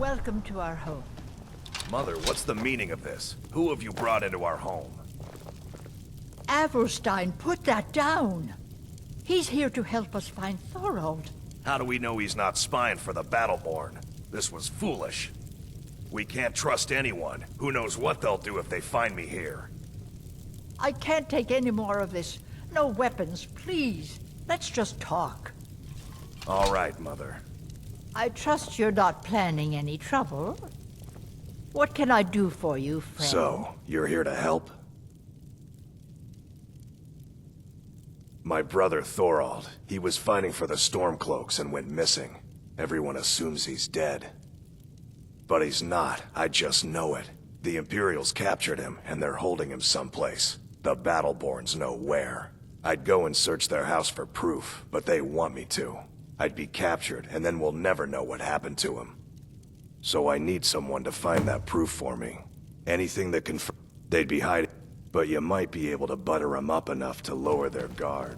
Welcome to our home. Mother, what's the meaning of this? Who have you brought into our home? Avrstein, put that down. He's here to help us find Thorold. How do we know he's not spying for the Battleborn? This was foolish. We can't trust anyone. Who knows what they'll do if they find me here? I can't take any more of this. No weapons, please. Let's just talk. All right, Mother. I trust you're not planning any trouble. What can I do for you, friend? So, you're here to help? My brother Thorold, he was fighting for the Stormcloaks and went missing. Everyone assumes he's dead. But he's not, I just know it. The Imperials captured him, and they're holding him someplace. The Battleborns know where. I'd go and search their house for proof, but they want me to. I'd be captured, and then we'll never know what happened to him. So I need someone to find that proof for me. Anything that can... They'd be hiding, but you might be able to butter them up enough to lower their guard.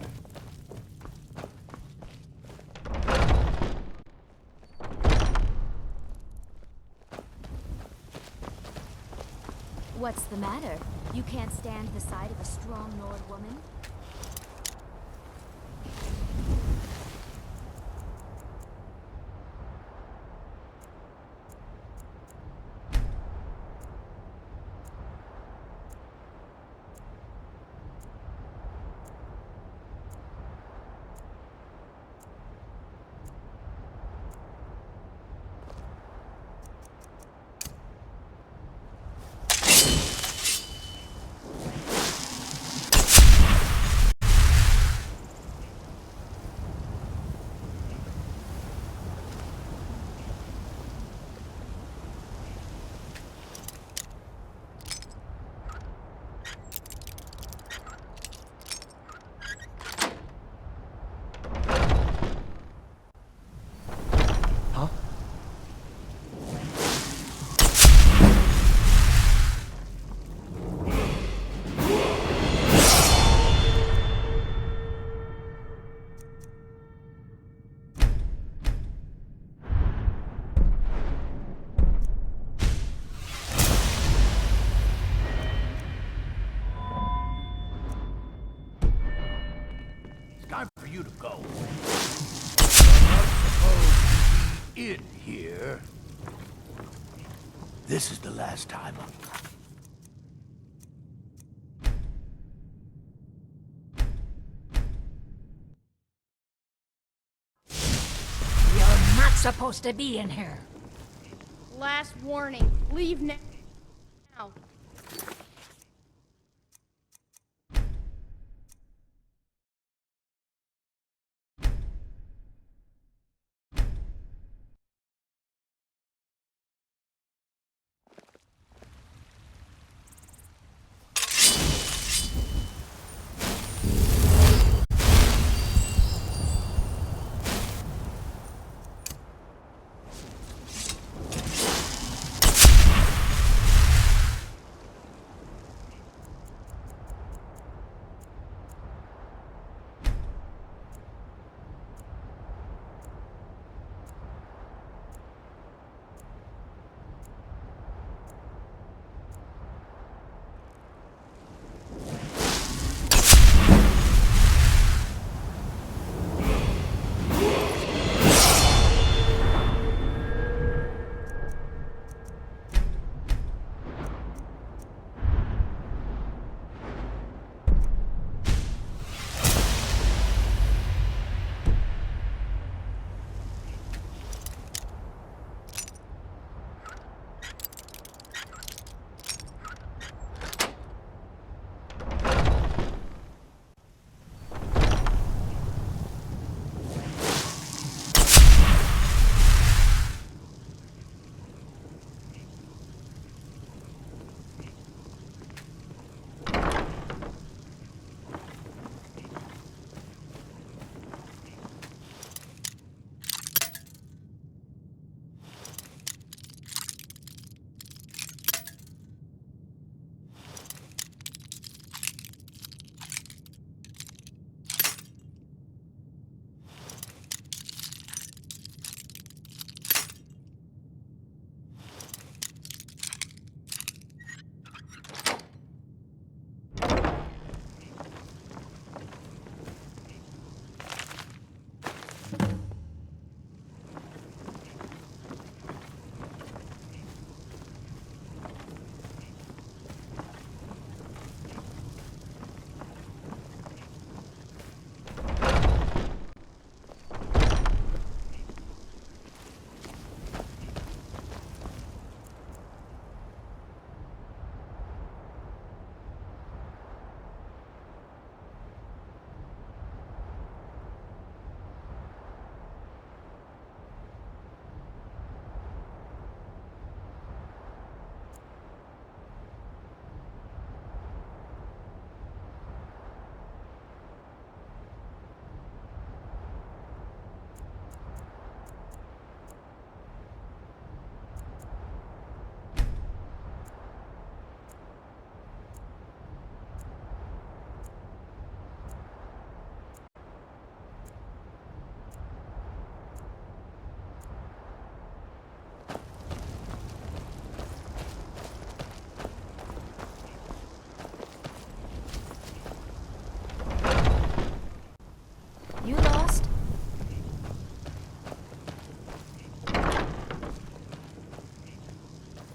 What's the matter? You can't stand the sight of a strong Nord woman? Time for you to go. You're not supposed to be in here. This is the last time. You're not supposed to be in here. Last warning. Leave now.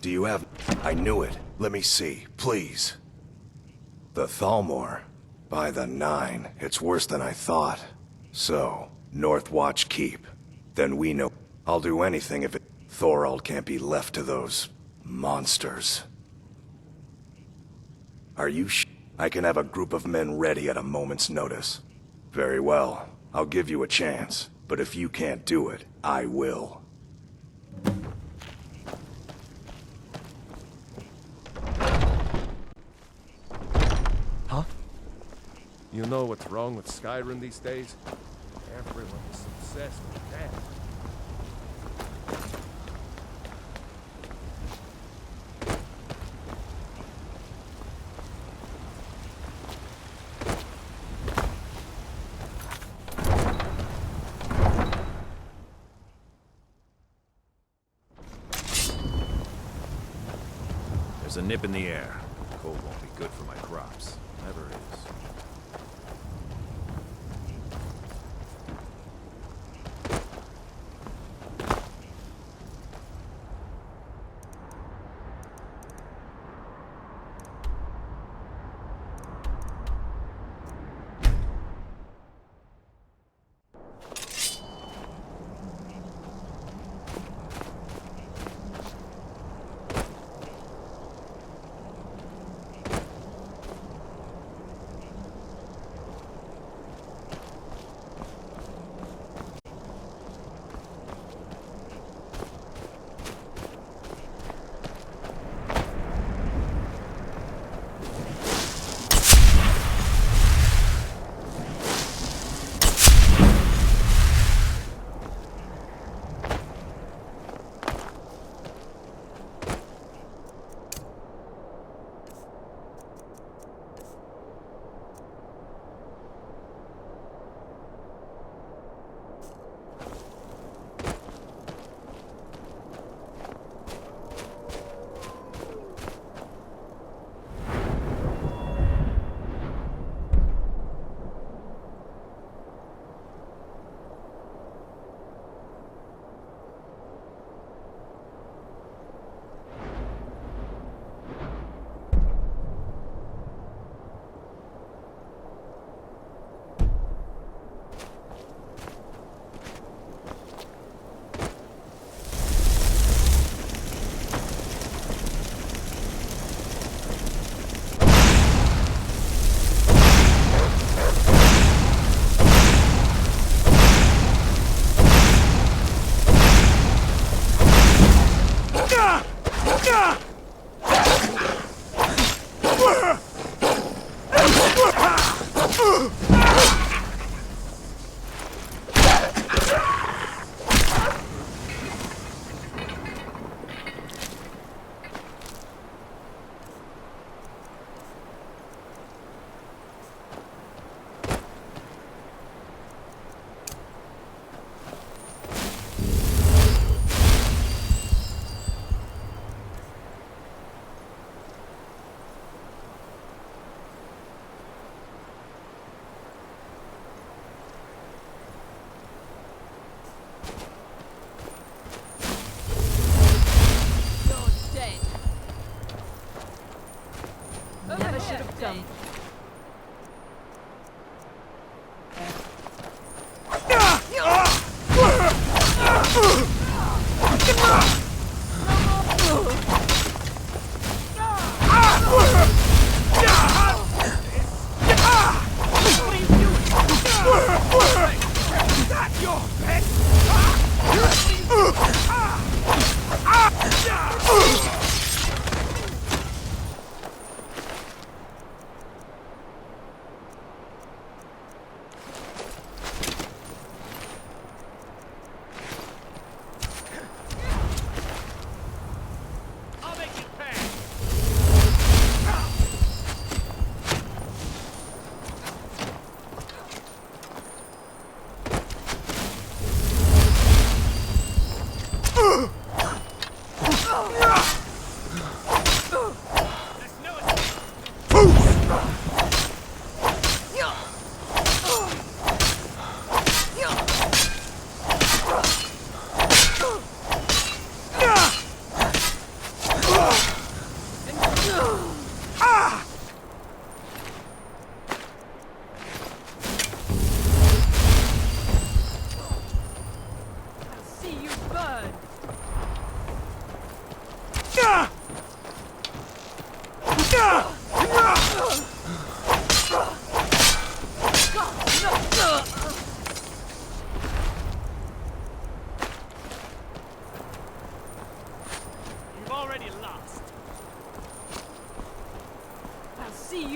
Do you have... I knew it. Let me see, please. The Thalmor. By the 9, it's worse than I thought. So, Northwatch Keep. Then we know... I'll do anything if it... Thorald can't be left to those... monsters. Are you I can have a group of men ready at a moment's notice. Very well. I'll give you a chance. But if you can't do it, I will. Huh? You know what's wrong with Skyrim these days? Everyone is obsessed with that. There's a nip in the air. Cold won't be good for my crops. Never is.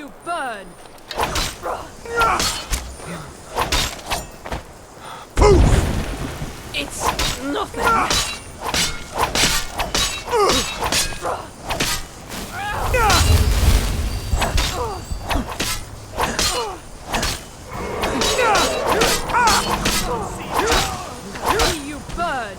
you burn! It's nothing! See you burn!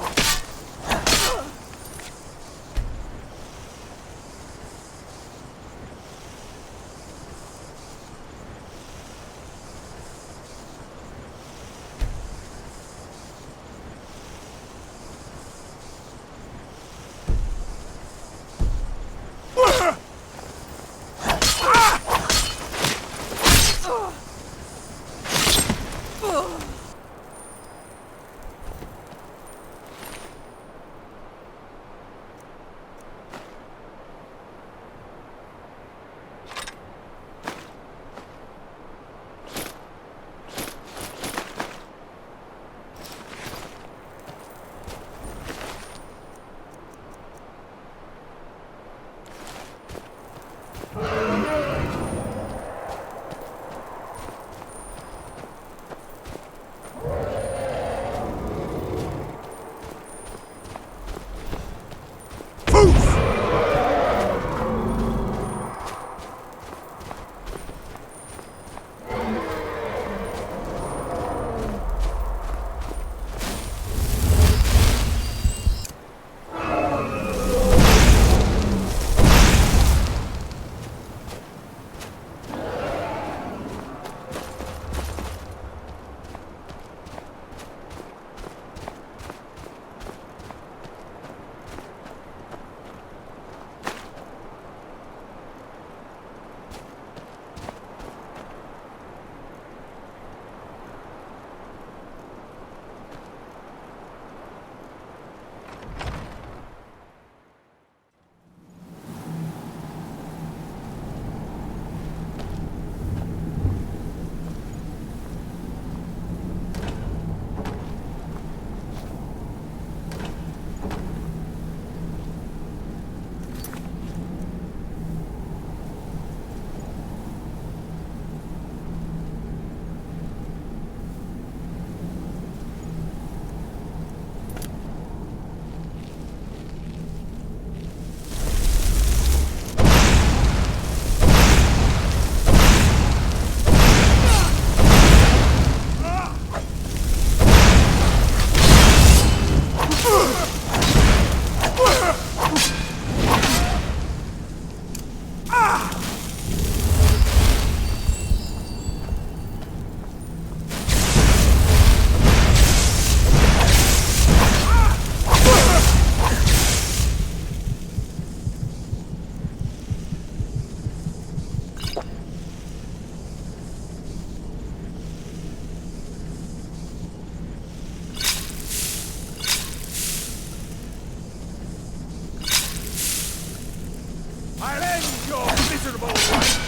I'll end your miserable life!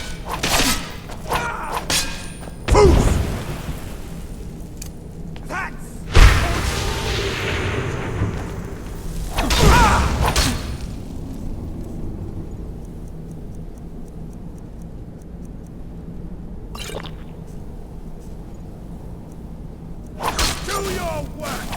That's... Do your work!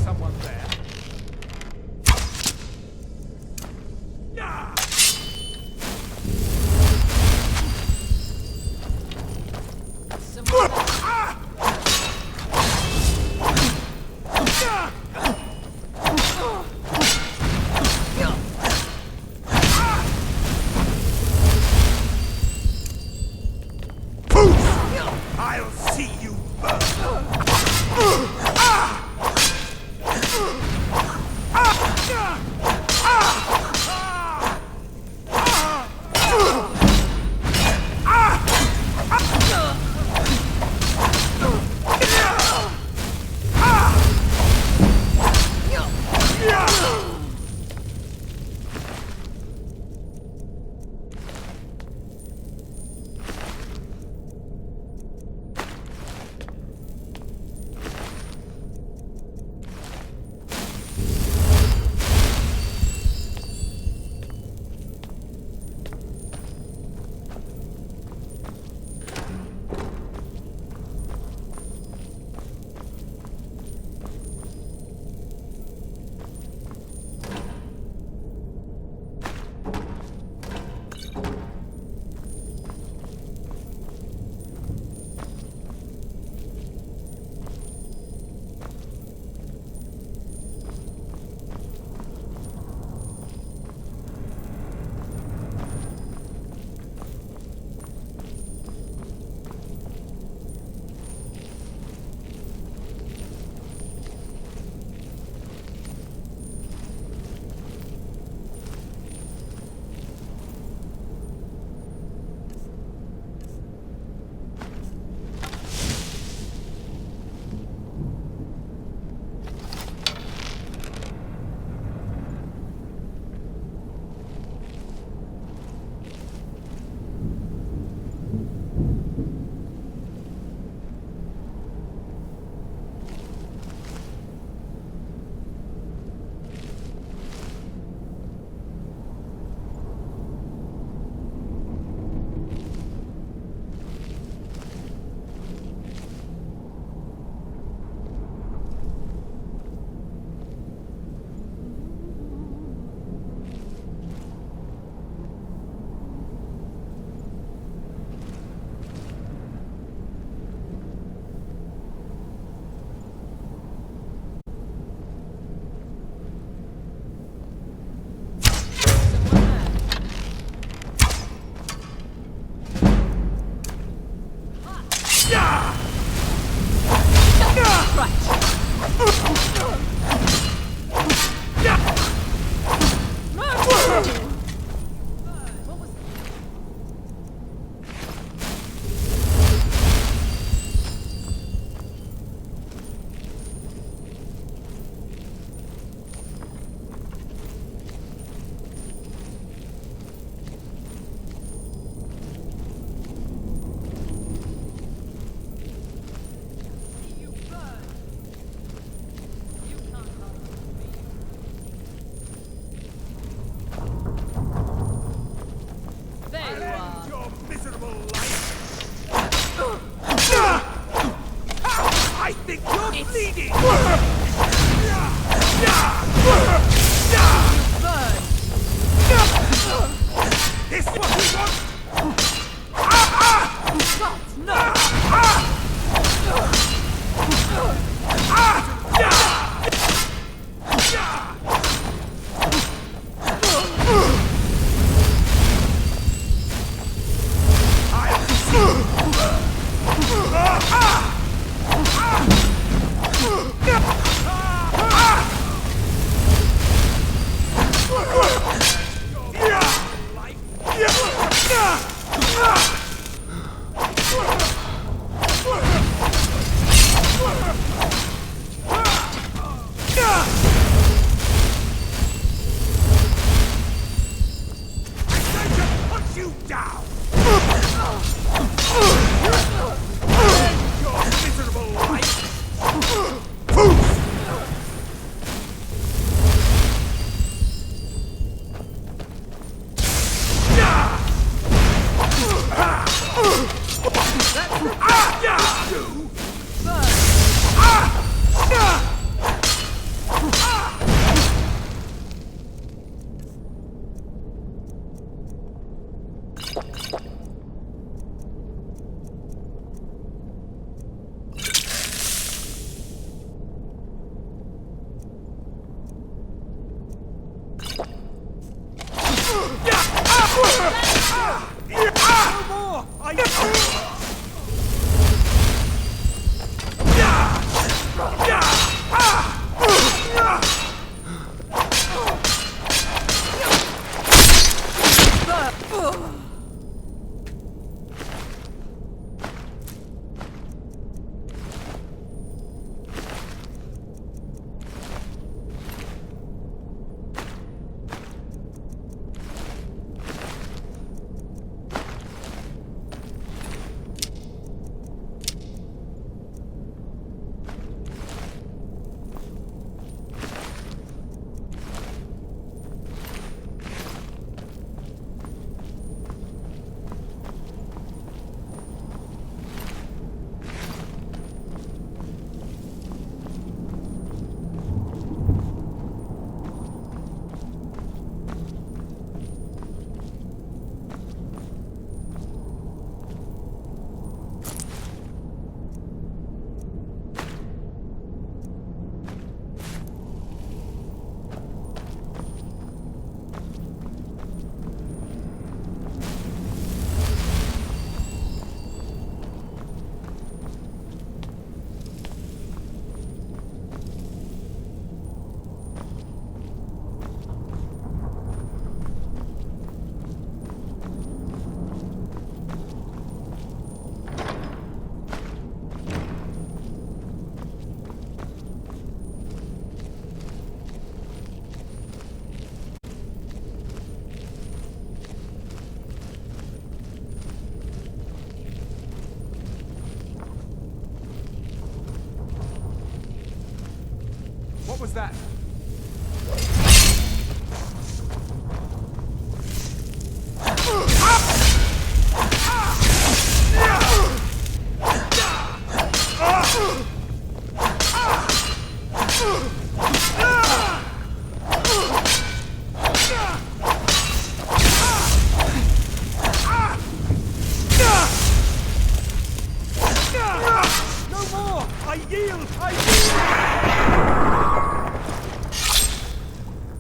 someone there. I'll see you burn. I think you're bleeding! This what we want? What was that?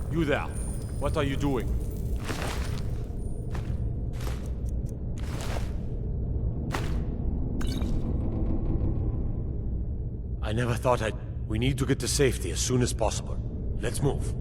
You there. What are you doing? I never thought I'd... We need to get to safety as soon as possible. Let's move.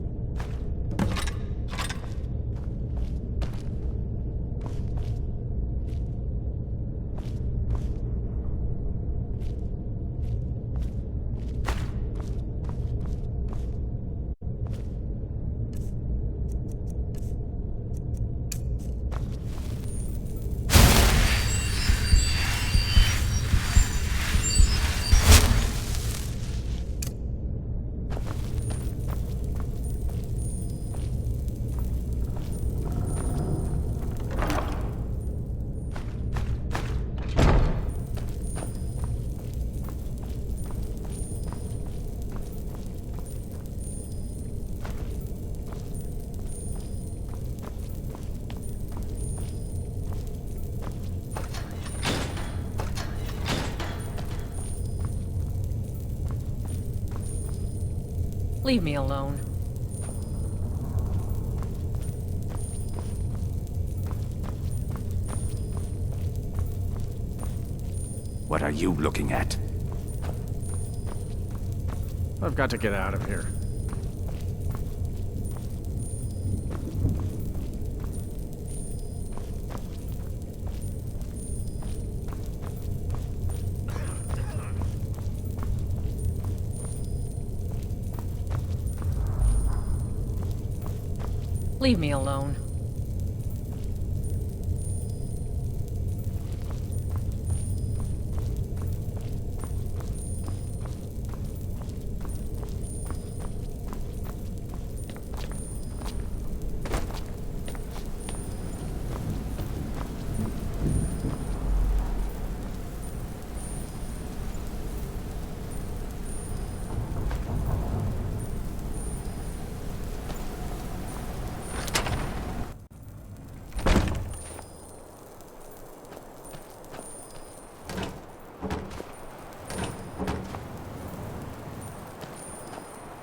Leave me alone. What are you looking at? I've got to get out of here. Leave me alone.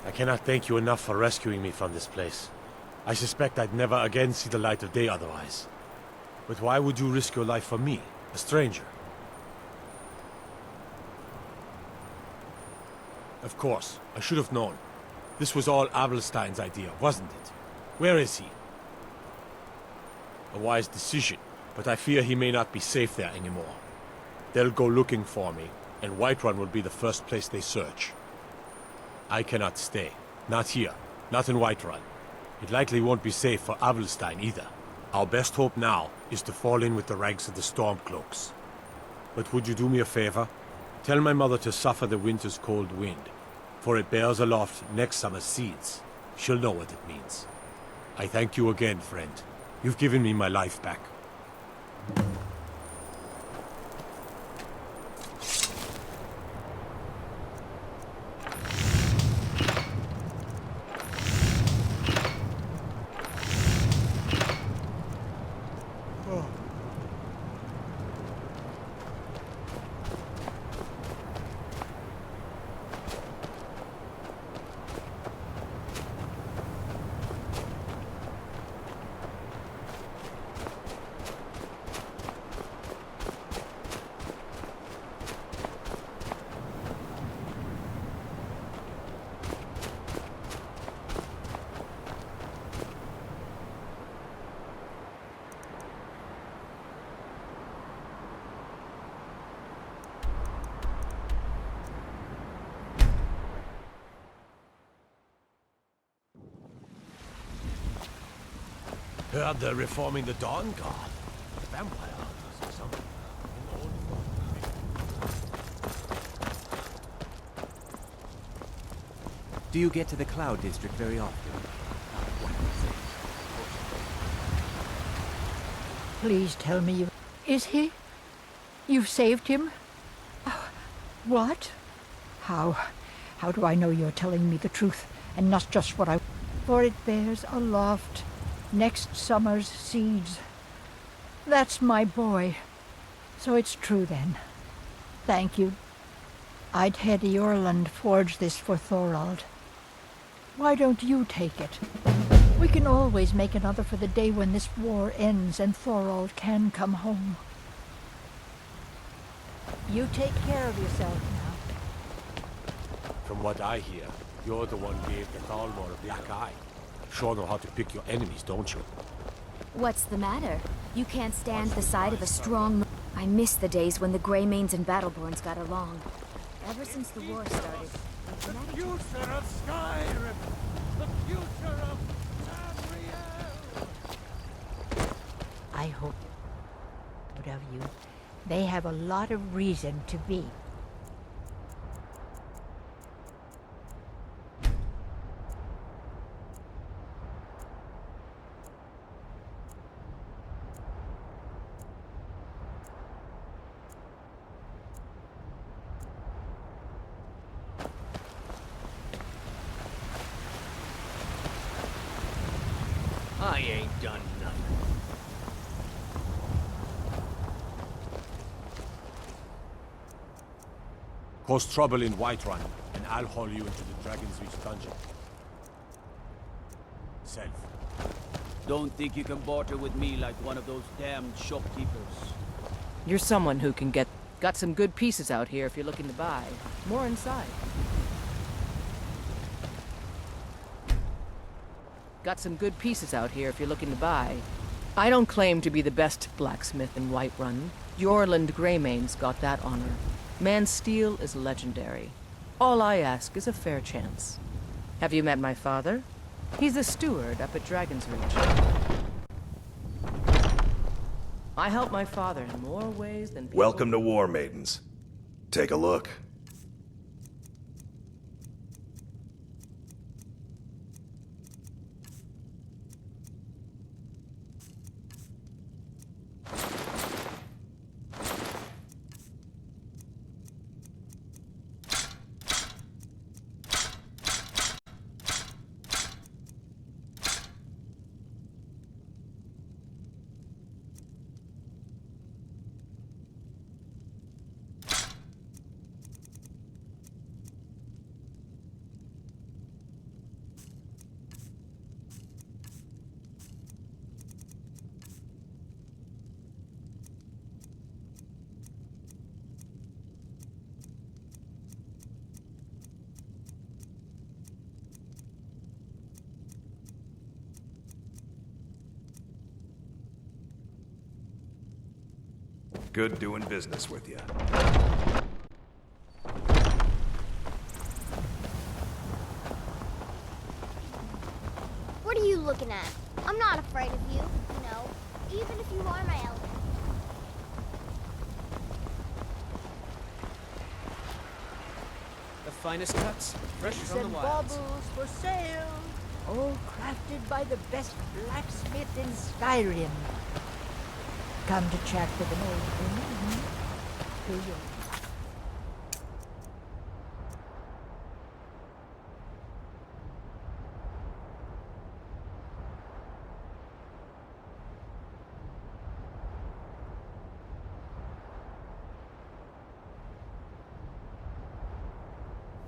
I cannot thank you enough for rescuing me from this place. I suspect I'd never again see the light of day otherwise. But why would you risk your life for me? A stranger. Of course, I should have known. This was all Abelstein's idea, wasn't it? Where is he? A wise decision, but I fear he may not be safe there anymore. They'll go looking for me, and Whiterun will be the first place they search. I cannot stay. Not here. Not in Whiterun. It likely won't be safe for Abelstein either. Our best hope now is to fall in with the ranks of the Stormcloaks. But would you do me a favor? Tell my mother to suffer the winter's cold wind, for it bears aloft next summer's seeds. She'll know what it means. I thank you again, friend. You've given me my life back. Heard they're reforming the Dawn Guard. Vampire hunters or something. In old Do you get to the Cloud District very often? Please tell me you... Is he? You've saved him? Oh, what? How do I know you're telling me the truth, and not just what I... For it bears aloft next summer's seeds. That's my boy. So it's true then. Thank you. I'd had Eorlund forge this for Thorald. Why don't you take it? We can always make another for the day when this war ends and Thorald can come home. You take care of yourself now. From what I hear, you're the one gave the Thalmor a black eye. Sure know how to pick your enemies, don't you? What's the matter? You can't stand the sight of a strong... I miss the days when the Greymanes and Battleborns got along. Ever since the war started... The future of Skyrim! The future of Tamriel! I hope of you. They have a lot of reason to be. I ain't done nothing. Cause trouble in Whiterun, and I'll haul you into the Dragon's Reach dungeon. Self. Don't think you can barter with me like one of those damned shopkeepers. You're someone who can got some good pieces out here if you're looking to buy. More inside. Got some good pieces out here if you're looking to buy. I don't claim to be the best blacksmith in Whiterun. Eorlund Greymane's got that honor. Man's steel is legendary. All I ask is a fair chance. Have you met my father? He's the steward up at Dragon's Reach. I help my father in more ways than people... Welcome to War Maidens. Take a look. good doing business with you. What are you looking at? I'm not afraid of you, even if you are my elder. The finest cuts, fresh from the And wilds. baubles for sale. All crafted by the best blacksmith in Skyrim. Come to chat with an old friend. Here you are.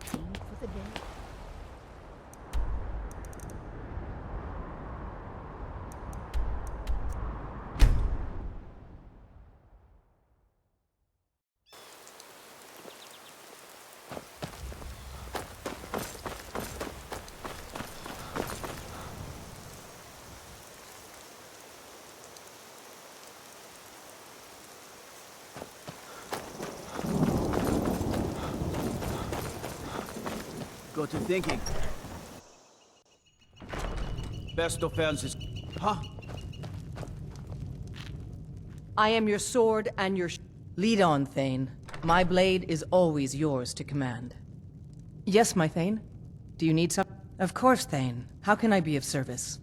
Tea for the day. Got to thinking. Best offense is... Huh? I am your sword and your Lead on, Thane. My blade is always yours to command. Yes, my Thane? Do you need some? Of course, Thane. How can I be of service?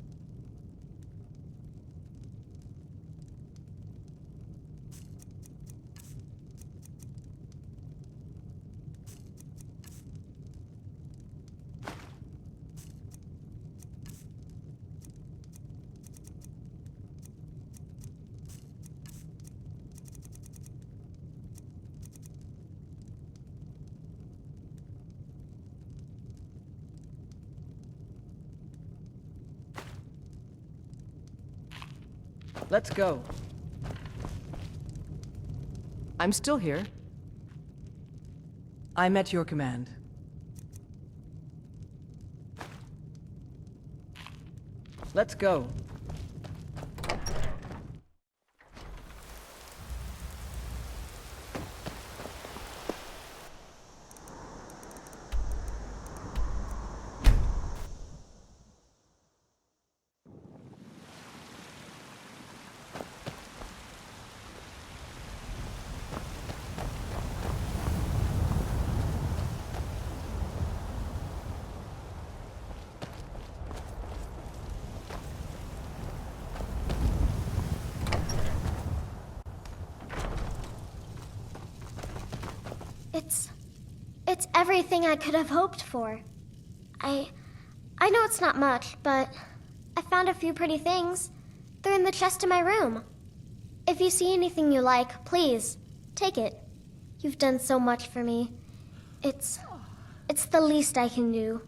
Let's go. I'm still here. I'm at your command. Let's go. It's everything I could have hoped for. I know it's not much, but I found a few pretty things. They're in the chest in my room. If you see anything you like, please, take it. You've done so much for me. It's the least I can do.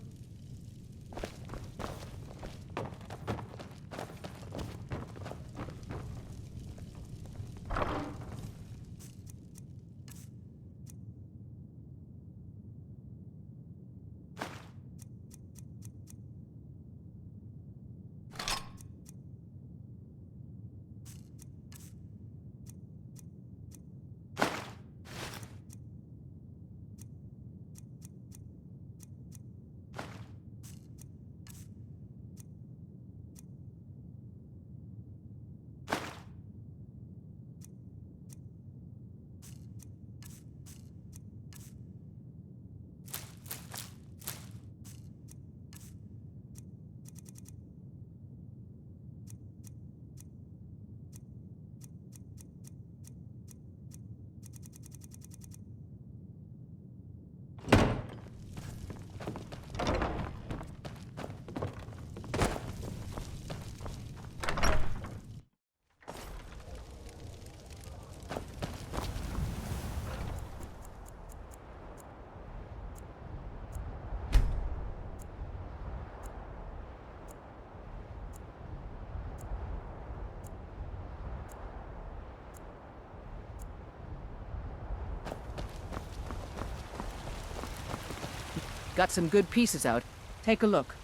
Got some good pieces out. Take a look.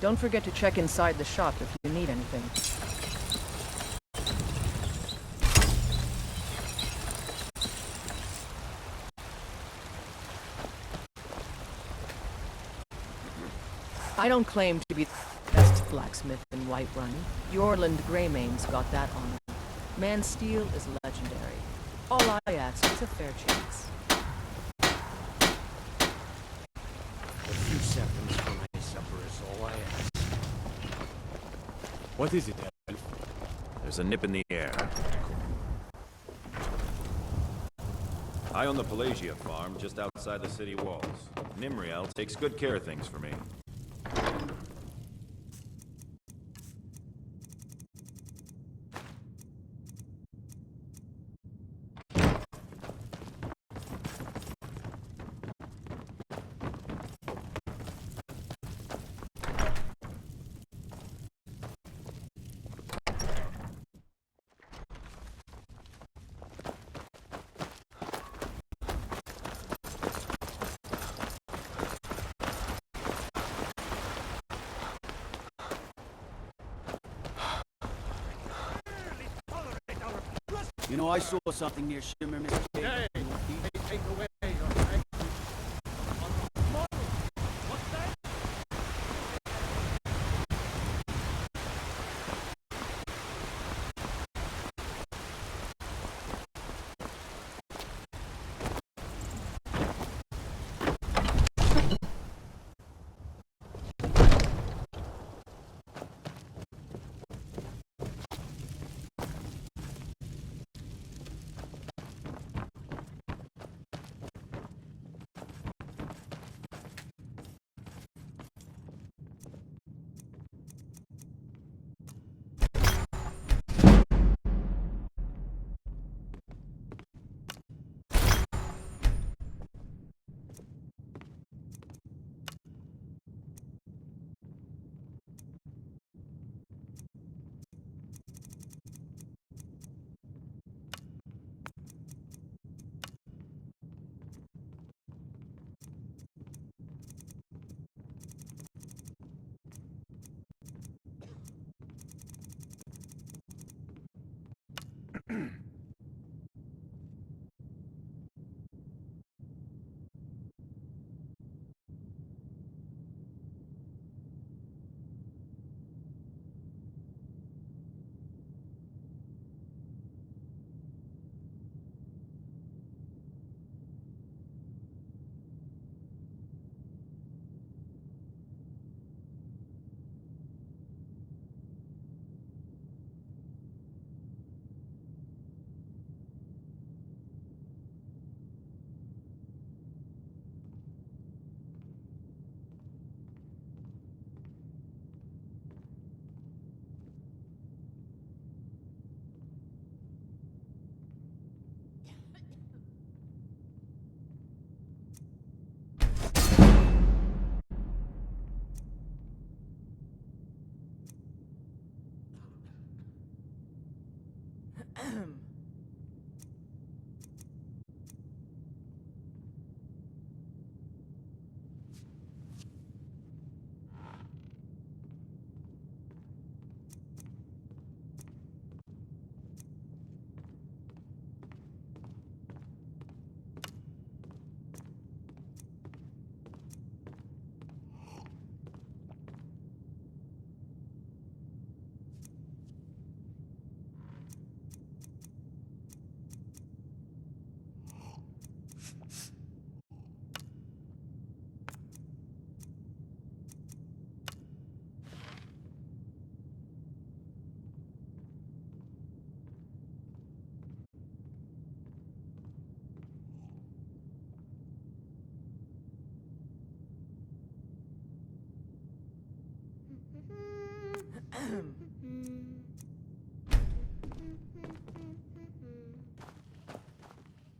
Don't forget to check inside the shop if you need anything. I don't claim to be the best blacksmith in Whiterun. Yorland Greymane's got that honor. Man steel is legendary. All I ask is a fair chance. A few seconds for my supper is all I ask. What is it, Elf? There's a nip in the air. I own the Pelagia farm just outside the city walls. Nimriel takes good care of things for me. You know, I saw something near Shimmer, Mr. King. Hey, take away your anger. On the model. What's that?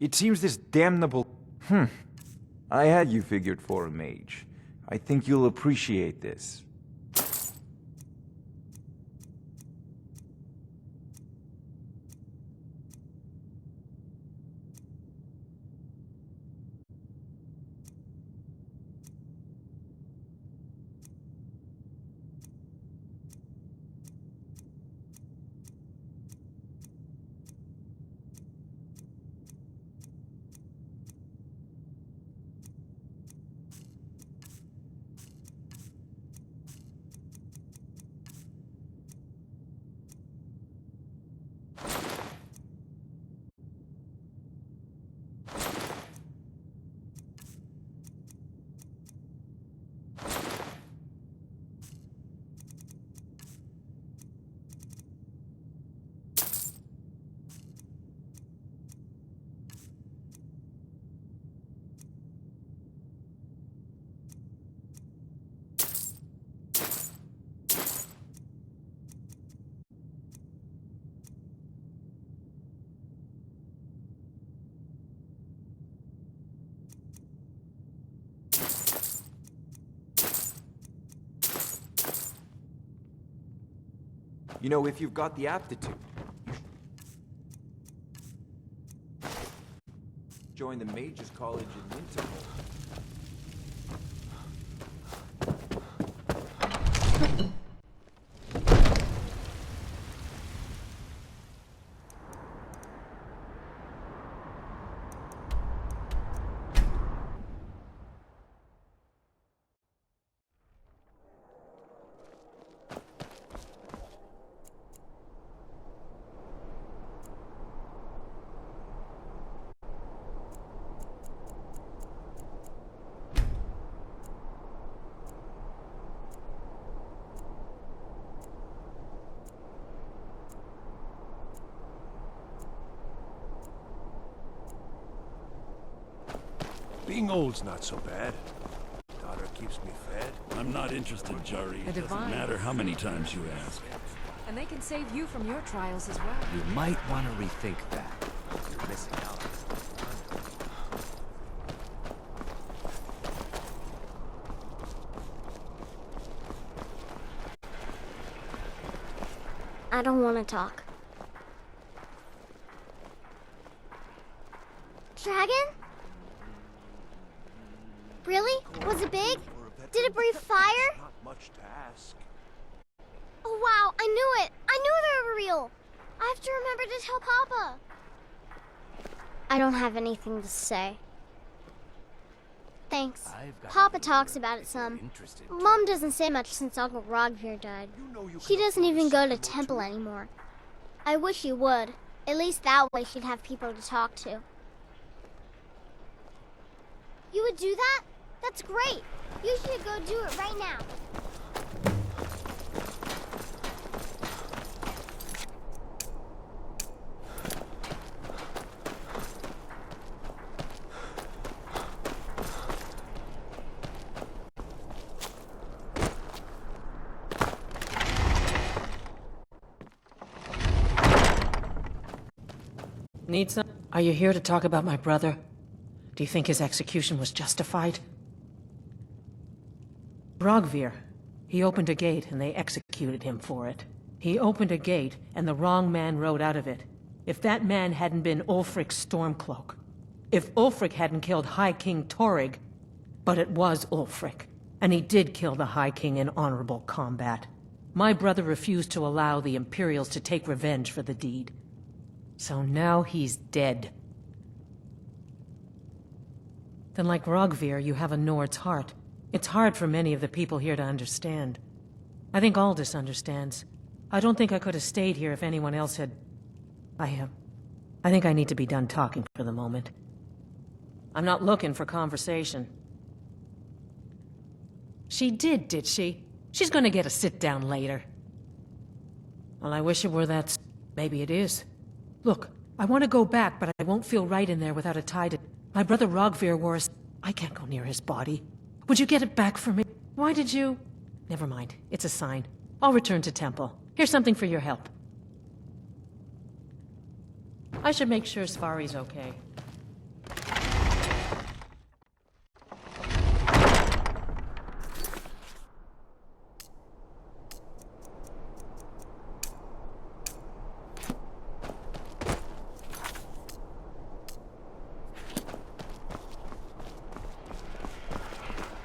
It seems this damnable... I had you figured for a mage. I think you'll appreciate this. You know, if you've got the aptitude, you should join the Mages College in Winterhold. Being old's not so bad. Daughter keeps me fed. I'm not interested, Jari. It doesn't matter how many times you ask. And they can save you from your trials as well. You might want to rethink that. You're missing out. I don't want to talk. Dragon? Really? Was it big? Did it breathe fire? Not much to ask. Oh wow, I knew it! I knew they were real! I have to remember to tell Papa! I don't have anything to say. Thanks. Papa talks about it some. Mom doesn't say much since Uncle Rogvir died. She doesn't even go to temple anymore. I wish she would. At least that way she'd have people to talk to. You would do that? That's great! You should go do it right now. Need some? Are you here to talk about my brother? Do you think his execution was justified? Rogvir. He opened a gate and they executed him for it. He opened a gate and the wrong man rode out of it. If that man hadn't been Ulfric's Stormcloak. If Ulfric hadn't killed High King Torrig. But it was Ulfric. And he did kill the High King in honorable combat. My brother refused to allow the Imperials to take revenge for the deed. So now he's dead. Then like Rogvir, you have a Nord's heart. It's hard for many of the people here to understand. I think Aldous understands. I don't think I could have stayed here if anyone else had... I think I need to be done talking for the moment. I'm not looking for conversation. She did she? She's gonna get a sit-down later. Well, I wish it were that... Maybe it is. Look, I want to go back, but I won't feel right in there without a tie to... My brother Rogvir wore a... I can't go near his body. Would you get it back for me? Why did you... Never mind. It's a sign. I'll return to temple. Here's something for your help. I should make sure Svari's okay.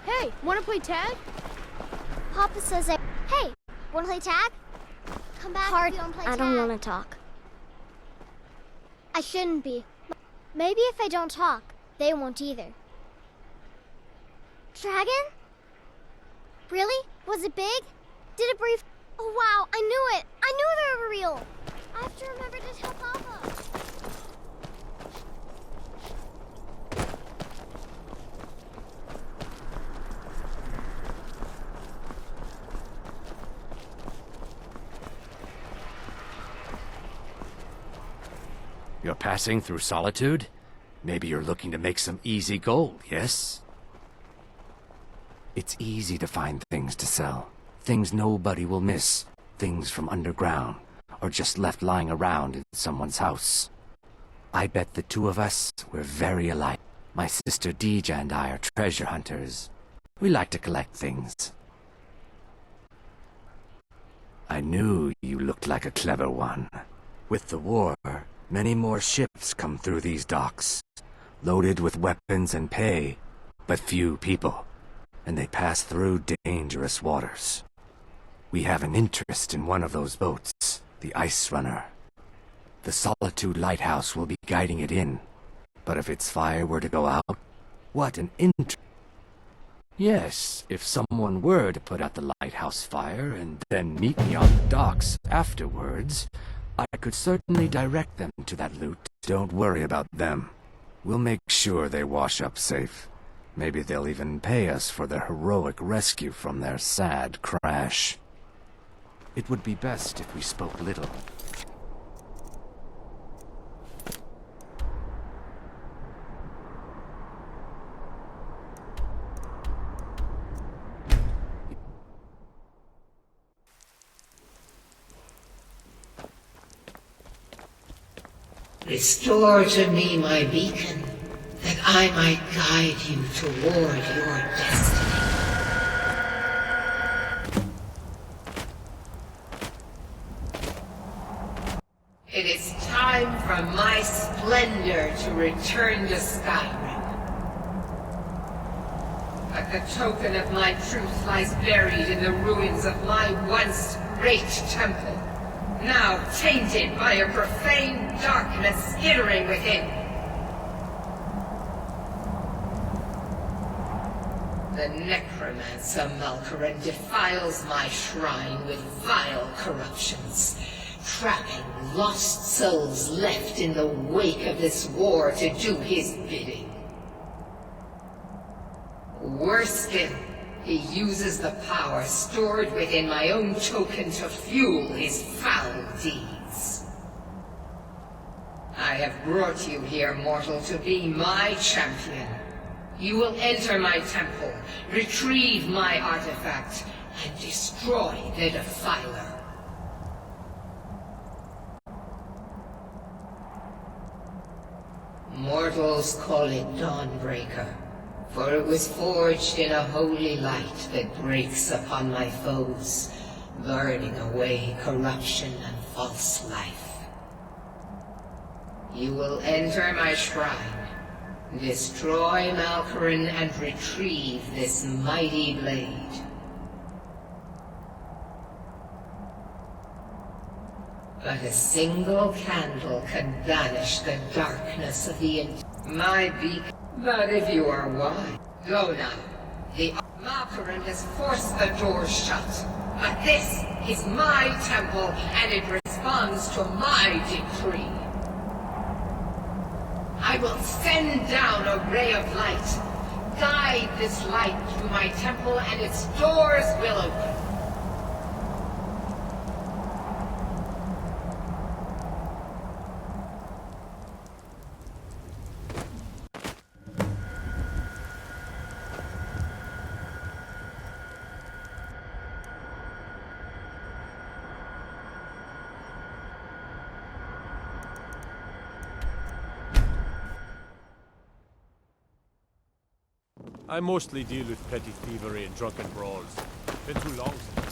Hey, wanna play tag? Papa says I... Hey, wanna play tag? Come back if you don't play tag. I don't want to talk. I shouldn't be. Maybe if I don't talk, they won't either. Dragon? Really? Was it big? Did it breathe? Oh wow, I knew it! I knew they were real! I have to remember to tell Papa. You're passing through solitude? Maybe you're looking to make some easy gold, yes? It's easy to find things to sell. Things nobody will miss. Things from underground, or just left lying around in someone's house. I bet the two of us, we're very alike. My sister Deeja and I are treasure hunters. We like to collect things. I knew you looked like a clever one. With the war, many more ships come through these docks, loaded with weapons and pay, but few people, and they pass through dangerous waters. We have an interest in one of those boats, the Ice Runner. The Solitude Lighthouse will be guiding it in, but if its fire were to go out, what an Yes, if someone were to put out the lighthouse fire and then meet me on the docks afterwards, I could certainly direct them to that loot. Don't worry about them. We'll make sure they wash up safe. Maybe they'll even pay us for their heroic rescue from their sad crash. It would be best if we spoke little. Restore to me my beacon, that I might guide you toward your destiny. It is time for my splendor to return to Skyrim. But the token of my truth lies buried in the ruins of my once great temple, now tainted by a profane darkness skittering within. The necromancer Malkaran defiles my shrine with vile corruptions, trapping lost souls left in the wake of this war to do his bidding. Worse still, he uses the power stored within my own token to fuel his foul deeds. I have brought you here, mortal, to be my champion. You will enter my temple, retrieve my artifact, and destroy the Defiler. Mortals call it Dawnbreaker, for it was forged in a holy light that breaks upon my foes, burning away corruption and false life. You will enter my shrine, destroy Malkaran, and retrieve this mighty blade. But a single candle can banish the darkness of the my beacon. But if you are wise, go now. The Malkaran has forced the doors shut. But this is my temple, and it responds to my decree. I will send down a ray of light. Guide this light through my temple, and its doors will open. I mostly deal with petty thievery and drunken brawls. Been too long since I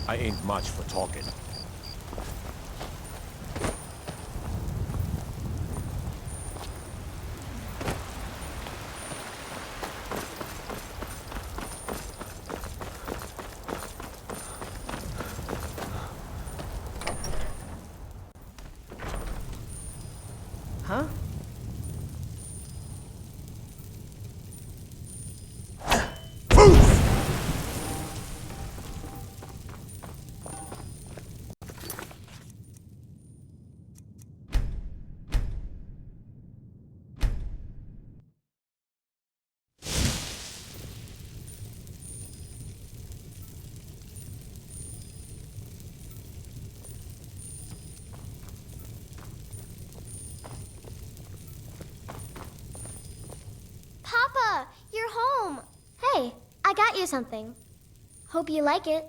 I ain't much for talking. Huh? Papa, you're home. Hey, I got you something. Hope you like it.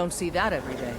don't see that every day.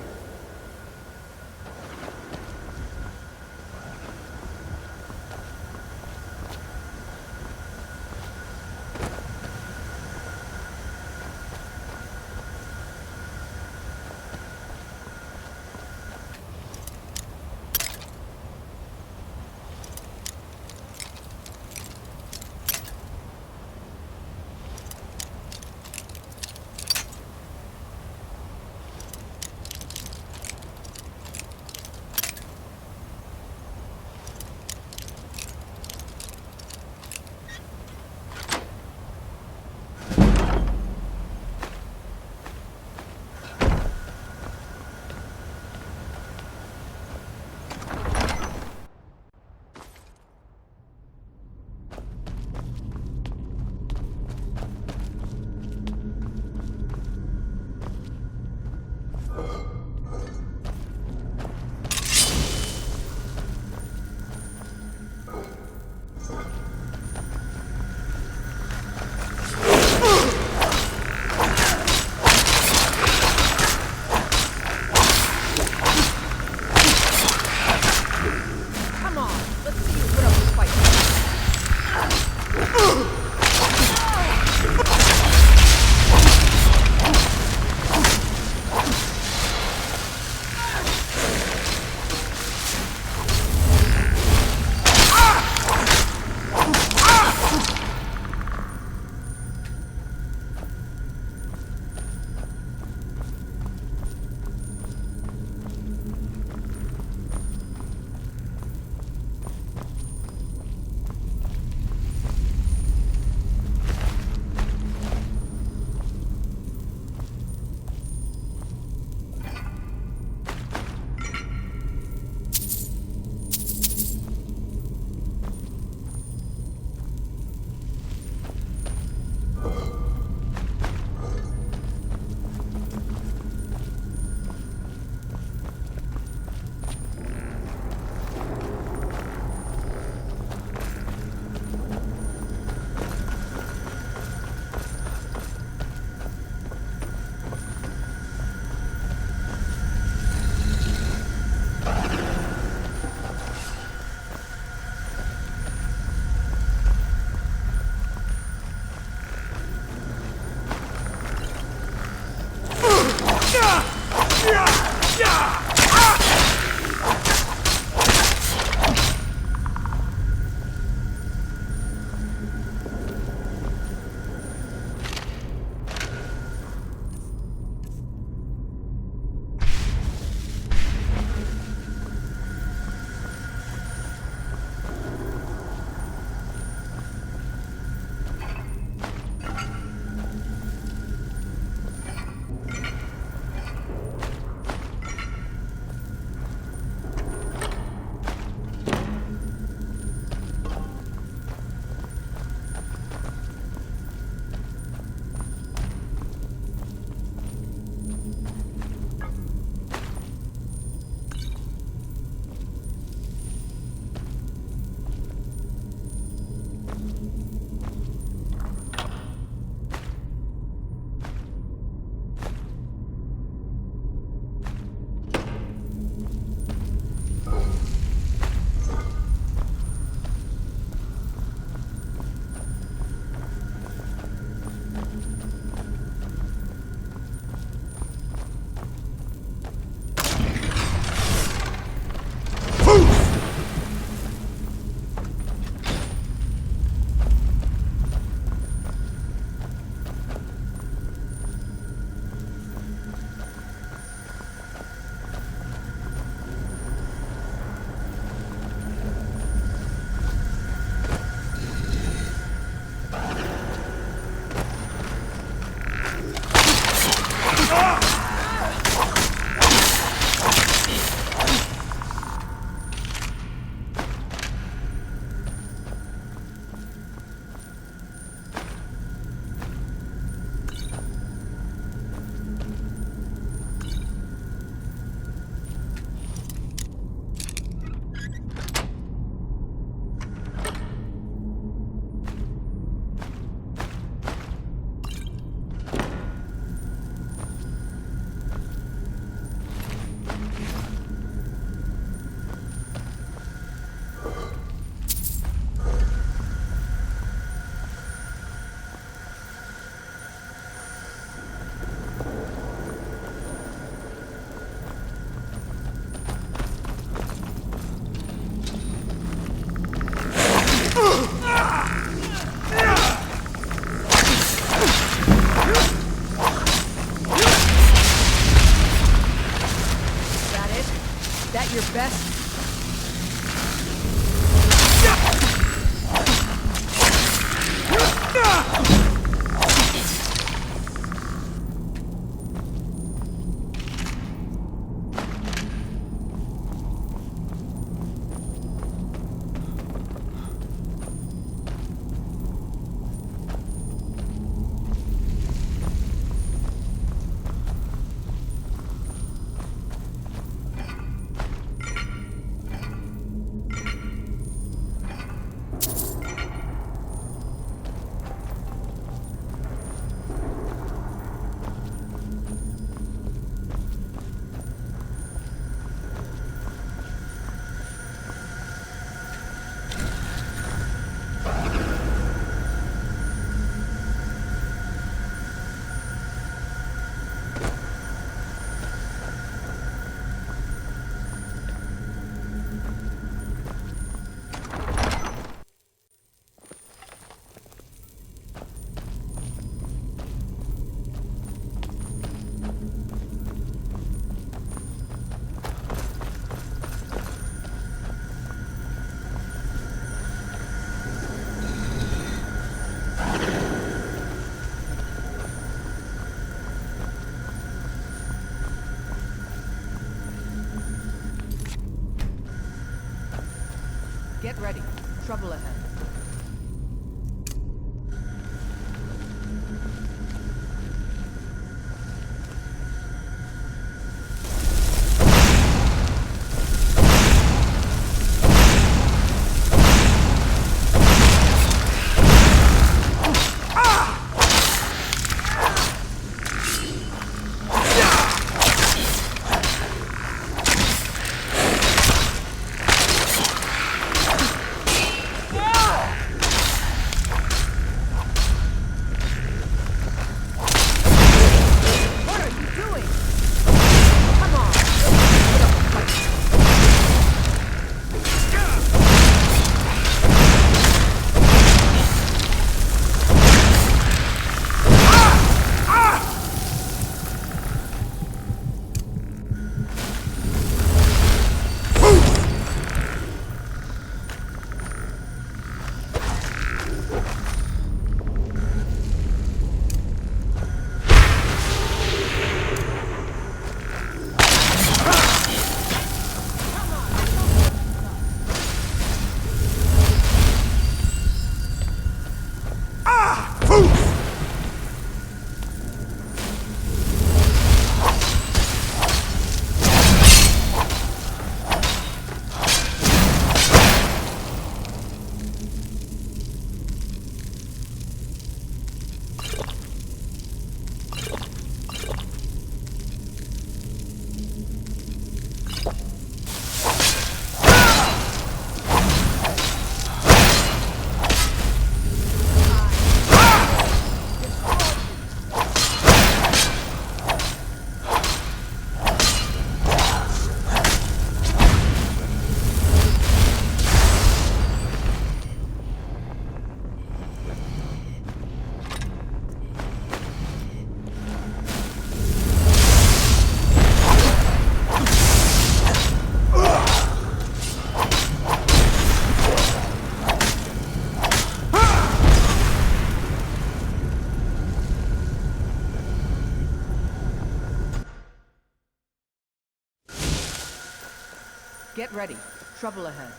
Get ready. Trouble ahead.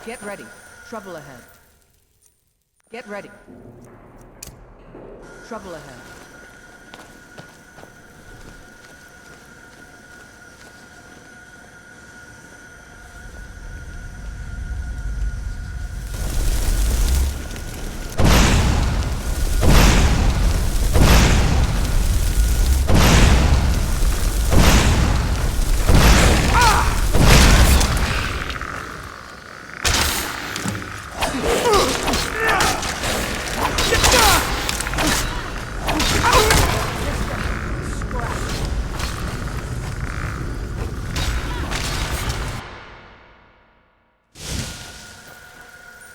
Get ready. Trouble ahead. Get ready. Trouble ahead.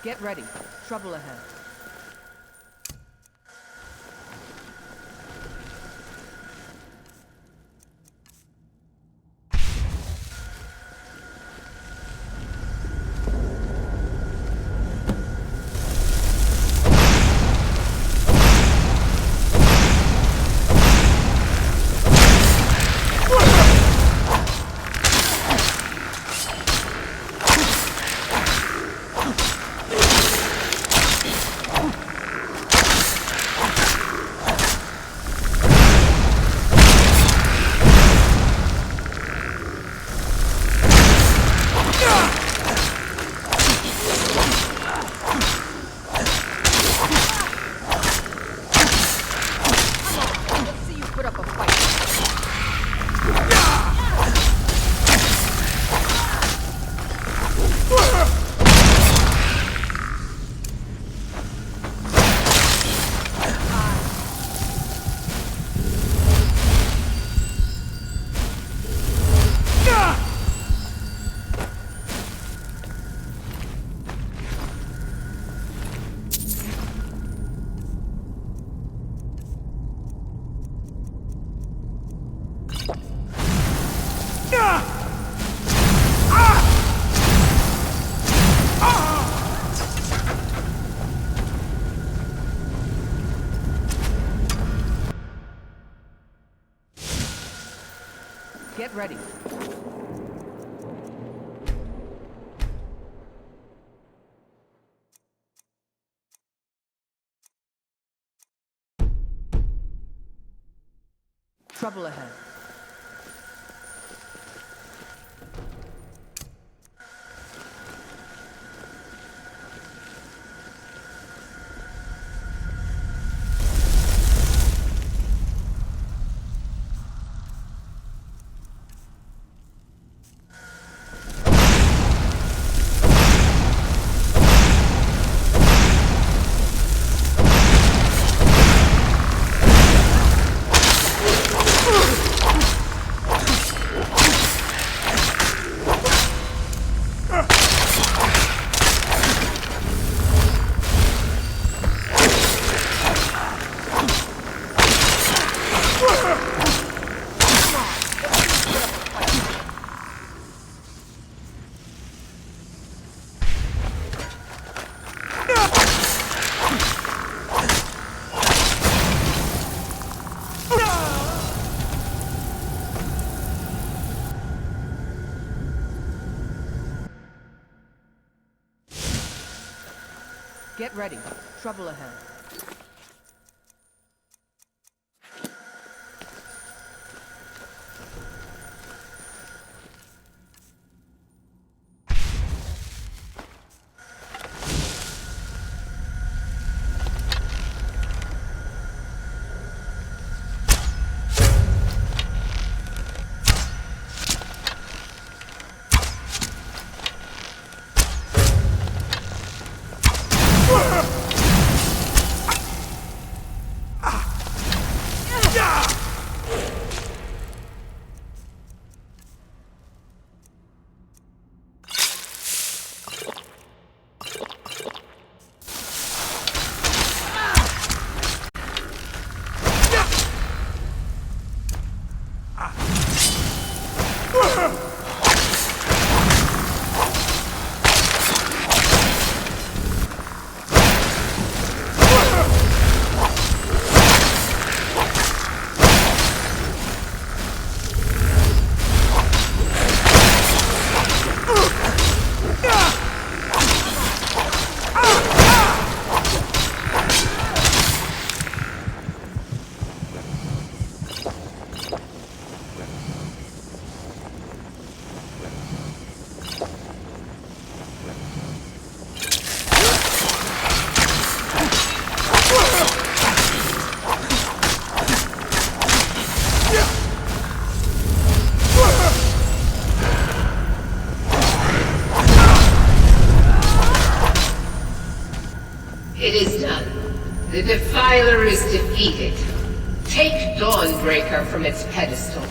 Get ready. Trouble ahead. Get ready. Trouble ahead. Get ready. Trouble ahead. It is done. The Defiler is defeated. Take Dawnbreaker from its pedestal.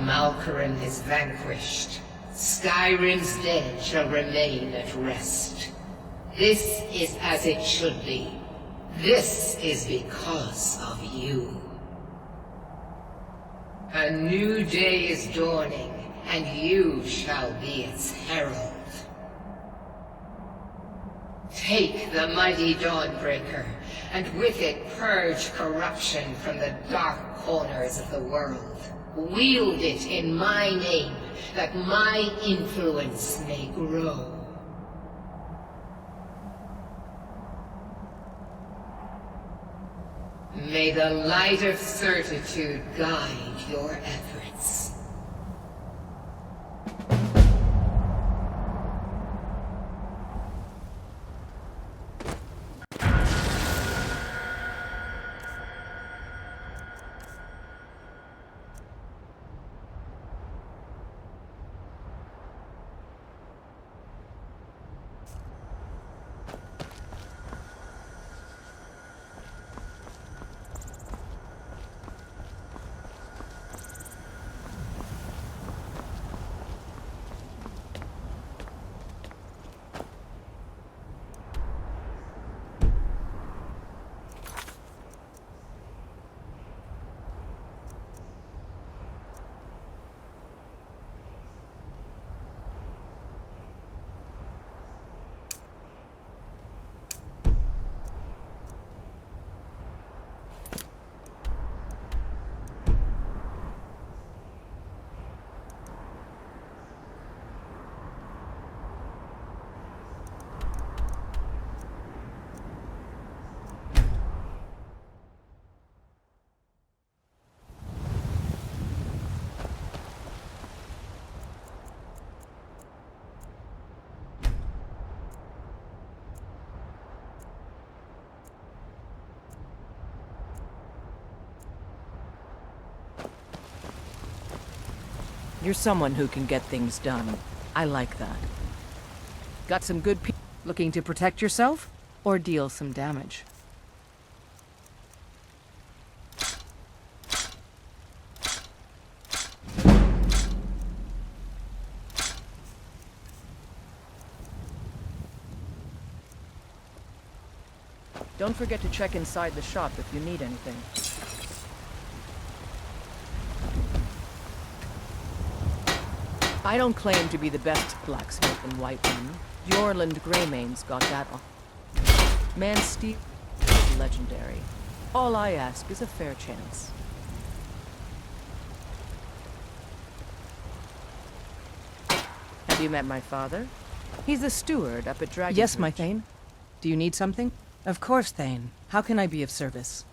Malkoran is vanquished. Skyrim's dead shall remain at rest. This is as it should be. This is because of you. A new day is dawning, and you shall be its herald. Take the mighty Dawnbreaker, and with it purge corruption from the dark corners of the world. Wield it in my name, that my influence may grow. May the light of certitude guide your efforts. You're someone who can get things done. I like that. Got some good people looking to protect yourself or deal some damage? Don't forget to check inside the shop if you need anything. I don't claim to be the best blacksmith in Whiterun. Yorland Greymane's got that on. Man Steel is legendary. All I ask is a fair chance. Have you met my father? He's the steward up at Dragon's Yes, my Reach. Thane. Do you need something? Of course, Thane. How can I be of service?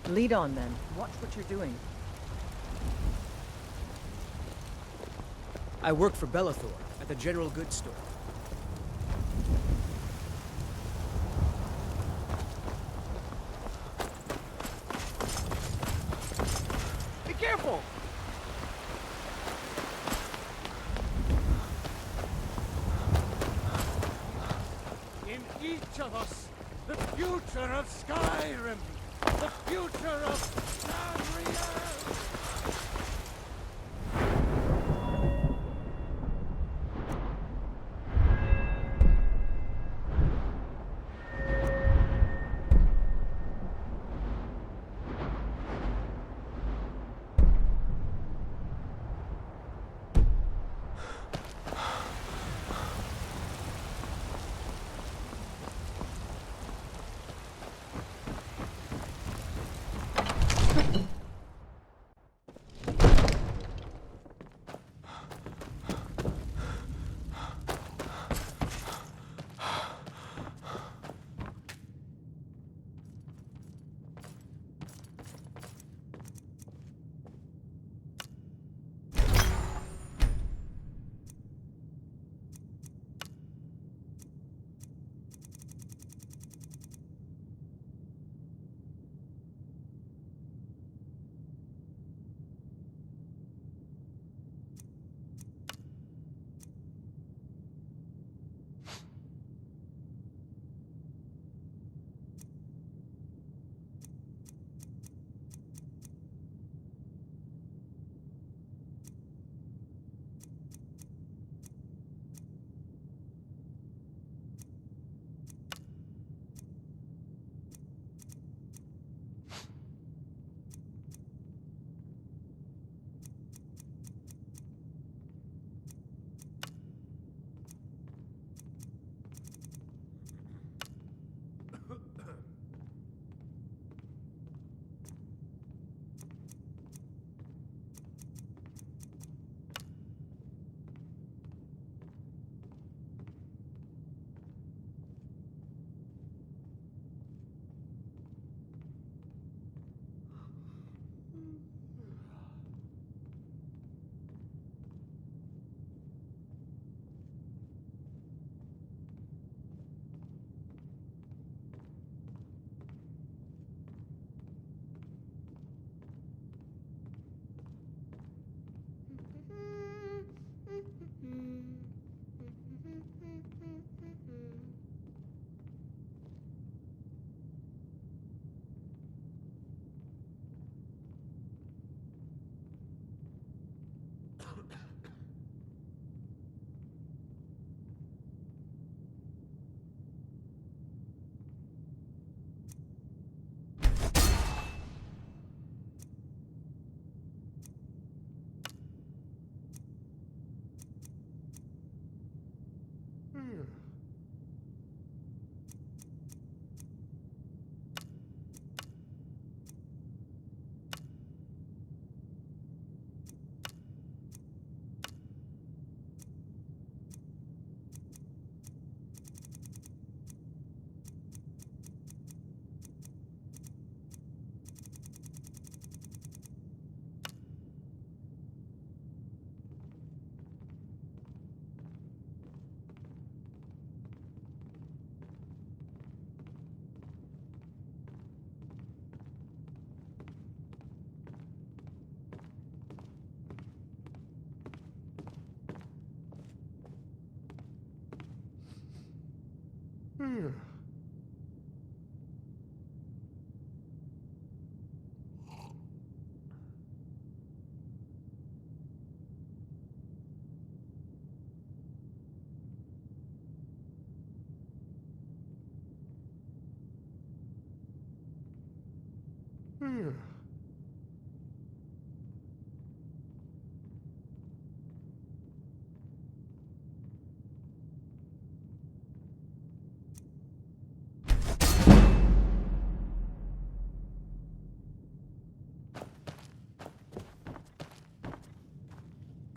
Lead on, then. Watch what you're doing. I work for Bellathor at the general goods store. Be careful! In each of us, the future of Skyrim! The future of Tamriel!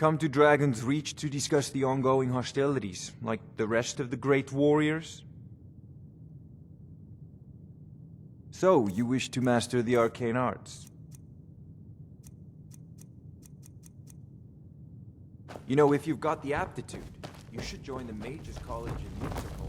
Come to Dragon's Reach to discuss the ongoing hostilities, like the rest of the great warriors? So, you wish to master the arcane arts? You know, if you've got the aptitude, you should join the Mages College in Winterhold.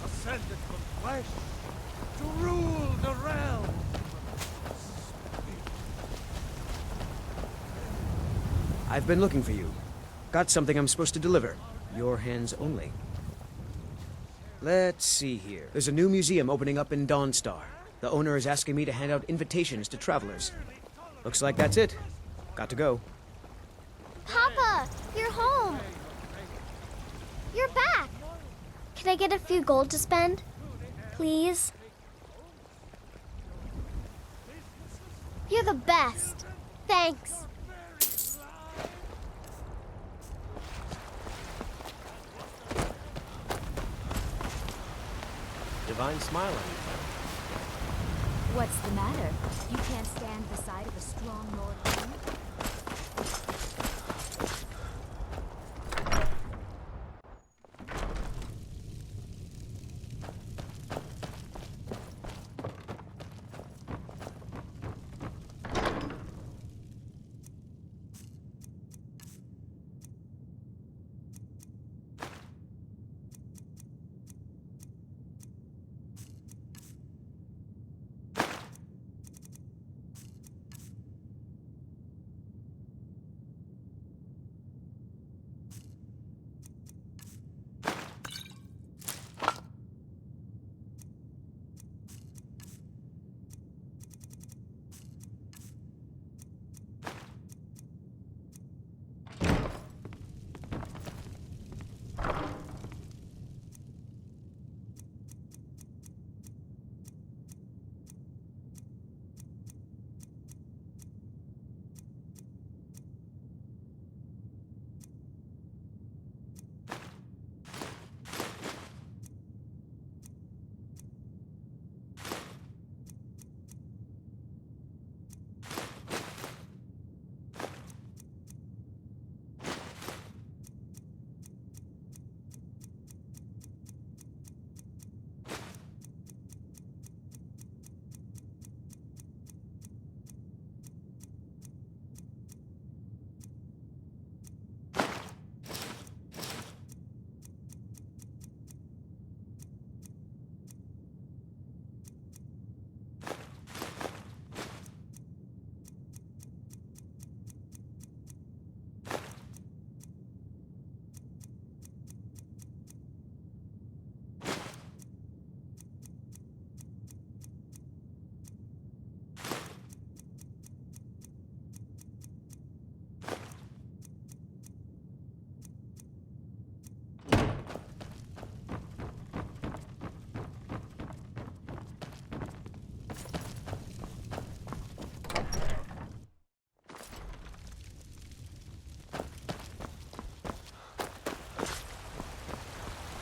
Ascended from flesh to rule the realm. I've been looking for you. Got something I'm supposed to deliver. Your hands only. Let's see here. There's a new museum opening up in Dawnstar. The owner is asking me to hand out invitations to travelers. Looks like that's it. Got to go. Papa, you're home. You're back. Can I get a few gold to spend? Please? You're the best. Thanks. Divine smile on you. What's the matter? You can't stand the sight of a strong Lord King?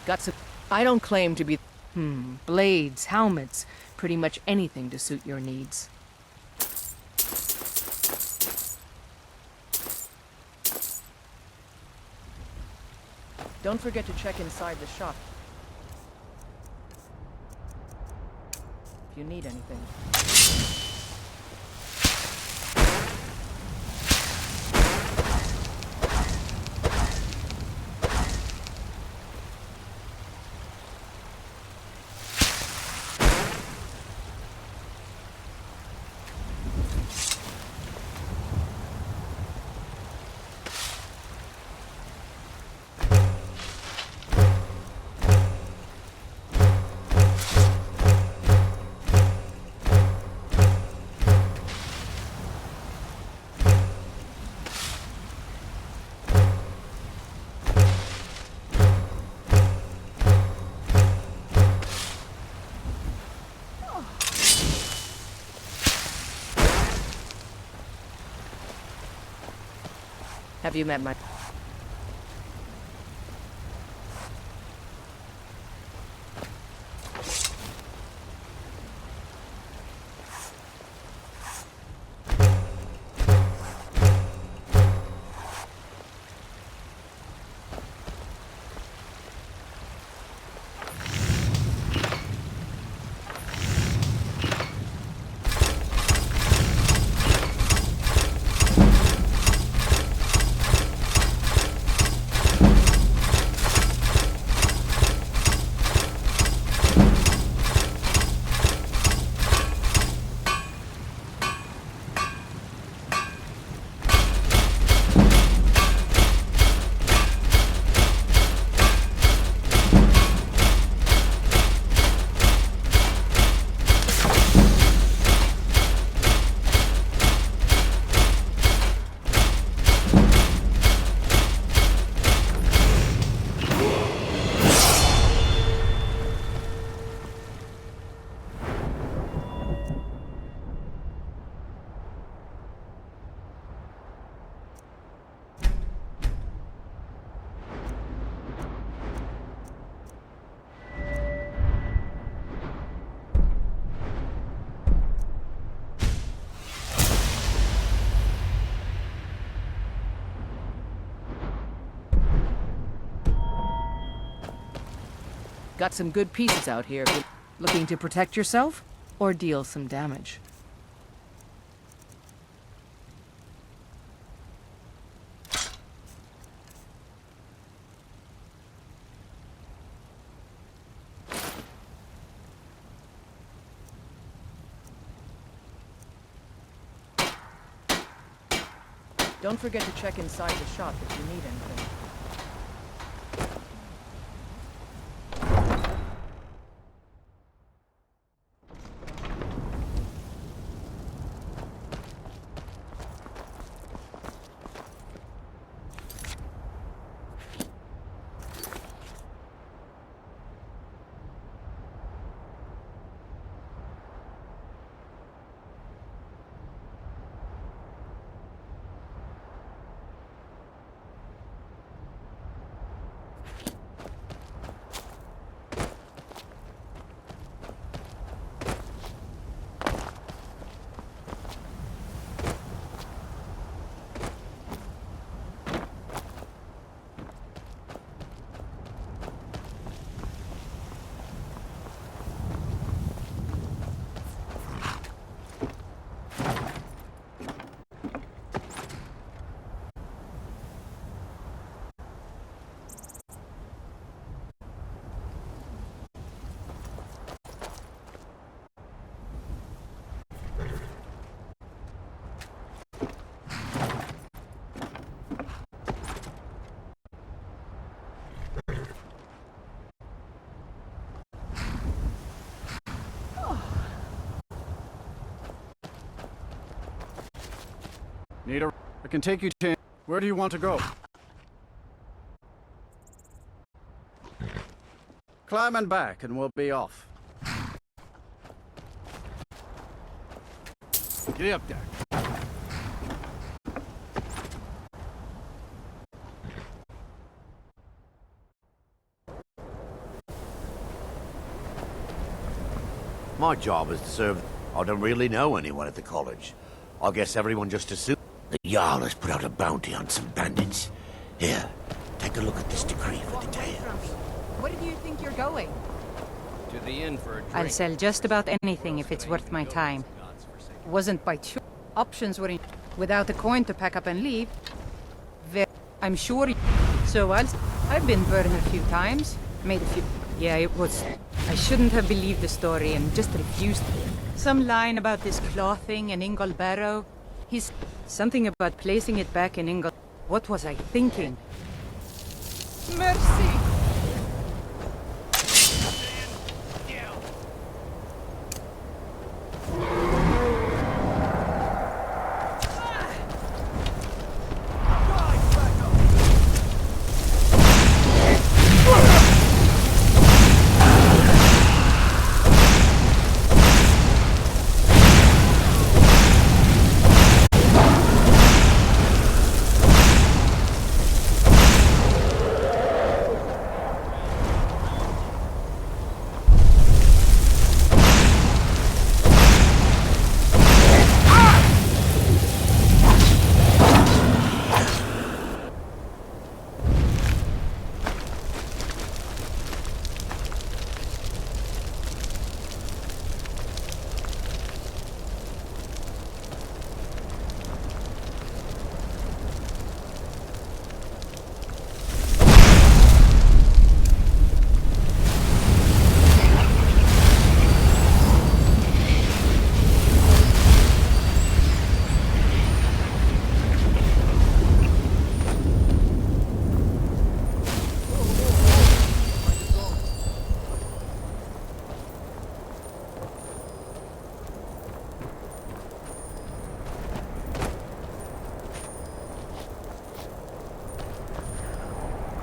Got some... I don't claim to be... blades, helmets, pretty much anything to suit your needs. Don't forget to check inside the shop if you need anything. Have you met my... Got some good pieces out here. Looking to protect yourself or deal some damage? Don't forget to check inside the shop if you need anything. I can take you to... Where do you want to go? Climb and back and we'll be off. Get up there. My job is to serve... I don't really know anyone at the college. I guess everyone just assumes... The Jarl has put out a bounty on some bandits. Here, take a look at this decree for details. Where do you think you're going? To the inn for a drink. I'll sell just about anything if it's worth my time. Wasn't by choice. Options were in. Without a coin to pack up and leave. I'm sure. So I've been burned a few times. Made a few. Yeah, it was. I shouldn't have believed the story and just refused it. Some line about this clothing in Ingle Barrow. He's something about placing it back in Ingle. What was I thinking? Mercy!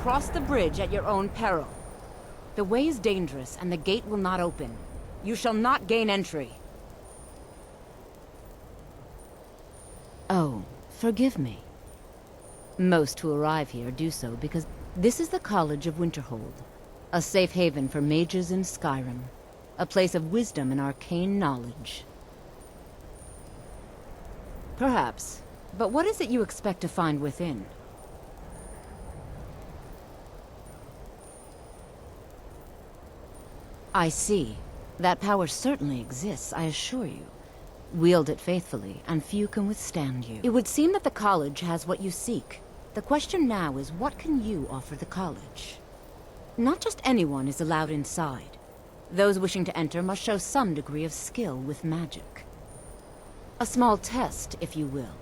Cross the bridge at your own peril. The way is dangerous, and the gate will not open. You shall not gain entry. Oh, forgive me. Most who arrive here do so because this is the College of Winterhold, a safe haven for mages in Skyrim, a place of wisdom and arcane knowledge. Perhaps, but what is it you expect to find within? I see. That power certainly exists, I assure you. Wield it faithfully, and few can withstand you. It would seem that the college has what you seek. The question now is, what can you offer the college? Not just anyone is allowed inside. Those wishing to enter must show some degree of skill with magic. A small test, if you will.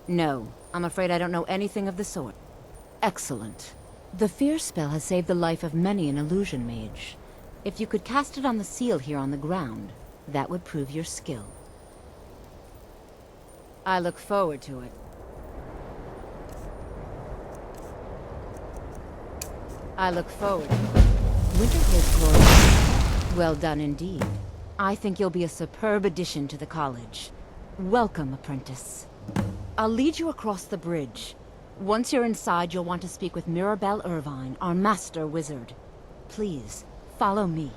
No, I'm afraid I don't know anything of the sort. Excellent. The fear spell has saved the life of many an illusion mage. If you could cast it on the seal here on the ground, that would prove your skill. I look forward to it. I look forward to it. Winterhold's glorious. Well done indeed. I think you'll be a superb addition to the college. Welcome, apprentice. I'll lead you across the bridge. Once you're inside, you'll want to speak with Mirabelle Irvine, our master wizard. Please, follow me.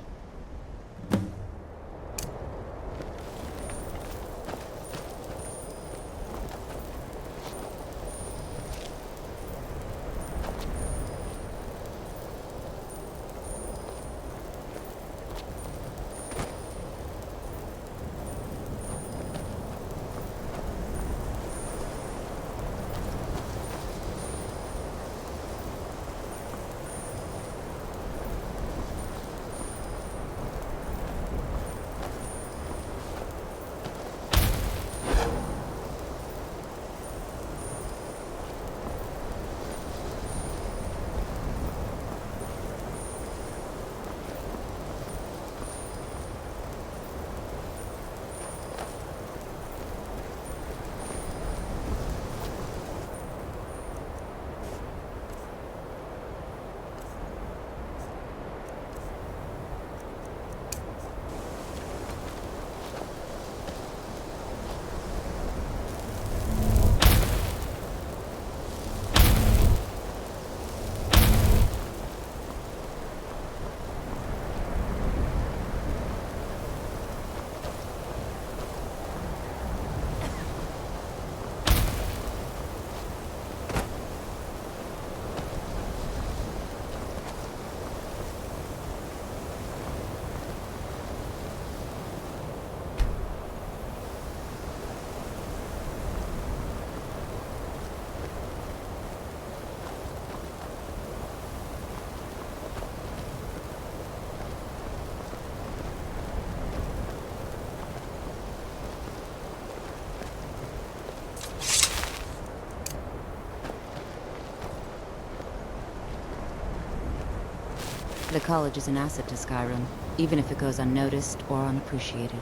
The college is an asset to Skyrim, even if it goes unnoticed or unappreciated.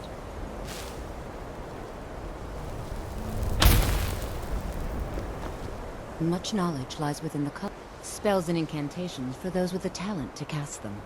Much knowledge lies within the college. Spells and incantations for those with the talent to cast them.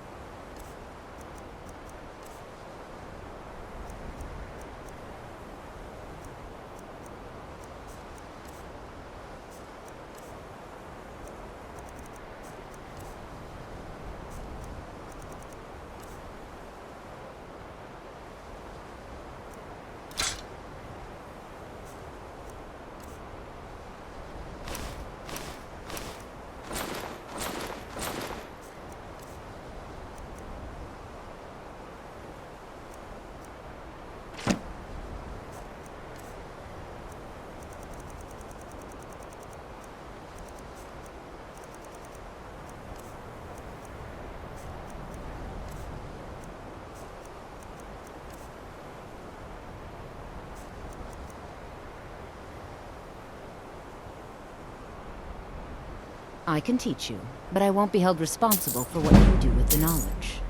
I can teach you, but I won't be held responsible for what you do with the knowledge.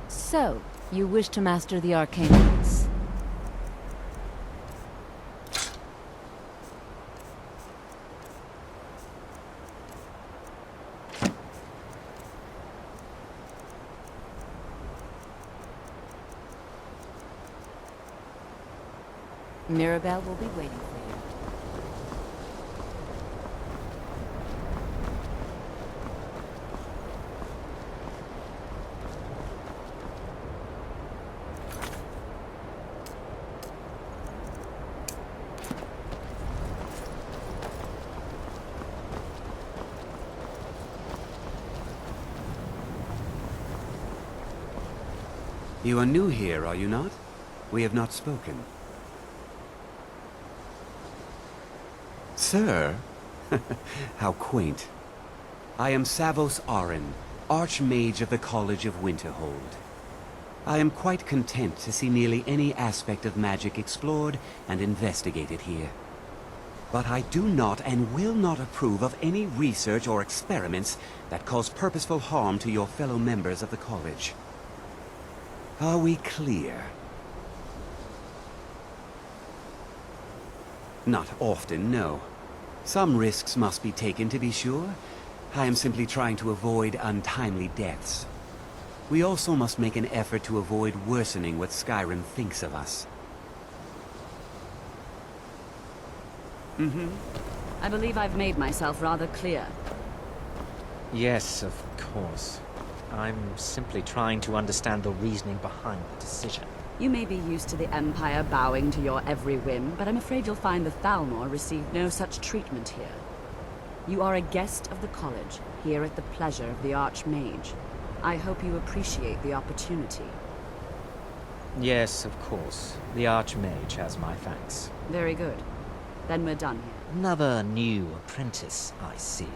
So, you wish to master the arcane arts? Mirabelle will be waiting for you. You are new here, are you not? We have not spoken. Sir? How quaint. I am Savos Arin, Archmage of the College of Winterhold. I am quite content to see nearly any aspect of magic explored and investigated here. But I do not and will not approve of any research or experiments that cause purposeful harm to your fellow members of the college. Are we clear? Not often, no. Some risks must be taken, to be sure. I am simply trying to avoid untimely deaths. We also must make an effort to avoid worsening what Skyrim thinks of us. I believe I've made myself rather clear. Yes, of course. I'm simply trying to understand the reasoning behind the decision. You may be used to the Empire bowing to your every whim, but I'm afraid you'll find the Thalmor received no such treatment here. You are a guest of the college, here at the pleasure of the Archmage. I hope you appreciate the opportunity. Yes, of course. The Archmage has my thanks. Very good. Then we're done here. Another new apprentice, I see.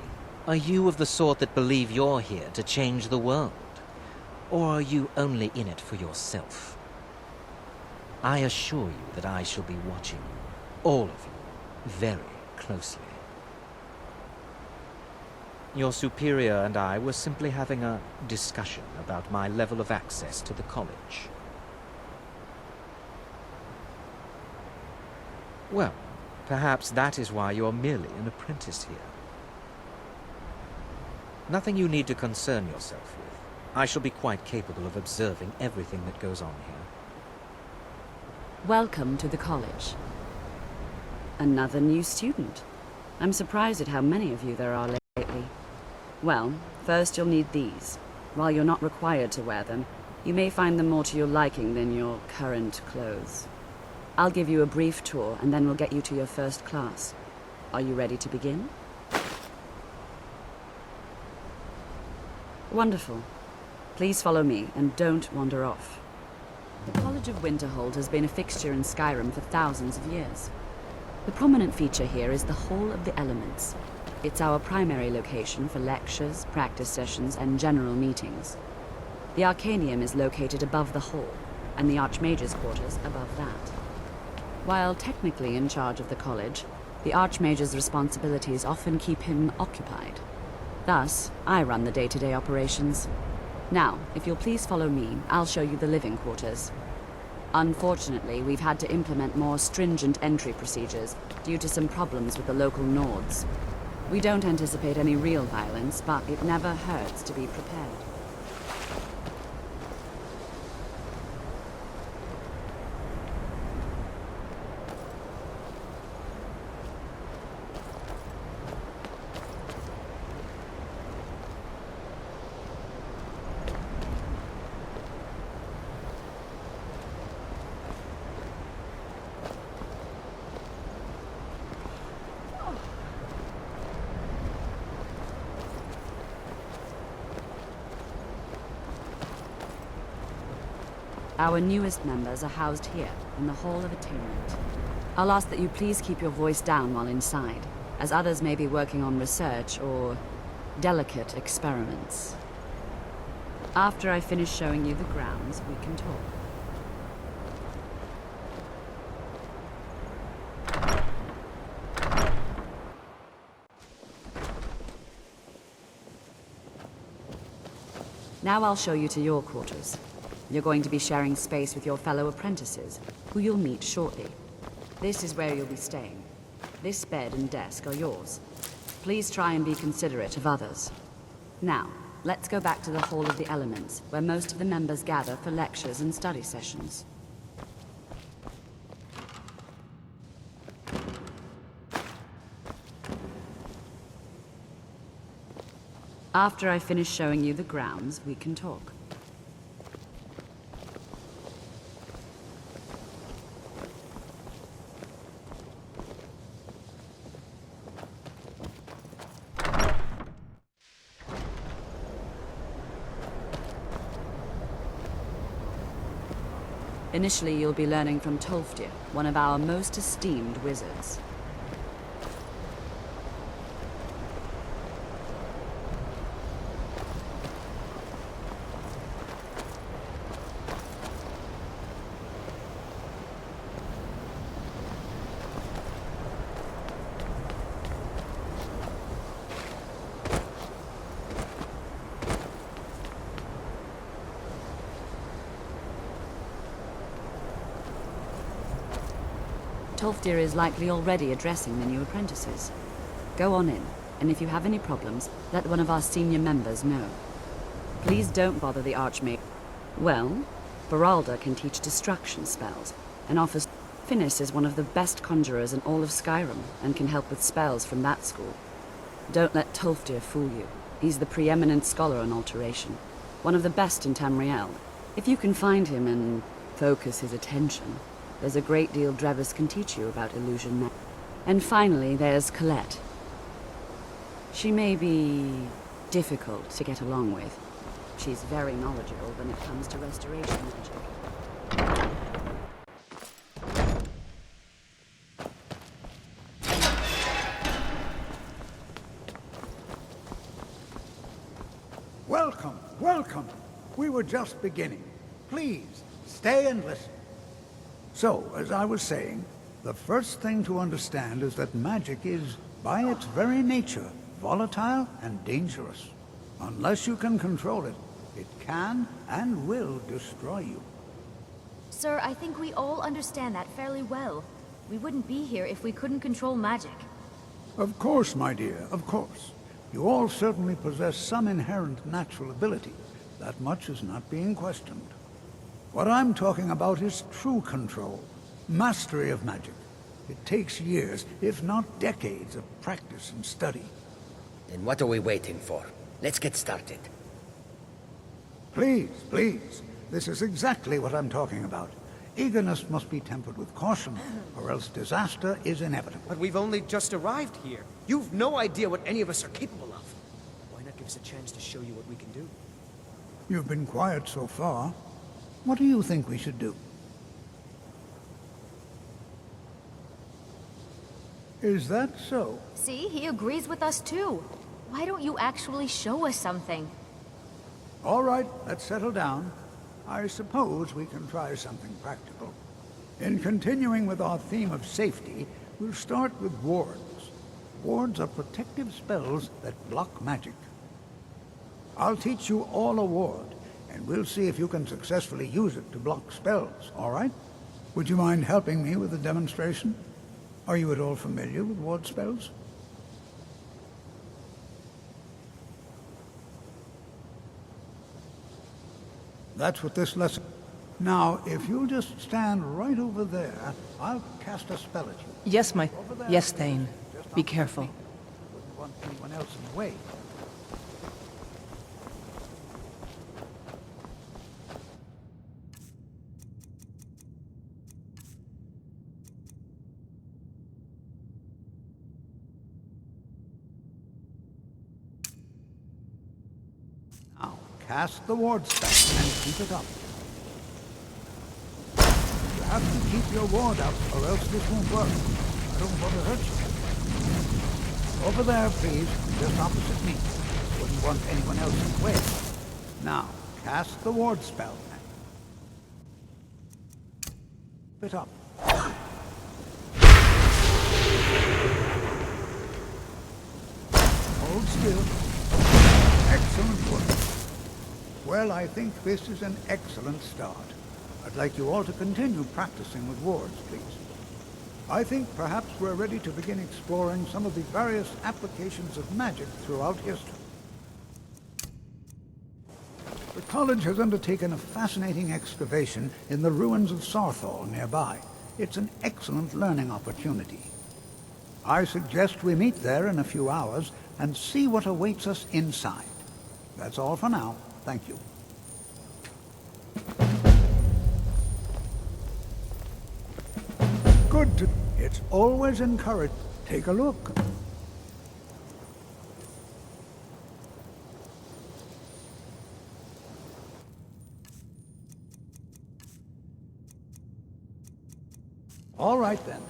Are you of the sort that believe you're here to change the world? Or are you only in it for yourself? I assure you that I shall be watching you, all of you, very closely. Your superior and I were simply having a discussion about my level of access to the college. Well, perhaps that is why you're merely an apprentice here. Nothing you need to concern yourself with. I shall be quite capable of observing everything that goes on here. Welcome to the college. Another new student. I'm surprised at how many of you there are lately. Well, first you'll need these. While you're not required to wear them, you may find them more to your liking than your current clothes. I'll give you a brief tour, and then we'll get you to your first class. Are you ready to begin? Wonderful. Please follow me, and don't wander off. The College of Winterhold has been a fixture in Skyrim for thousands of years. The prominent feature here is the Hall of the Elements. It's our primary location for lectures, practice sessions, and general meetings. The Arcanium is located above the hall, and the Archmage's quarters above that. While technically in charge of the college, the Archmage's responsibilities often keep him occupied. Thus, I run the day-to-day operations. Now, if you'll please follow me, I'll show you the living quarters. Unfortunately, we've had to implement more stringent entry procedures due to some problems with the local Nords. We don't anticipate any real violence, but it never hurts to be prepared. Our newest members are housed here, in the Hall of Attainment. I'll ask that you please keep your voice down while inside, as others may be working on research or delicate experiments. After I finish showing you the grounds, we can talk. Now I'll show you to your quarters. You're going to be sharing space with your fellow apprentices, who you'll meet shortly. This is where you'll be staying. This bed and desk are yours. Please try and be considerate of others. Now, let's go back to the Hall of the Elements, where most of the members gather for lectures and study sessions. After I finish showing you the grounds, we can talk. Initially, you'll be learning from Tolfdir, one of our most esteemed wizards. Tolfdir is likely already addressing the new apprentices. Go on in, and if you have any problems, let one of our senior members know. Please don't bother the Archmage. Well, Baralda can teach destruction spells, and offers... Finis is one of the best conjurers in all of Skyrim, and can help with spells from that school. Don't let Tolfdir fool you. He's the preeminent scholar on alteration, one of the best in Tamriel. If you can find him and focus his attention, there's a great deal Drevis can teach you about illusion. And finally, there's Colette. She may be difficult to get along with. She's very knowledgeable when it comes to restoration magic. Welcome, welcome. We were just beginning. Please, stay and listen. So, as I was saying, the first thing to understand is that magic is, by its very nature, volatile and dangerous. Unless you can control it, it can and will destroy you. Sir, I think we all understand that fairly well. We wouldn't be here if we couldn't control magic. Of course, my dear, of course. You all certainly possess some inherent natural ability. That much is not being questioned. What I'm talking about is true control, mastery of magic. It takes years, if not decades, of practice and study. Then what are we waiting for? Let's get started. Please, please. This is exactly what I'm talking about. Eagerness must be tempered with caution, or else disaster is inevitable. But we've only just arrived here. You've no idea what any of us are capable of. Why not give us a chance to show you what we can do? You've been quiet so far. What do you think we should do? Is that so? See, he agrees with us too. Why don't you actually show us something? All right, let's settle down. I suppose we can try something practical. In continuing with our theme of safety, we'll start with wards. Wards are protective spells that block magic. I'll teach you all a ward, and we'll see if you can successfully use it to block spells, all right? Would you mind helping me with the demonstration? Are you at all familiar with ward spells? That's what this lesson... Now, if you'll just stand right over there, I'll cast a spell at you. Yes, Yes, Thane. Be careful. Wouldn't want anyone else in the way. Now, cast the ward spell and keep it up. You have to keep your ward up, or else this won't work. I don't want to hurt you. Over there, please, just opposite me. Wouldn't want anyone else in the way. Now, cast the ward spell. Keep it up. Hold still. Excellent work. Well, I think this is an excellent start. I'd like you all to continue practicing with wards, please. I think perhaps we're ready to begin exploring some of the various applications of magic throughout history. The college has undertaken a fascinating excavation in the ruins of Sarthal nearby. It's an excellent learning opportunity. I suggest we meet there in a few hours and see what awaits us inside. That's all for now. Thank you. Good to... It's always encouraged. Take a look. All right, then.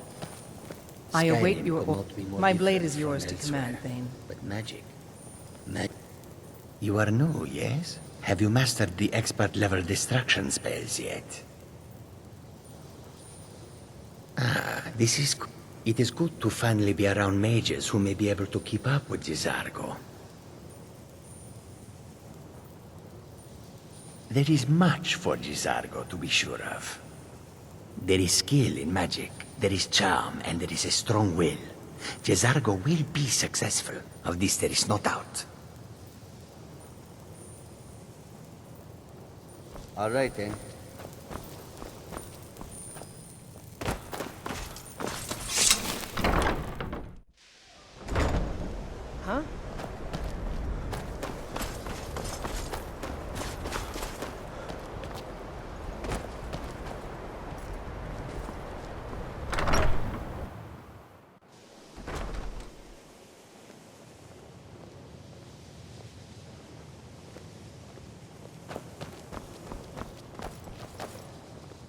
I await Skyrim your could not be more My blade different is yours from to command, elsewhere. Thane. But magic... You are new, yes? Have you mastered the expert-level distraction spells yet? Ah, this is... It is good to finally be around mages who may be able to keep up with Gisargo. There is much for Gisargo to be sure of. There is skill in magic, there is charm, and there is a strong will. Gisargo will be successful. Of this there is no doubt. All right, then. Huh?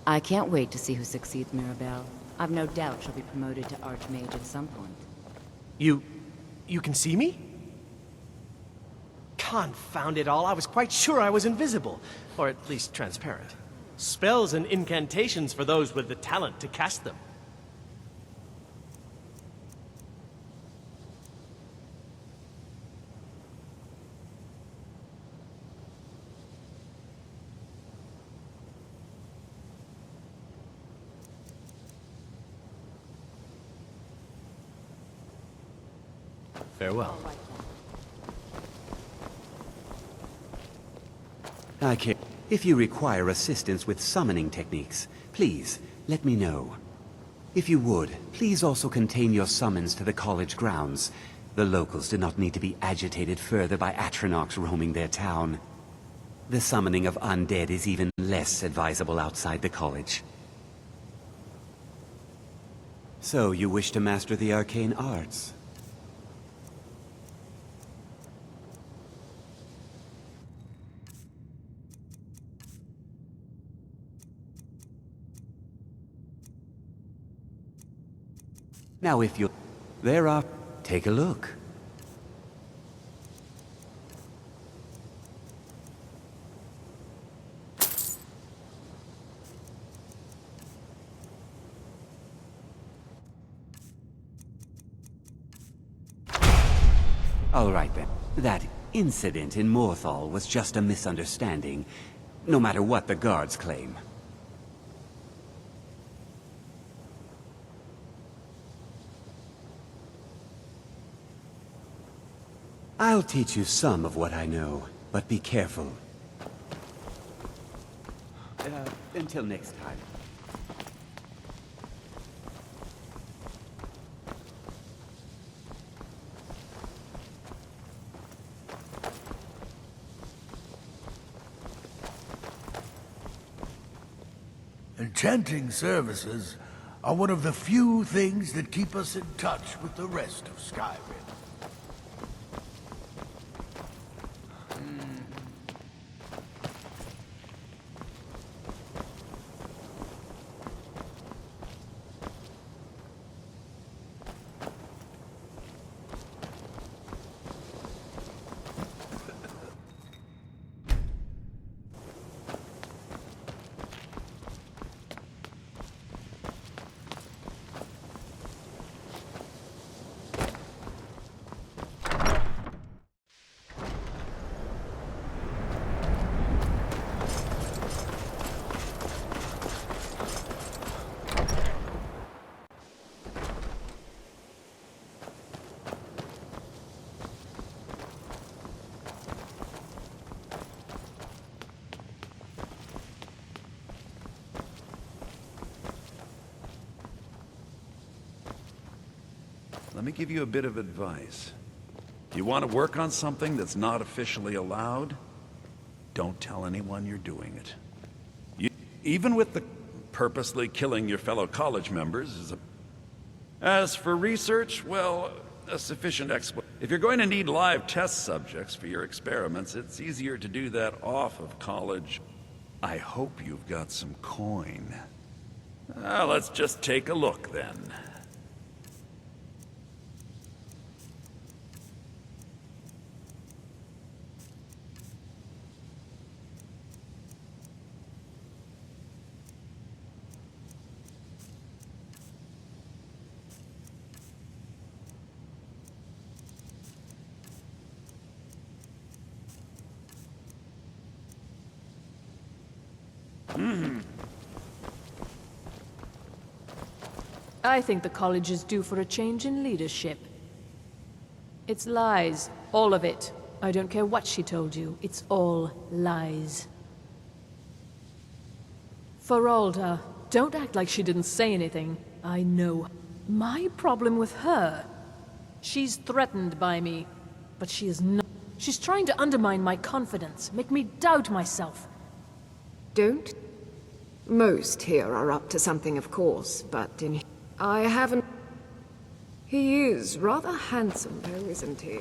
I can't wait to see who succeeds Mirabelle. I've no doubt she'll be promoted to Archmage at some point. You can see me? Confound it all, I was quite sure I was invisible. Or at least transparent. Spells and incantations for those with the talent to cast them. Farewell. I care. If you require assistance with summoning techniques, please, let me know. If you would, please also contain your summons to the college grounds. The locals do not need to be agitated further by Atronachs roaming their town. The summoning of undead is even less advisable outside the college. So, you wish to master the arcane arts? Now if you... There are... Take a look. All right then. That incident in Morthal was just a misunderstanding, no matter what the guards claim. I'll teach you some of what I know, but be careful. Until next time. Enchanting services are one of the few things that keep us in touch with the rest of Skyrim. Let me give you a bit of advice. You want to work on something that's not officially allowed? Don't tell anyone you're doing it. Even with the purposely killing your fellow college members is a... As for research, well, a sufficient explanation. If you're going to need live test subjects for your experiments, it's easier to do that off of college. I hope you've got some coin. Let's just take a look then. I think the college is due for a change in leadership. It's lies. All of it. I don't care what she told you. It's all lies. Feralda, don't act like she didn't say anything. I know. My problem with her... She's threatened by me, but she is not. She's trying to undermine my confidence, make me doubt myself. Don't? Most here are up to something, of course, but in... I haven't... He is rather handsome, though, isn't he?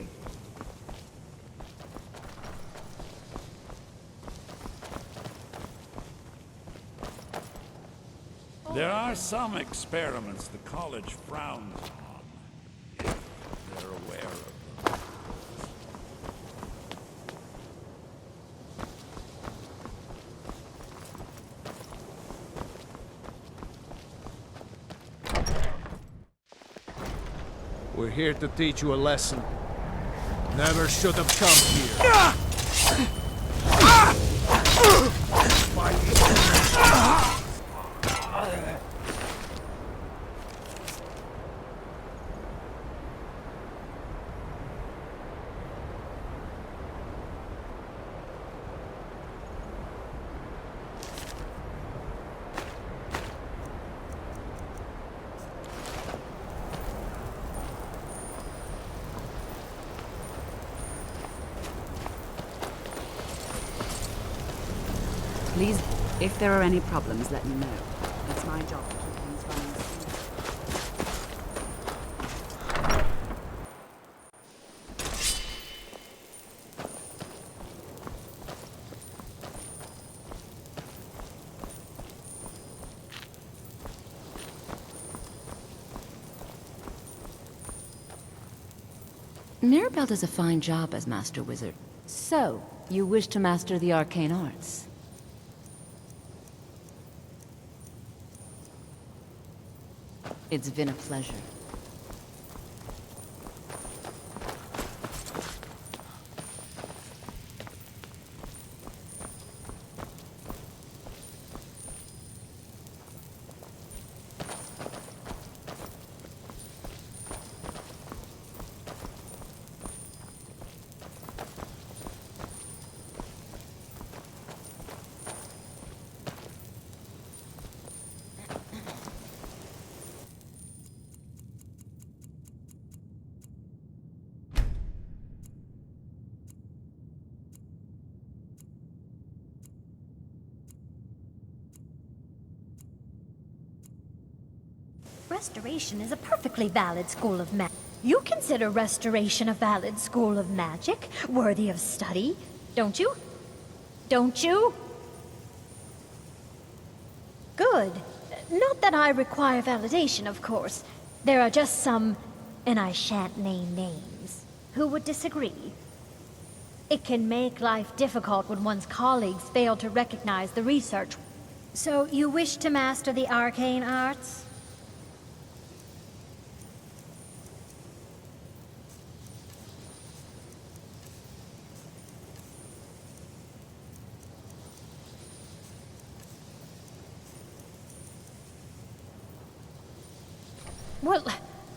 There are some experiments the college frowns on, if they're aware of them. We're here to teach you a lesson. Never should have come here. Please, if there are any problems, let me know. It's my job to keep things running Mirabelle does a fine job as Master Wizard. So, you wish to master the arcane arts? It's been a pleasure. Restoration is a perfectly valid school of magic. You consider Restoration a valid school of magic, worthy of study, don't you? Don't you? Good. Not that I require validation, of course. There are just some, and I shan't name names, who would disagree. It can make life difficult when one's colleagues fail to recognize the research. So you wish to master the arcane arts? Well,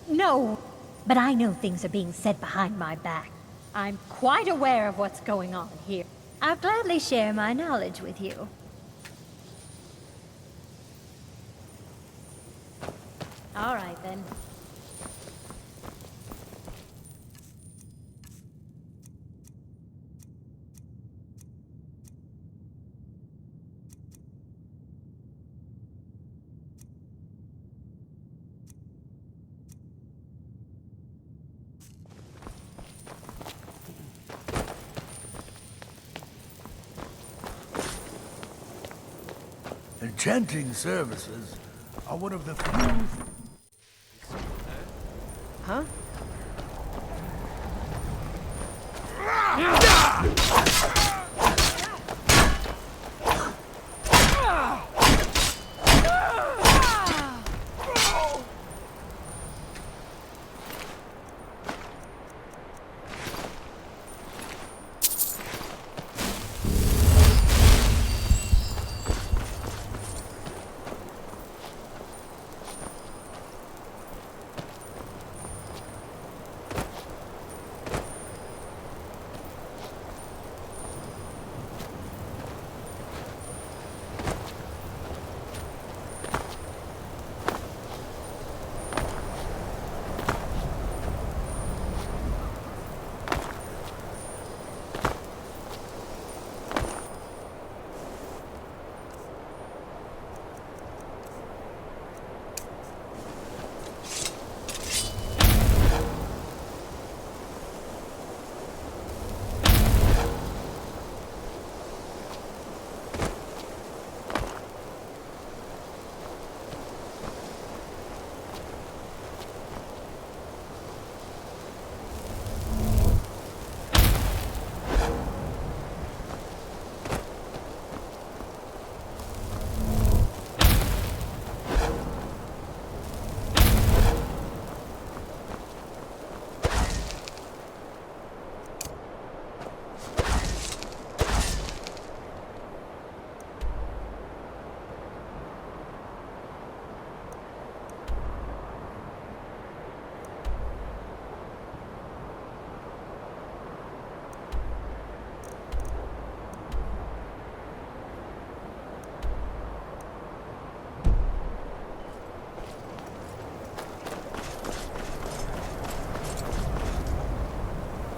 no. But I know things are being said behind my back. I'm quite aware of what's going on here. I'll gladly share my knowledge with you. All right, then. Enchanting services are one of the few... Huh?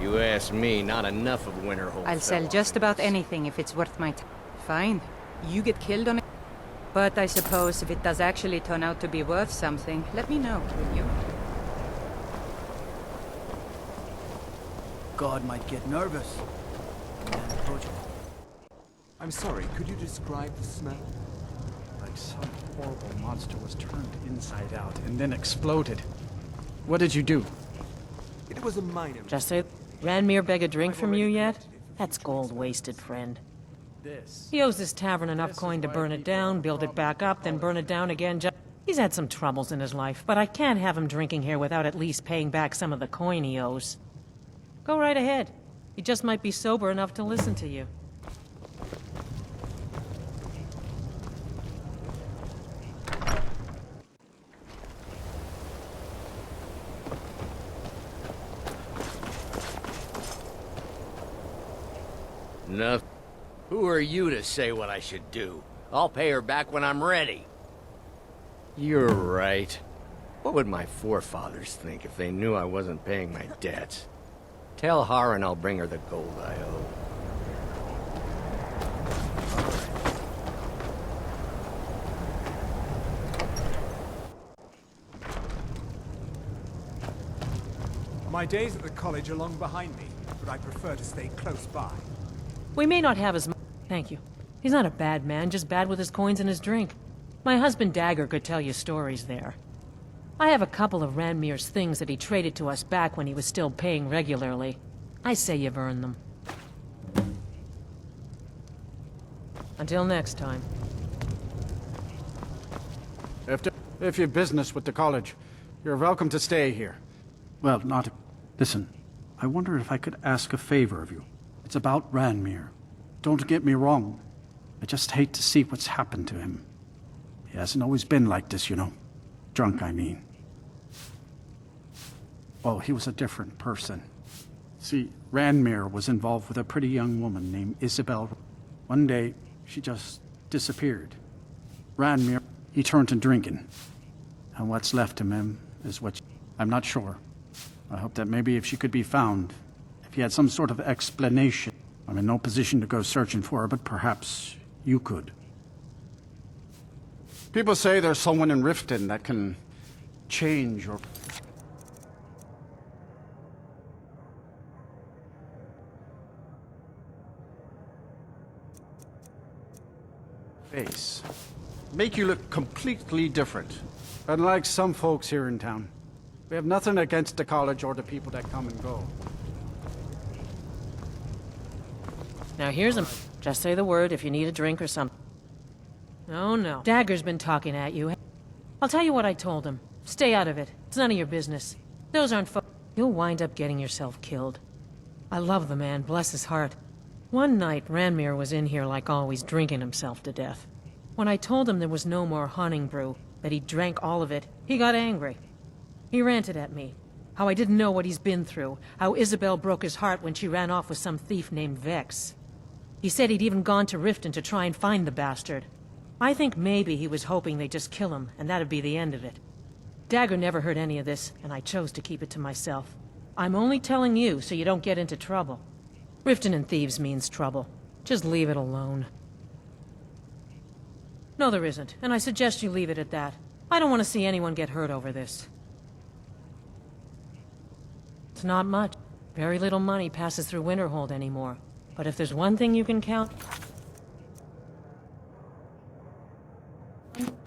You ask me, not enough of Winterhold. I'll sell just about anything if it's worth my time. Fine. You get killed on it. But I suppose if it does actually turn out to be worth something, let me know, will you? God might get nervous. I'm sorry, could you describe the smell? Like some horrible monster was turned inside out and then exploded. What did you do? It was a minor... Just say, Ranmir beg a drink from you yet? That's gold wasted, friend. He owes this tavern enough coin to burn it down, build it back up, then burn it down again. He's had some troubles in his life, but I can't have him drinking here without at least paying back some of the coin he owes. Go right ahead. He just might be sober enough to listen to you. Nothing. Who are you to say what I should do? I'll pay her back when I'm ready. You're right. What would my forefathers think if they knew I wasn't paying my debts? Tell Harren I'll bring her the gold I owe. My days at the college are long behind me, but I prefer to stay close by. We may not have as much. Thank you. He's not a bad man, just bad with his coins and his drink. My husband Dagger could tell you stories there. I have a couple of Ranmir's things that he traded to us back when he was still paying regularly. I say you've earned them. Until next time. If you've business with the college, you're welcome to stay here. Well, not... Listen, I wonder if I could ask a favor of you. It's about Ranmir. Don't get me wrong. I just hate to see what's happened to him. He hasn't always been like this, you know. Drunk, I mean. Well, he was a different person. See, Ranmir was involved with a pretty young woman named Isabel. One day, she just disappeared. Ranmir, he turned to drinking. And what's left of him is what... I'm not sure. I hope that maybe if she could be found, if he had some sort of explanation. I'm in no position to go searching for her, but perhaps you could. People say there's someone in Riften that can change your... face. Make you look completely different. Unlike some folks here in town. We have nothing against the college or the people that come and go. Now here's him. Just say the word if you need a drink or something. Oh no. Dagger's been talking at you. I'll tell you what I told him. Stay out of it. It's none of your business. Those aren't You'll wind up getting yourself killed. I love the man, bless his heart. One night, Ranmir was in here like always, drinking himself to death. When I told him there was no more hunting brew, that he drank all of it, he got angry. He ranted at me. How I didn't know what he's been through. How Isabel broke his heart when she ran off with some thief named Vex. He said he'd even gone to Riften to try and find the bastard. I think maybe he was hoping they'd just kill him, and that'd be the end of it. Dagger never heard any of this, and I chose to keep it to myself. I'm only telling you so you don't get into trouble. Riften and thieves means trouble. Just leave it alone. No, there isn't, and I suggest you leave it at that. I don't want to see anyone get hurt over this. It's not much. Very little money passes through Winterhold anymore. But if there's one thing you can count,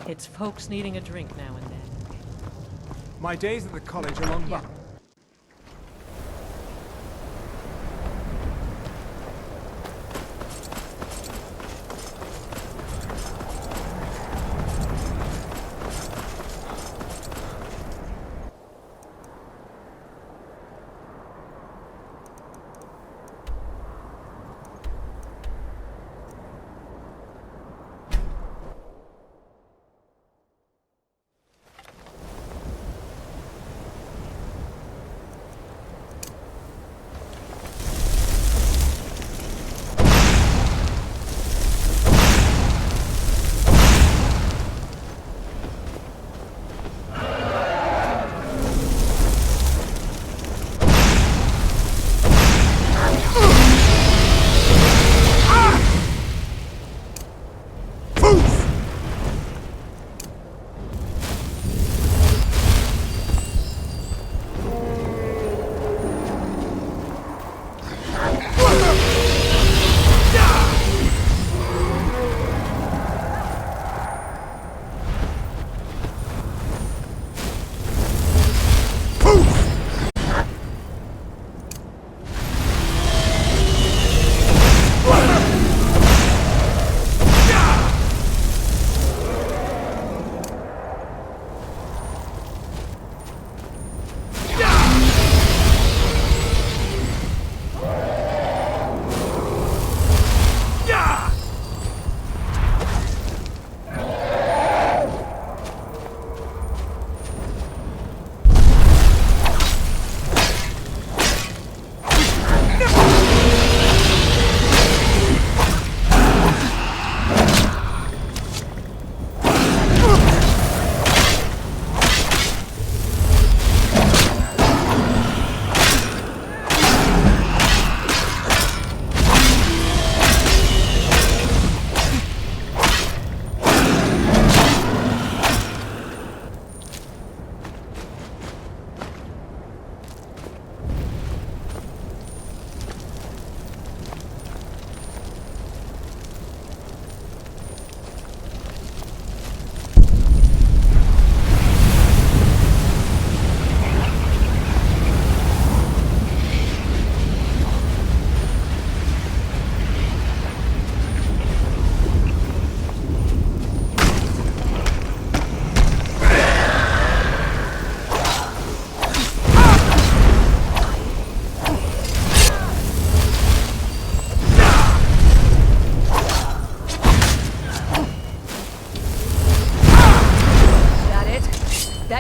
it's folks needing a drink now and then. My days at the college are long behind.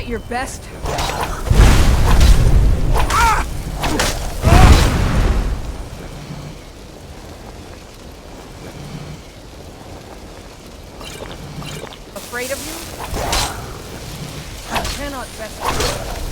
your best? Afraid of you? I cannot best.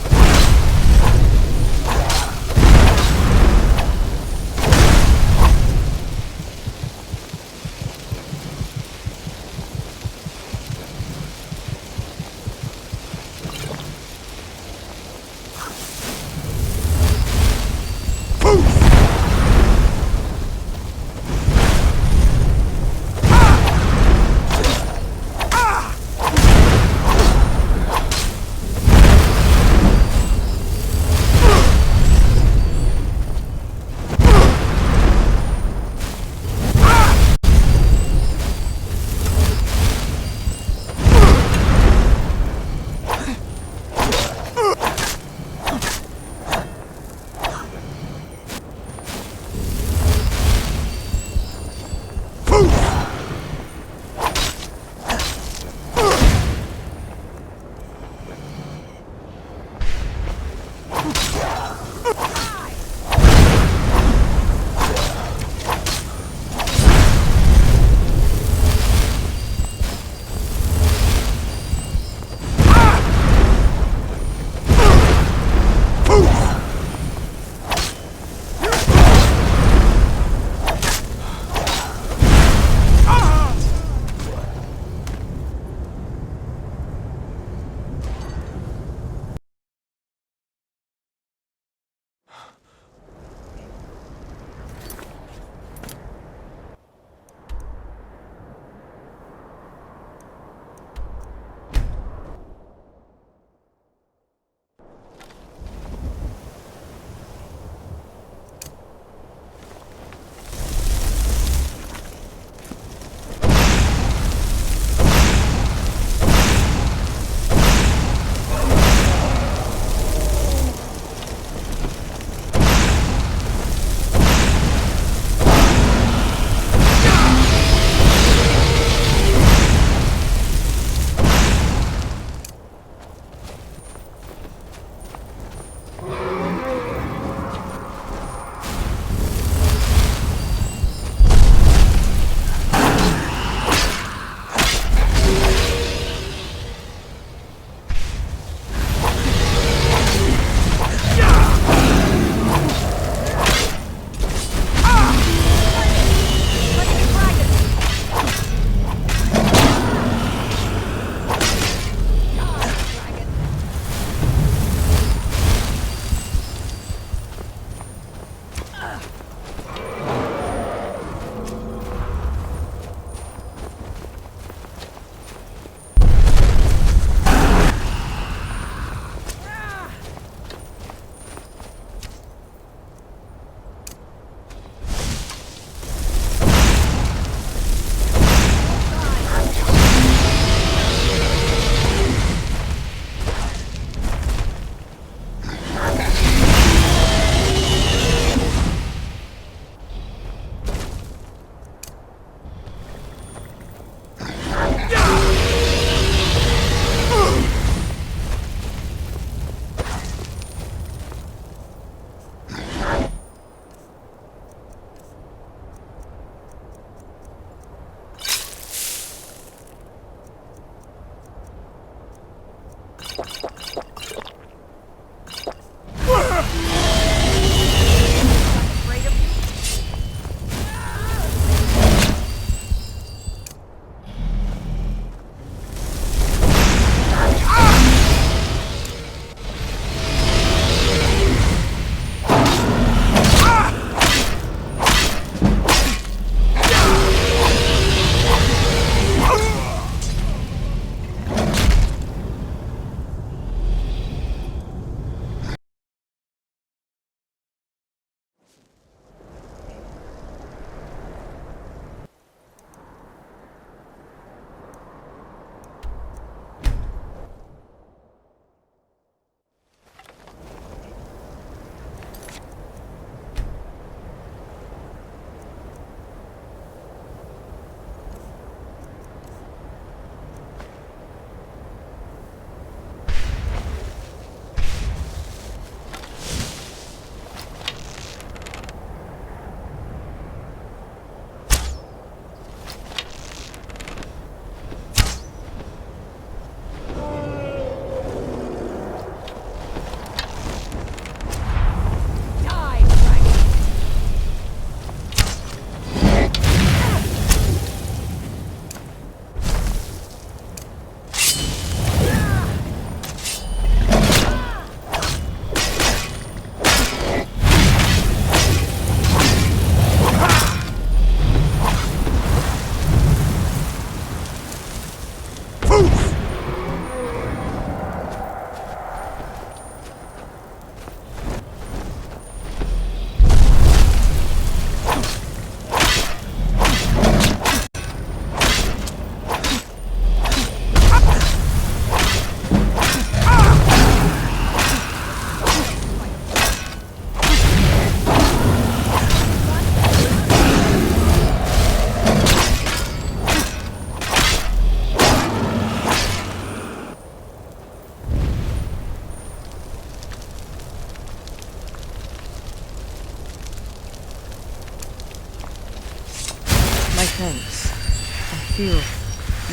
Thanks. I feel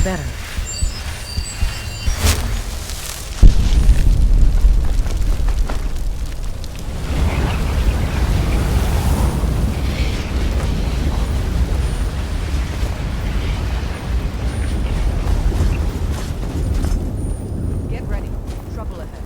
better. Get ready. Trouble ahead.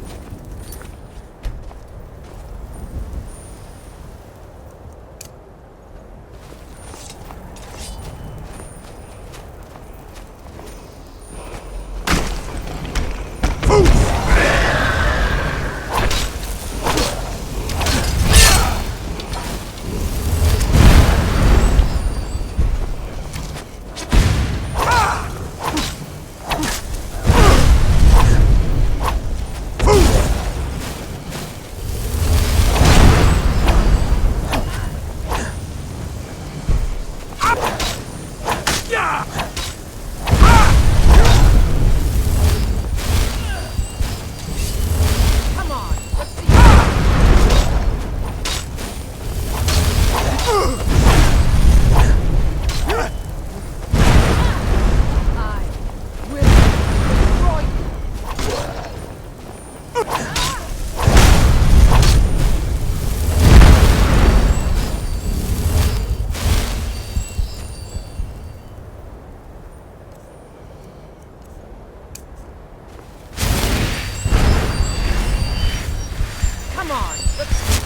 Come on, let's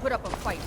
put up a fight.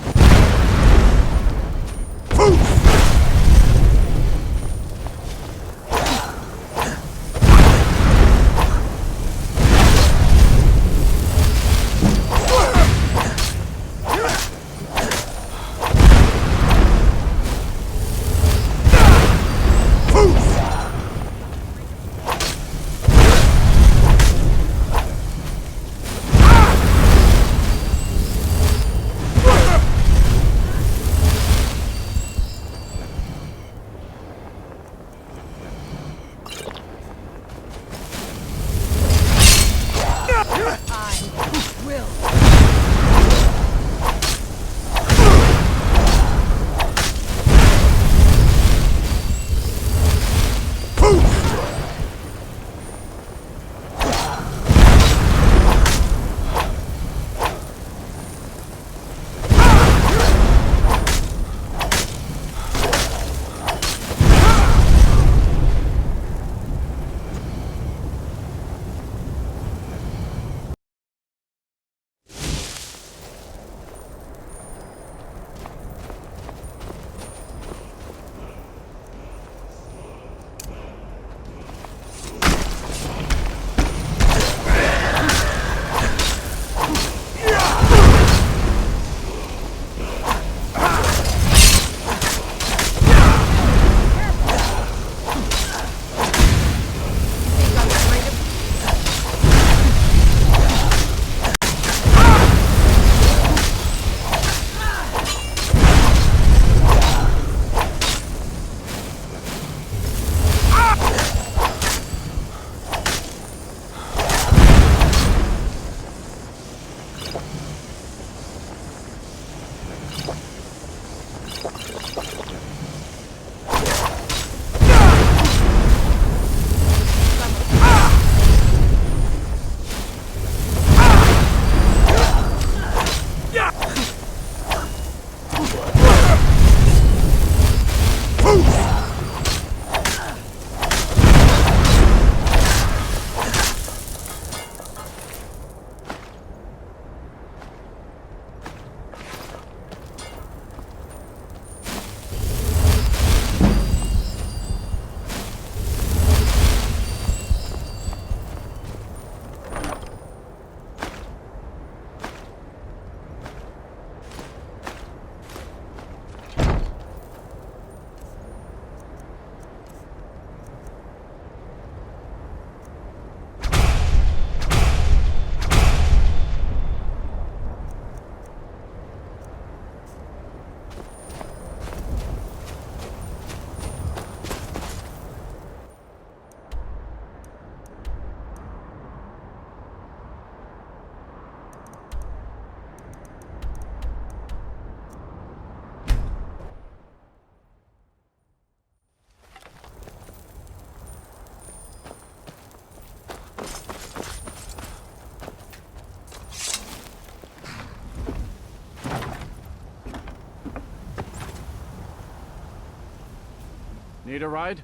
Need a ride?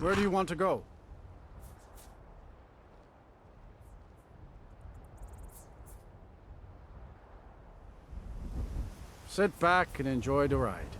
Where do you want to go? Sit back and enjoy the ride.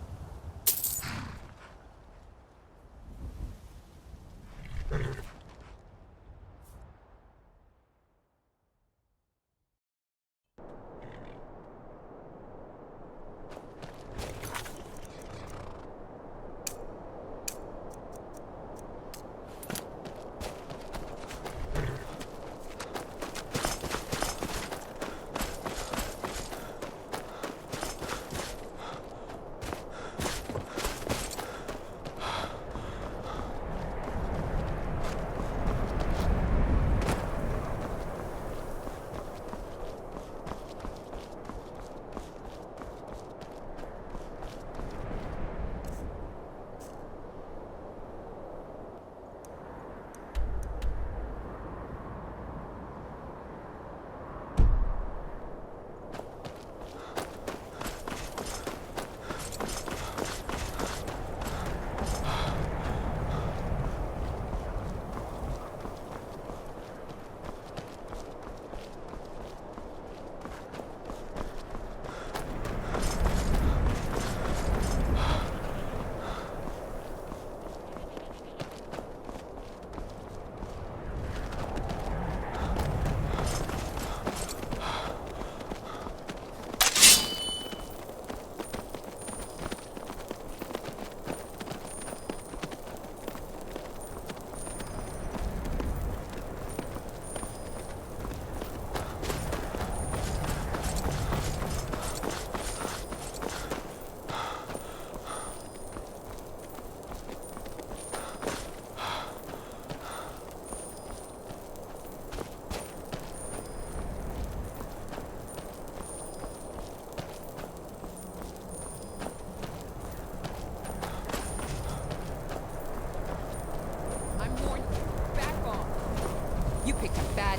You picked a bad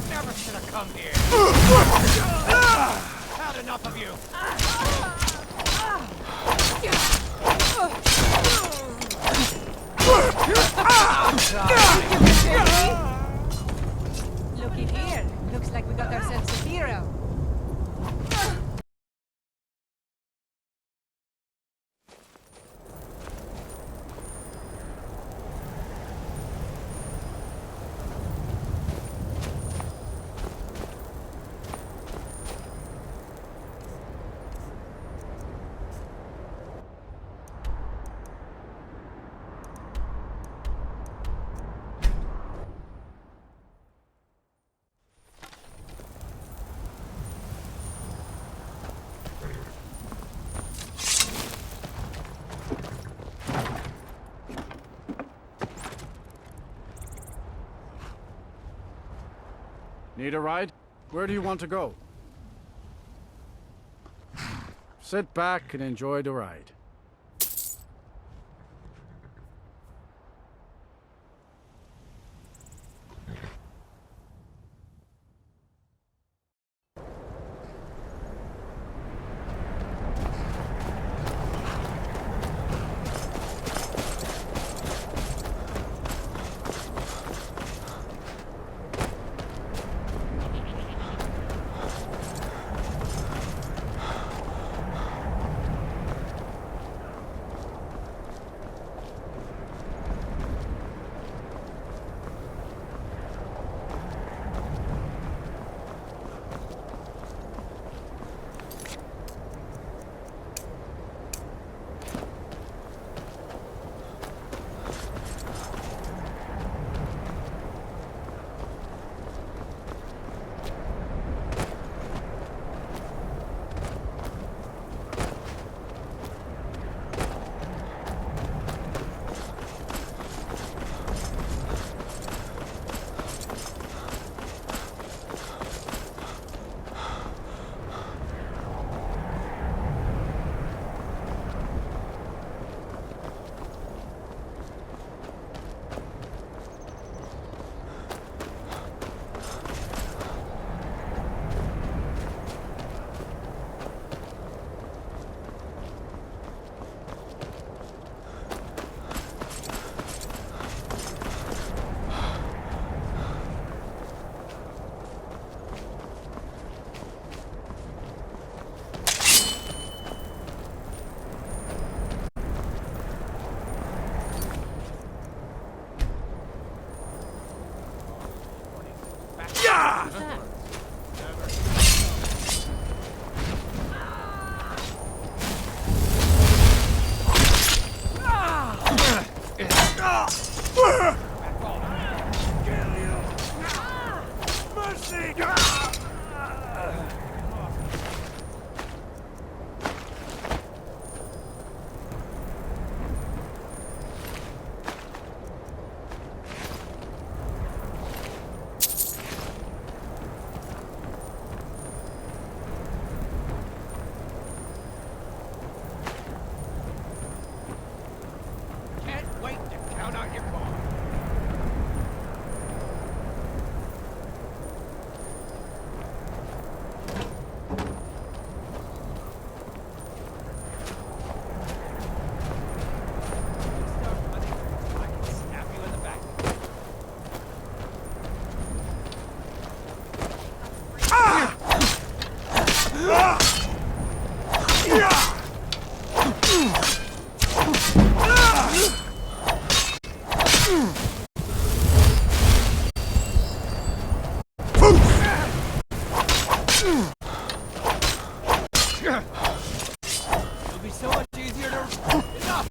Never should have come here. Had enough of you. Looky here. Looks like we got ourselves a hero. Need a ride? Where do you want to go? Sit back and enjoy the ride. Can't wait to count out your bar. It'll be so much easier to... Enough!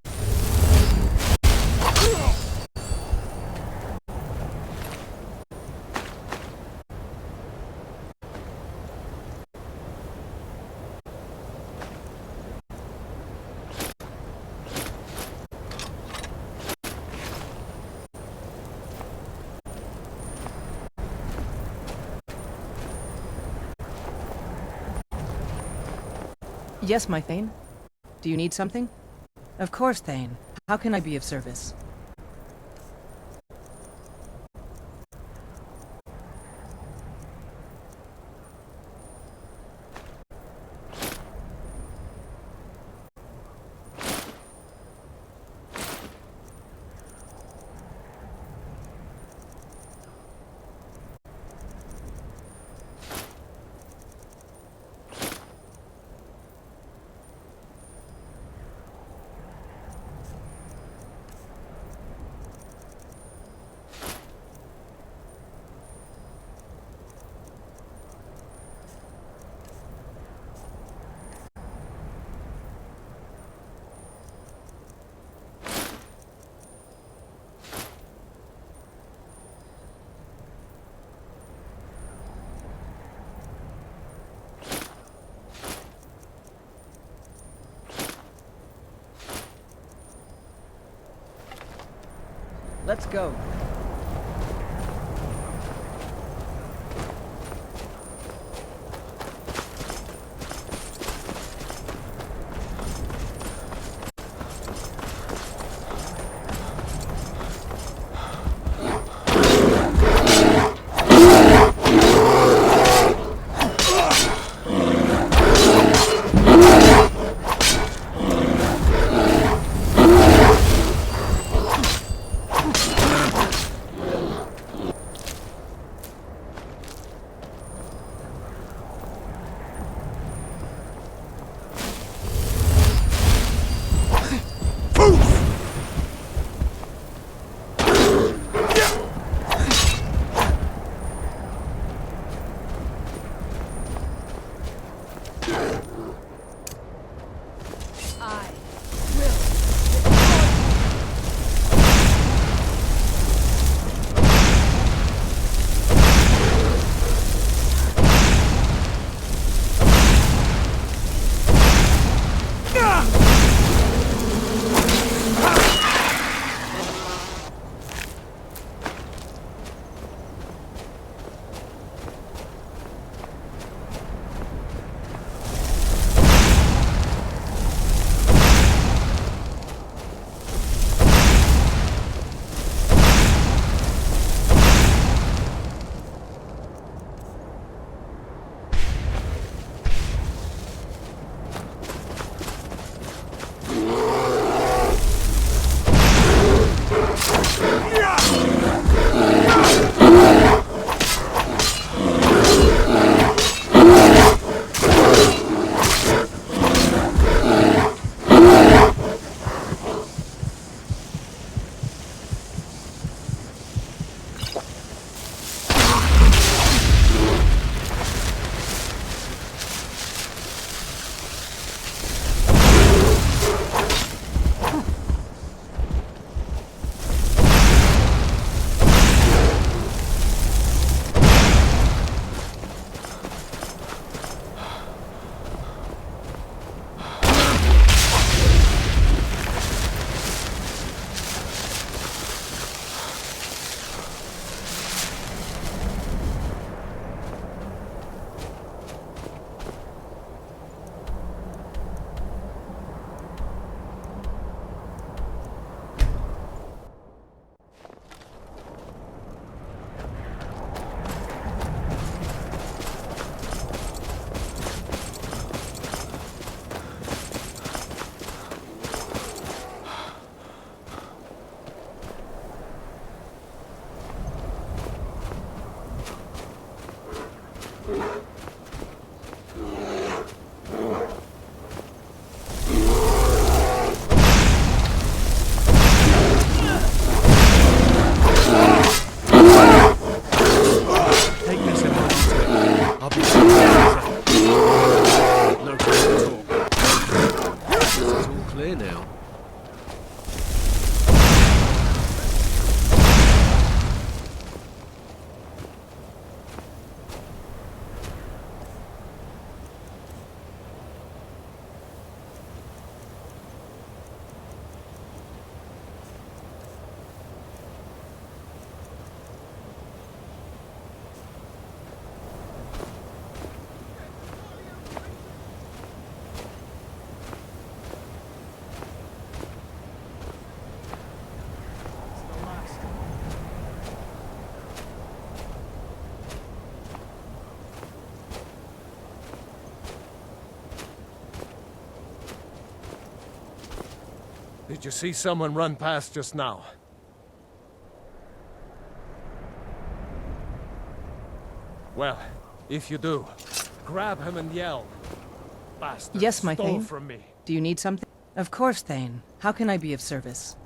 Yes, my Thane. Do you need something? Of course, Thane. How can I be of service? Let's go. Take this and I'll be no time to talk. It's all clear now. Did you see someone run past just now? Well, if you do, grab him and yell. Bastard Yes, my stole Thane. from me. Do you need something? Of course, Thane. How can I be of service?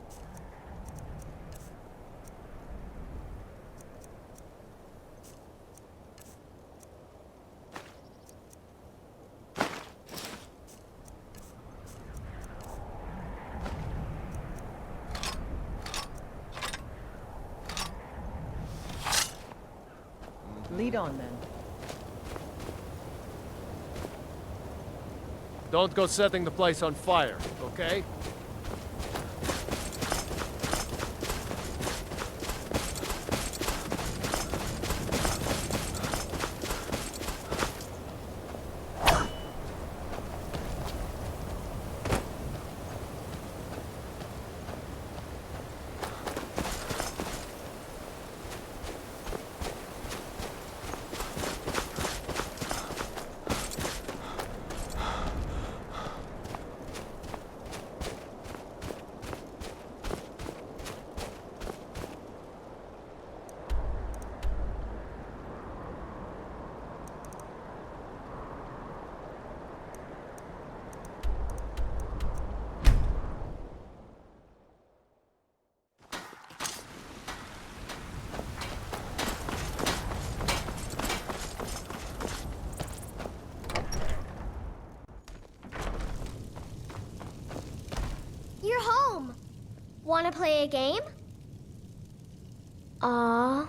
Lead on, then. Don't go setting the place on fire, okay? You're home. Want to play a game? Aww.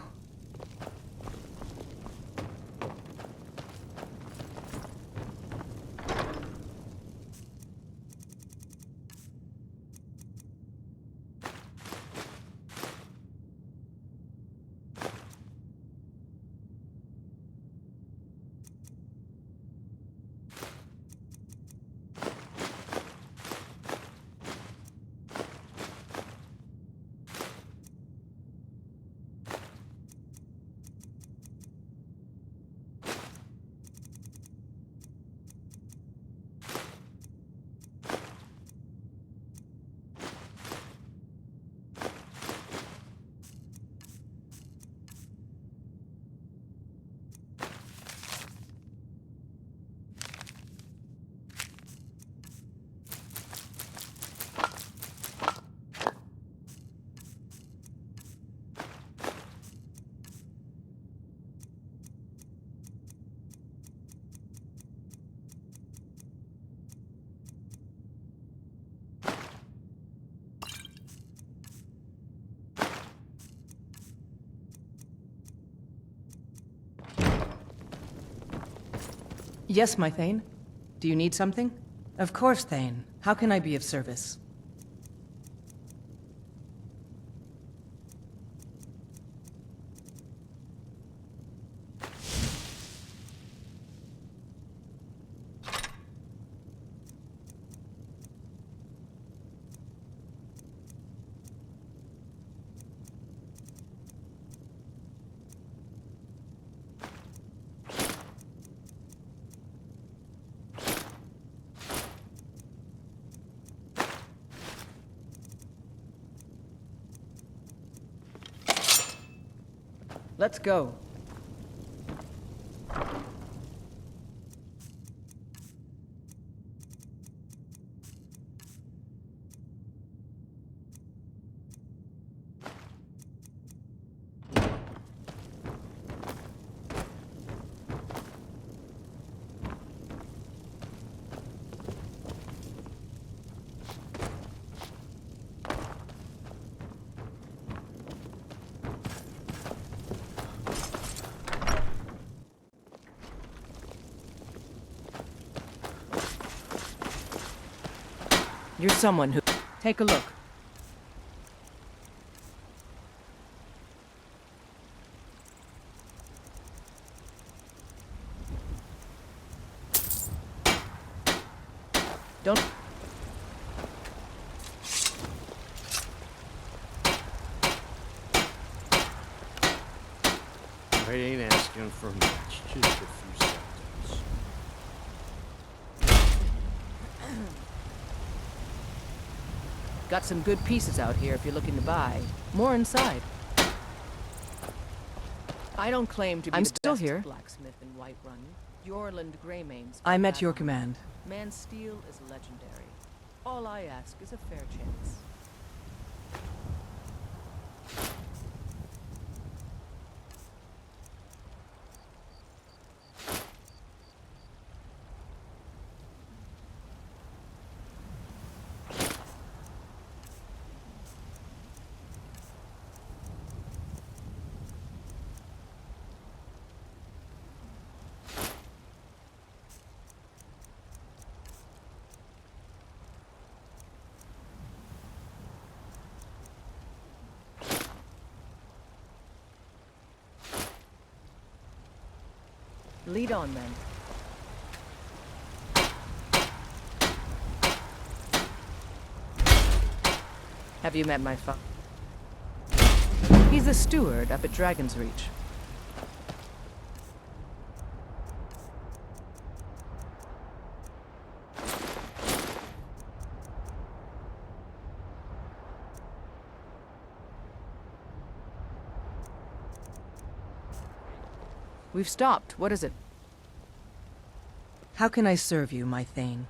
Yes, my Thane. Do you need something? Of course, Thane. How can I be of service? Let's go. You're someone who... Take a look. Don't... I ain't asking for much, just a few seconds. Got some good pieces out here if you're looking to buy. More inside. I don't claim to be the still best here. blacksmith in Whiterun. Yorland Greymane's I'm at your back on. command. Man steel is legendary. All I ask is a fair chance. Lead on, then. Have you met my father? He's the steward up at Dragon's Reach. We've stopped. What is it? How can I serve you, my Thane?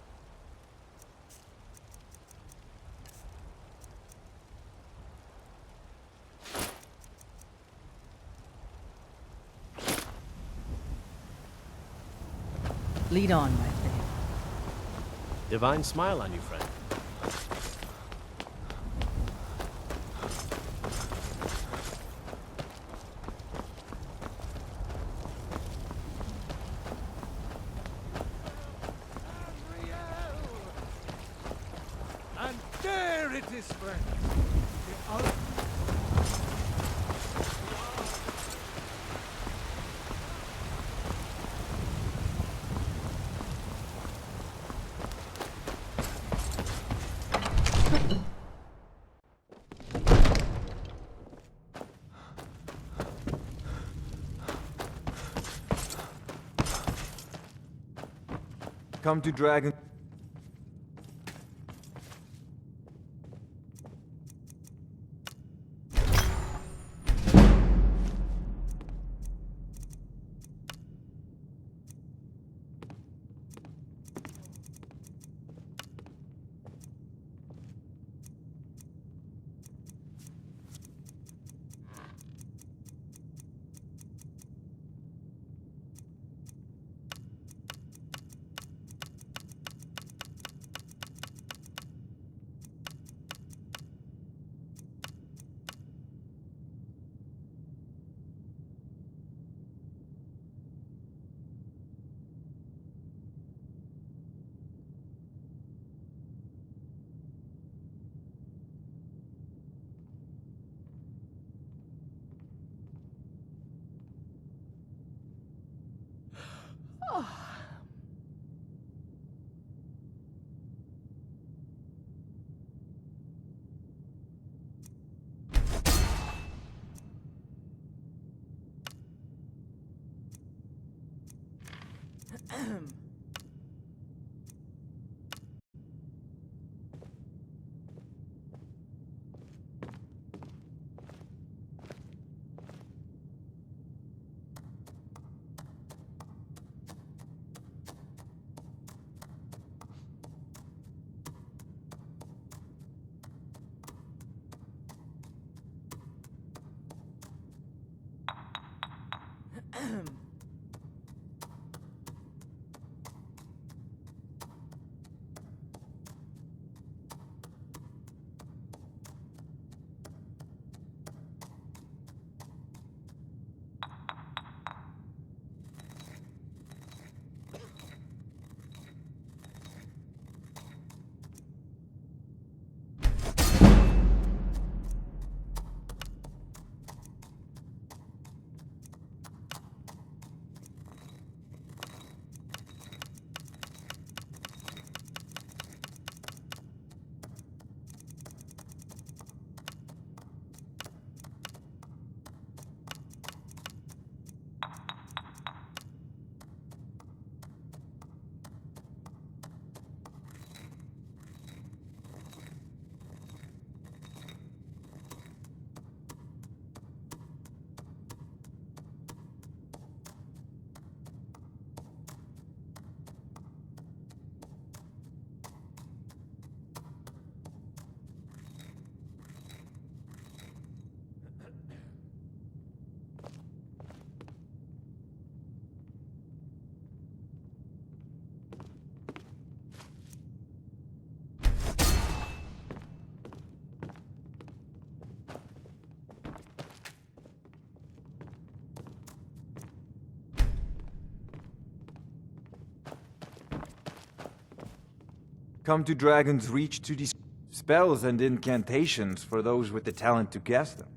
Lead on, my Thane. Divine smile on you, friend. And there it is, friend. Come to Dragon. Come to Dragon's Reach to discover spells and incantations for those with the talent to cast them.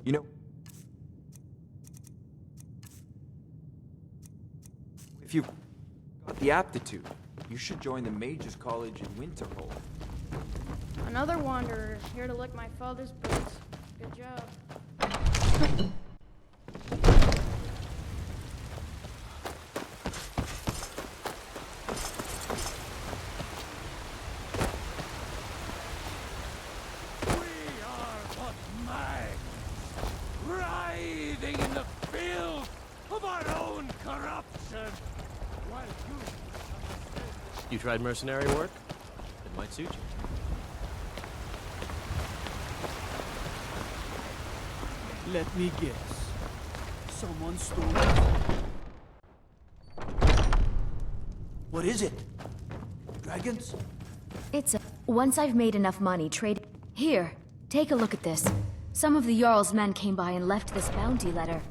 You know, if you've got the aptitude, you should join the Mages College in Winterhold. Another wanderer, here to lick my father's boots. Good job. Writhing in the filth of our own corruption. While You tried mercenary work? It might suit you. Let me guess. Someone stole it. What is it? Dragons? It's a... Once I've made enough money, trade... Here, take a look at this. Some of the Jarl's men came by and left this bounty letter.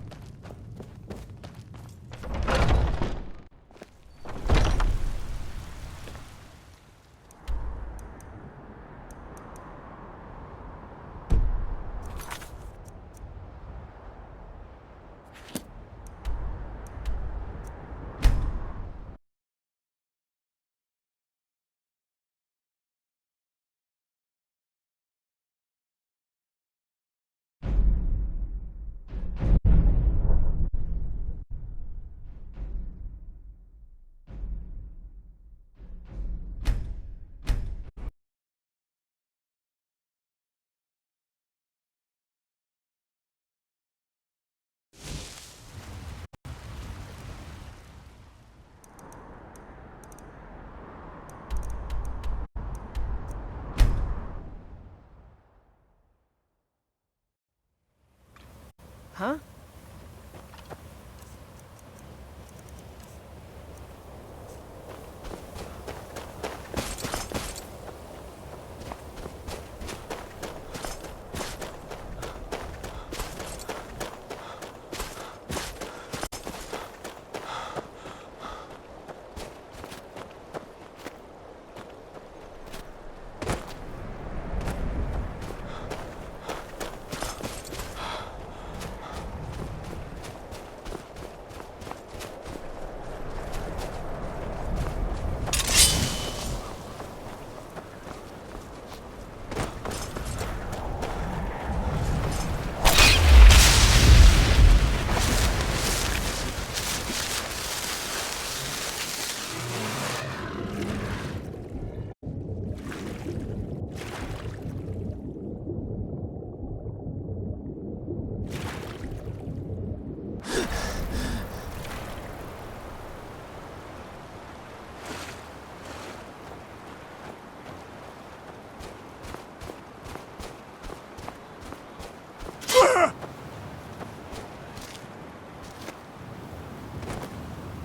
Huh?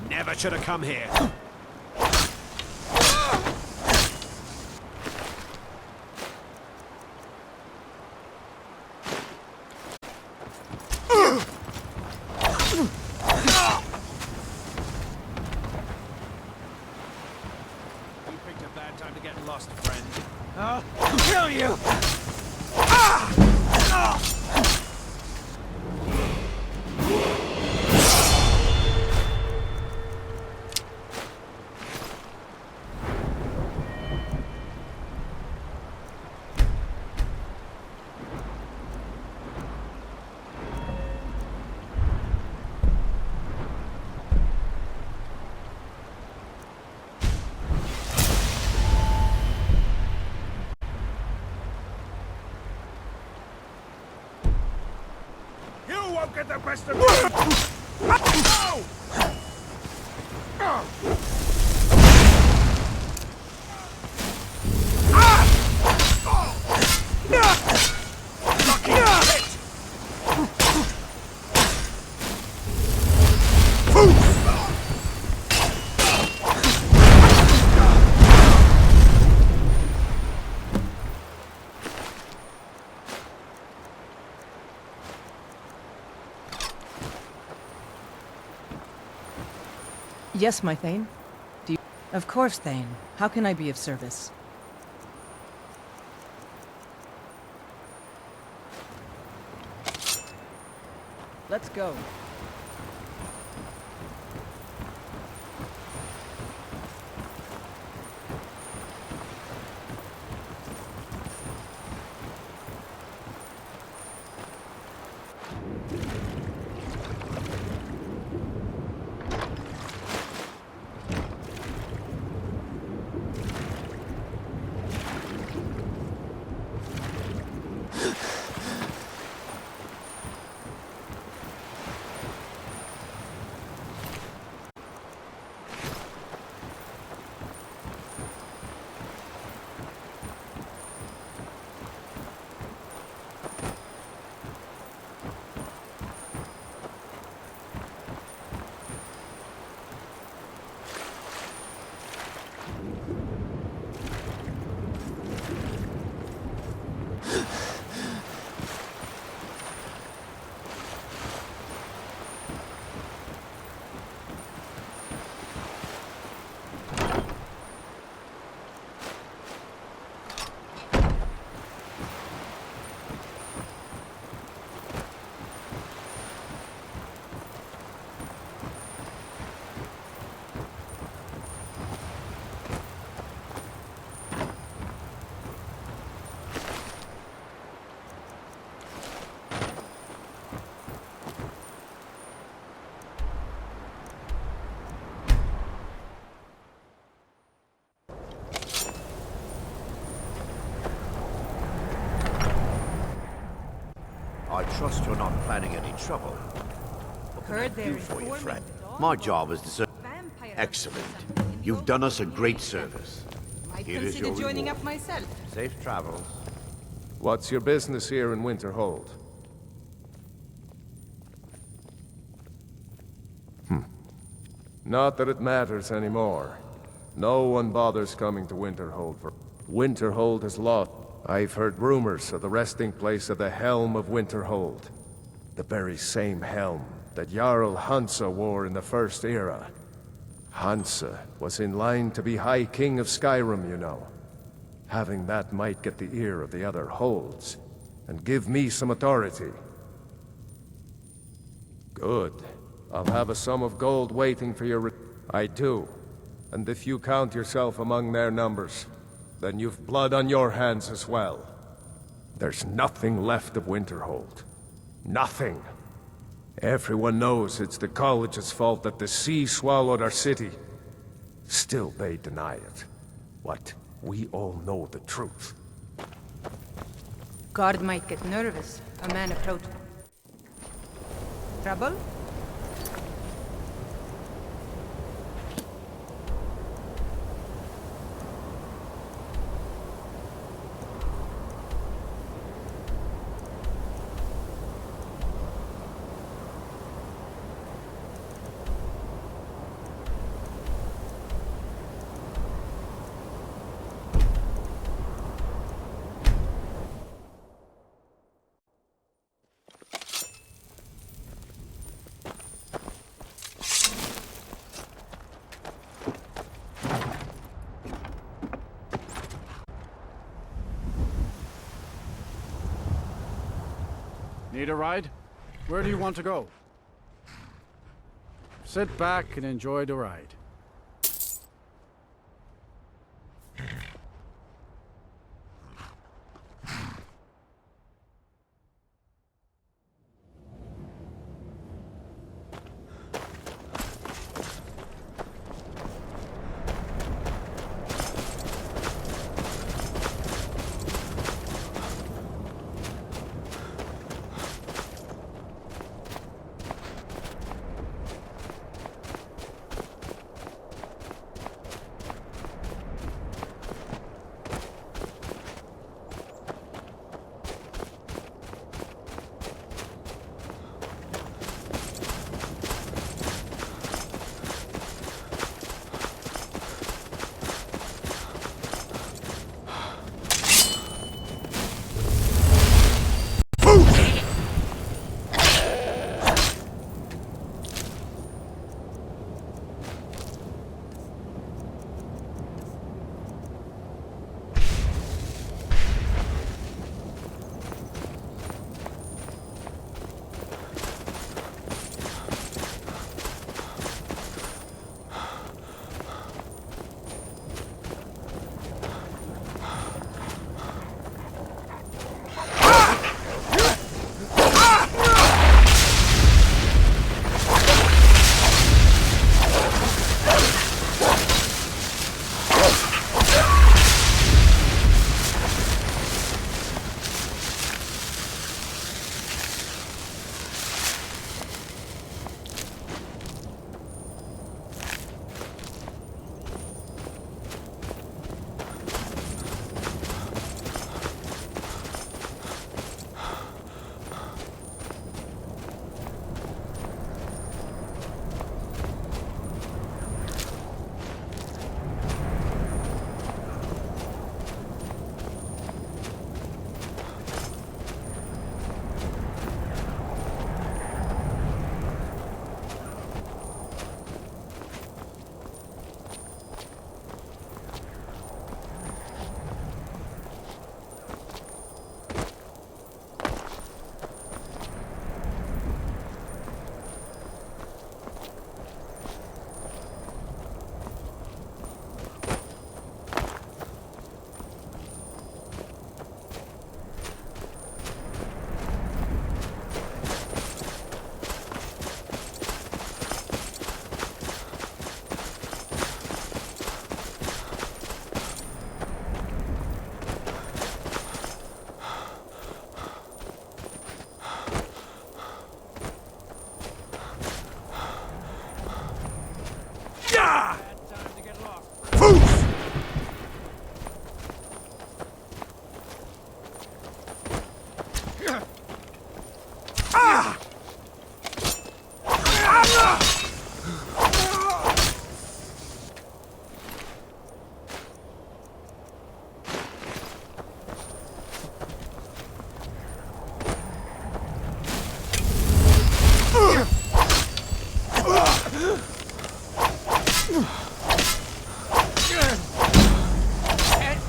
Never should have come here. You picked a bad time to get lost, friend. I'll kill you! You won't get the best of me! Oh! Yes, my Thane. Do you... Of course, Thane. How can I be of service? Let's go. I trust you're not planning any trouble. What can I do for you, friend? My job is to serve. Excellent. You've done us a great service. Here is your joining reward. up myself. Safe travels. What's your business here in Winterhold? Not that it matters anymore. No one bothers coming to Winterhold for... Winterhold is lost. I've heard rumors of the resting place of the Helm of Winterhold. The very same helm that Jarl Hansa wore in the First Era. Hansa was in line to be High King of Skyrim, you know. Having that might get the ear of the other holds, and give me some authority. Good. I'll have a sum of gold waiting for your I do. And if you count yourself among their numbers, then you've blood on your hands as well. There's nothing left of Winterhold. Nothing. Everyone knows it's the college's fault that the sea swallowed our city. Still they deny it. What? We all know the truth. Guard might get nervous. A man approached. Trouble? Need a ride? Where do you want to go? Sit back and enjoy the ride.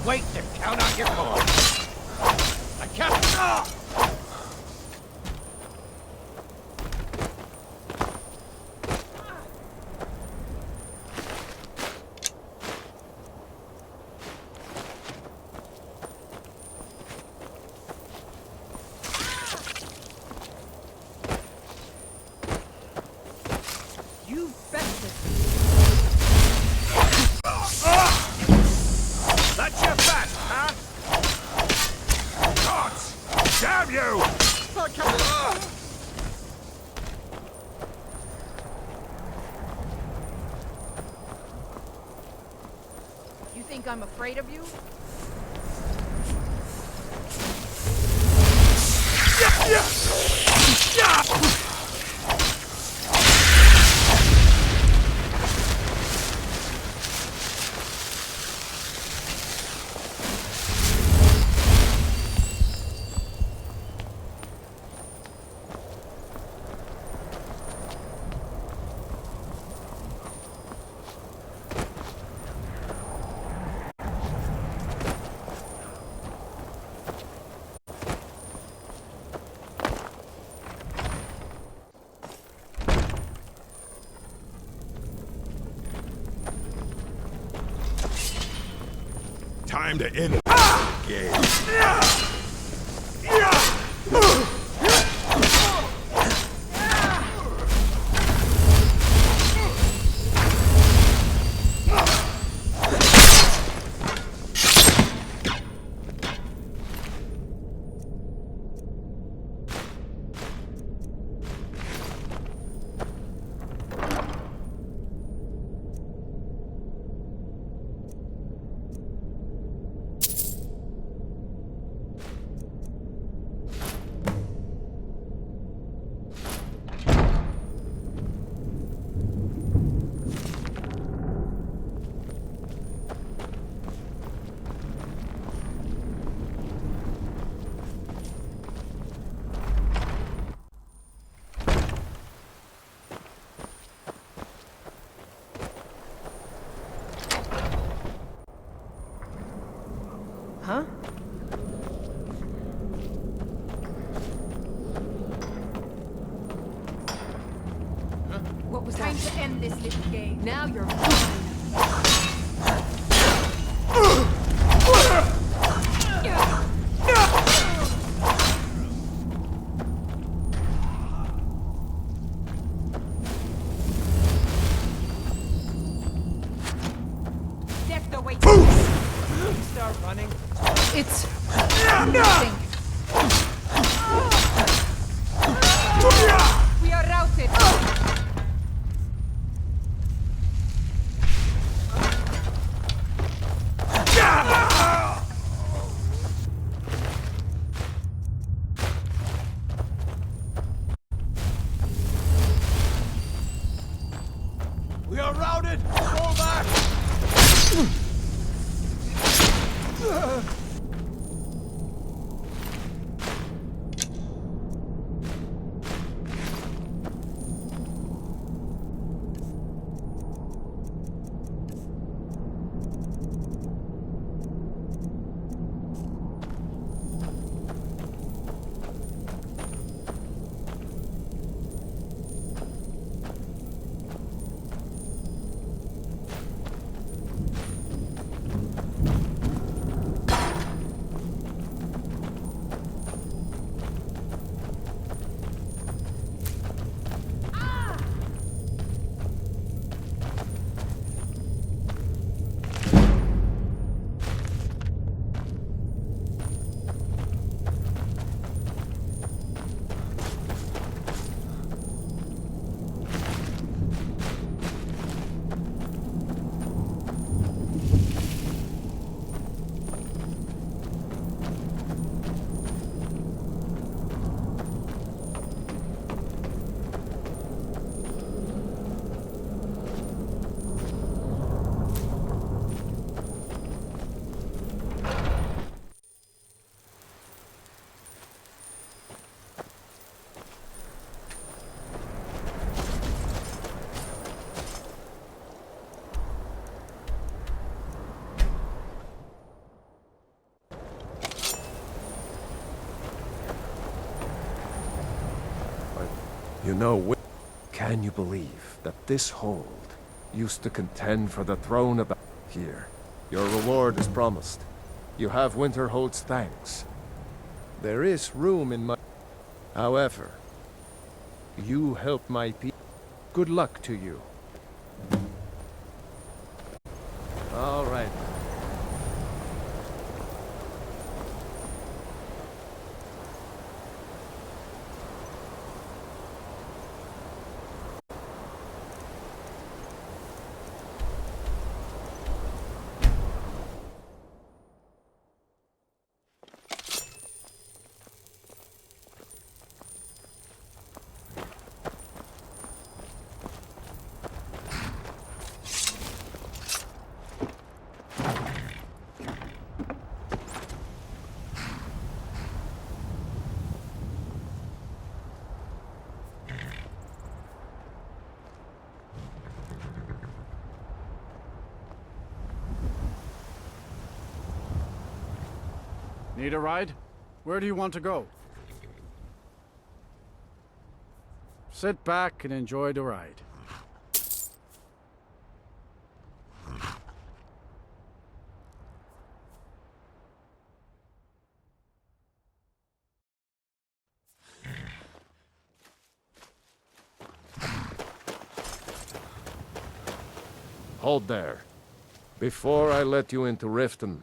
wait to count out your coins. I can't... You bested. That's your bet, huh? Gods! Damn you! You think I'm afraid of you? Time to end the game. Huh? What was Time that? to end this little game. Now you're Death awaits. start running. It's nothing. We are routed. We are routed! Fall back! You know, can you believe that this hold used to contend for the throne of here? Your reward is promised. You have Winterhold's thanks. There is room in my... However, you help my people. Good luck to you. All right. Need a ride? Where do you want to go? Sit back and enjoy the ride. Hold there. Before I let you into Riften,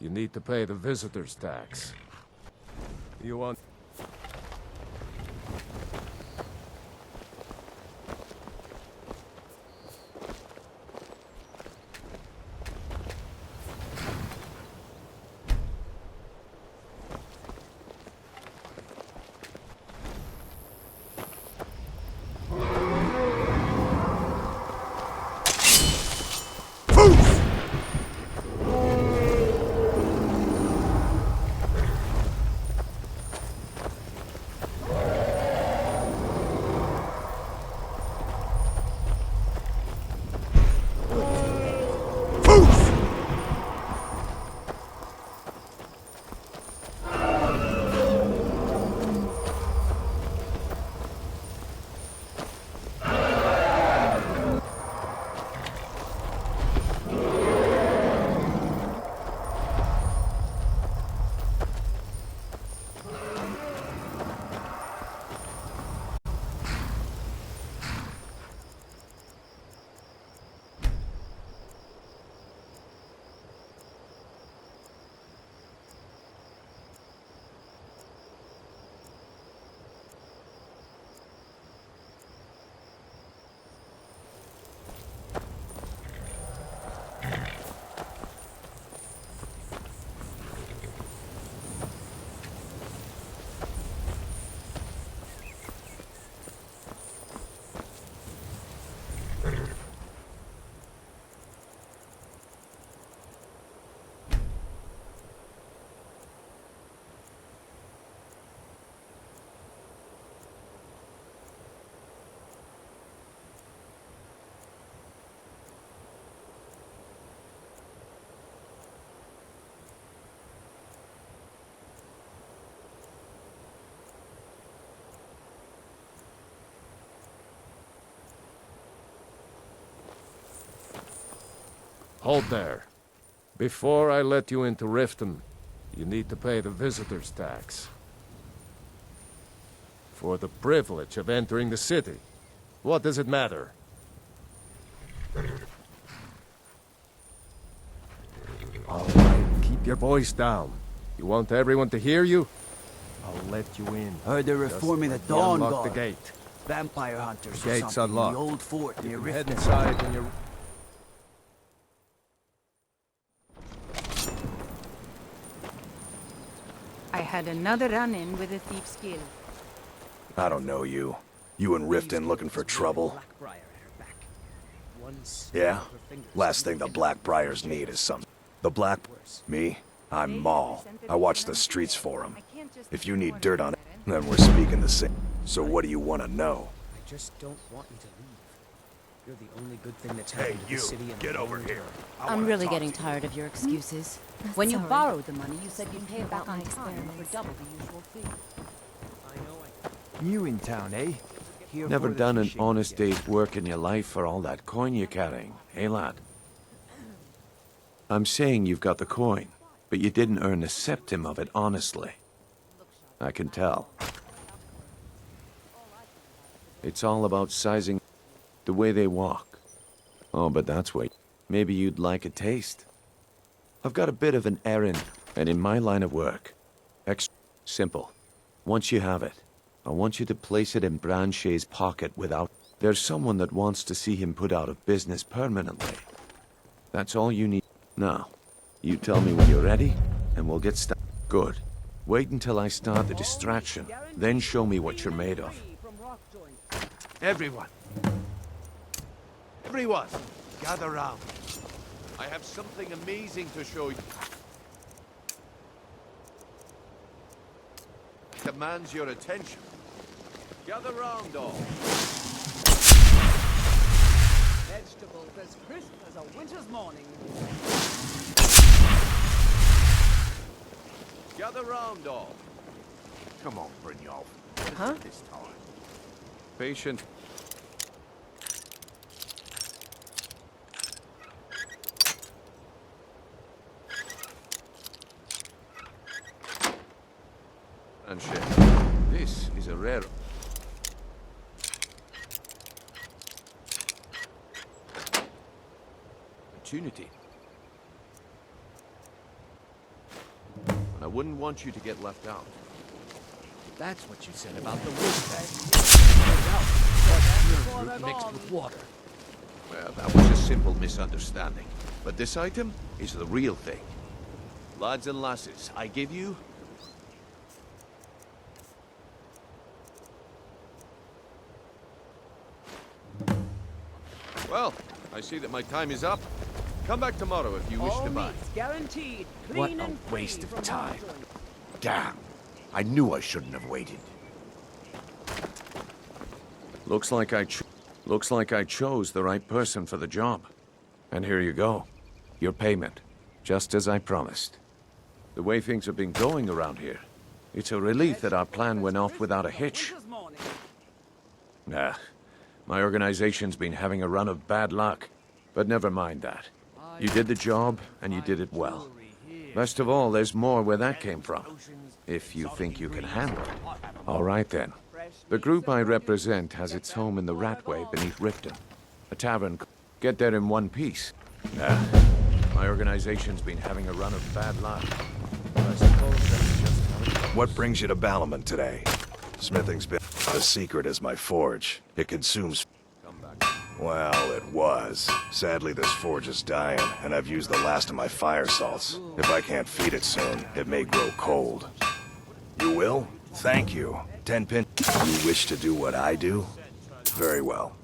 you need to pay the visitor's tax. You want... Hold there. Before I let you into Riften, you need to pay the visitor's tax. For the privilege of entering the city. What does it matter? All right, keep your voice down. You want everyone to hear you? I'll let you in. Heard they're reforming the Dawn Unlock Guard. the gate. Vampire hunters The or gate's something in unlocked. the old fort near You can head Riften. inside when you're... I had another run-in with a thief's guild. I don't know you. You and Riften looking for trouble? Yeah? Last thing the Blackbriars need is some... The Black... Me? I'm Maul. I watch the streets for them. If you need dirt on it, then we're speaking the same. So what do you want to know? I just don't want you to leave. You're the only good thing that's Hey, happened to you! the city and Get over here! I'm really getting tired of your excuses. When you Sorry. borrowed the money, you said you'd pay it back About on my time for experiments. double the usual fee. New in town, eh? Never done an honest day's work in your life for all that coin you're carrying, eh, lad? I'm saying you've got the coin, but you didn't earn a septim of it honestly. I can tell. It's all about sizing the way they walk. Oh, but that's why maybe you'd like a taste. I've got a bit of an errand, and in my line of work, extra simple. Once you have it, I want you to place it in Branchet's pocket without... There's someone that wants to see him put out of business permanently. That's all you need. Now, you tell me when you're ready, and we'll get started. Good. Wait until I start the distraction, then show me what you're made of. Everyone! Everyone! Gather round. I have something amazing to show you. Demands your attention. Gather round, all. Vegetables as crisp as a winter's morning. Gather round, all. Come on, Brynjolf. Huh? This time. Patient. And shit. This is a rare... opportunity. And I wouldn't want you to get left out. That's what you said about the wood bag. Root mixed with water. Well, that was a simple misunderstanding. But this item is the real thing. Lads and lasses, I give you... Well, I see that my time is up. Come back tomorrow if you wish to buy. Guaranteed. What Clean a and waste free of from time. hard joints. Damn. I knew I shouldn't have waited. Looks like I chose the right person for the job. And here you go. Your payment. Just as I promised. The way things have been going around here, it's a relief that our plan went off without a hitch. Nah. My organization's been having a run of bad luck. But never mind that. You did the job, and you did it well. Best of all, there's more where that came from. If you think you can handle it. All right, then. The group I represent has its home in the Ratway beneath Riften. A tavern. Get there in one piece. Nah. My organization's been having a run of bad luck. But I suppose that's just how it goes. What brings you to Ballamon today? Smithing's been... The secret is my forge. It consumes... Well, it was. Sadly, this forge is dying, and I've used the last of my fire salts. If I can't feed it soon, it may grow cold. You will? Thank you. 10 pin... You wish to do what I do? Very well.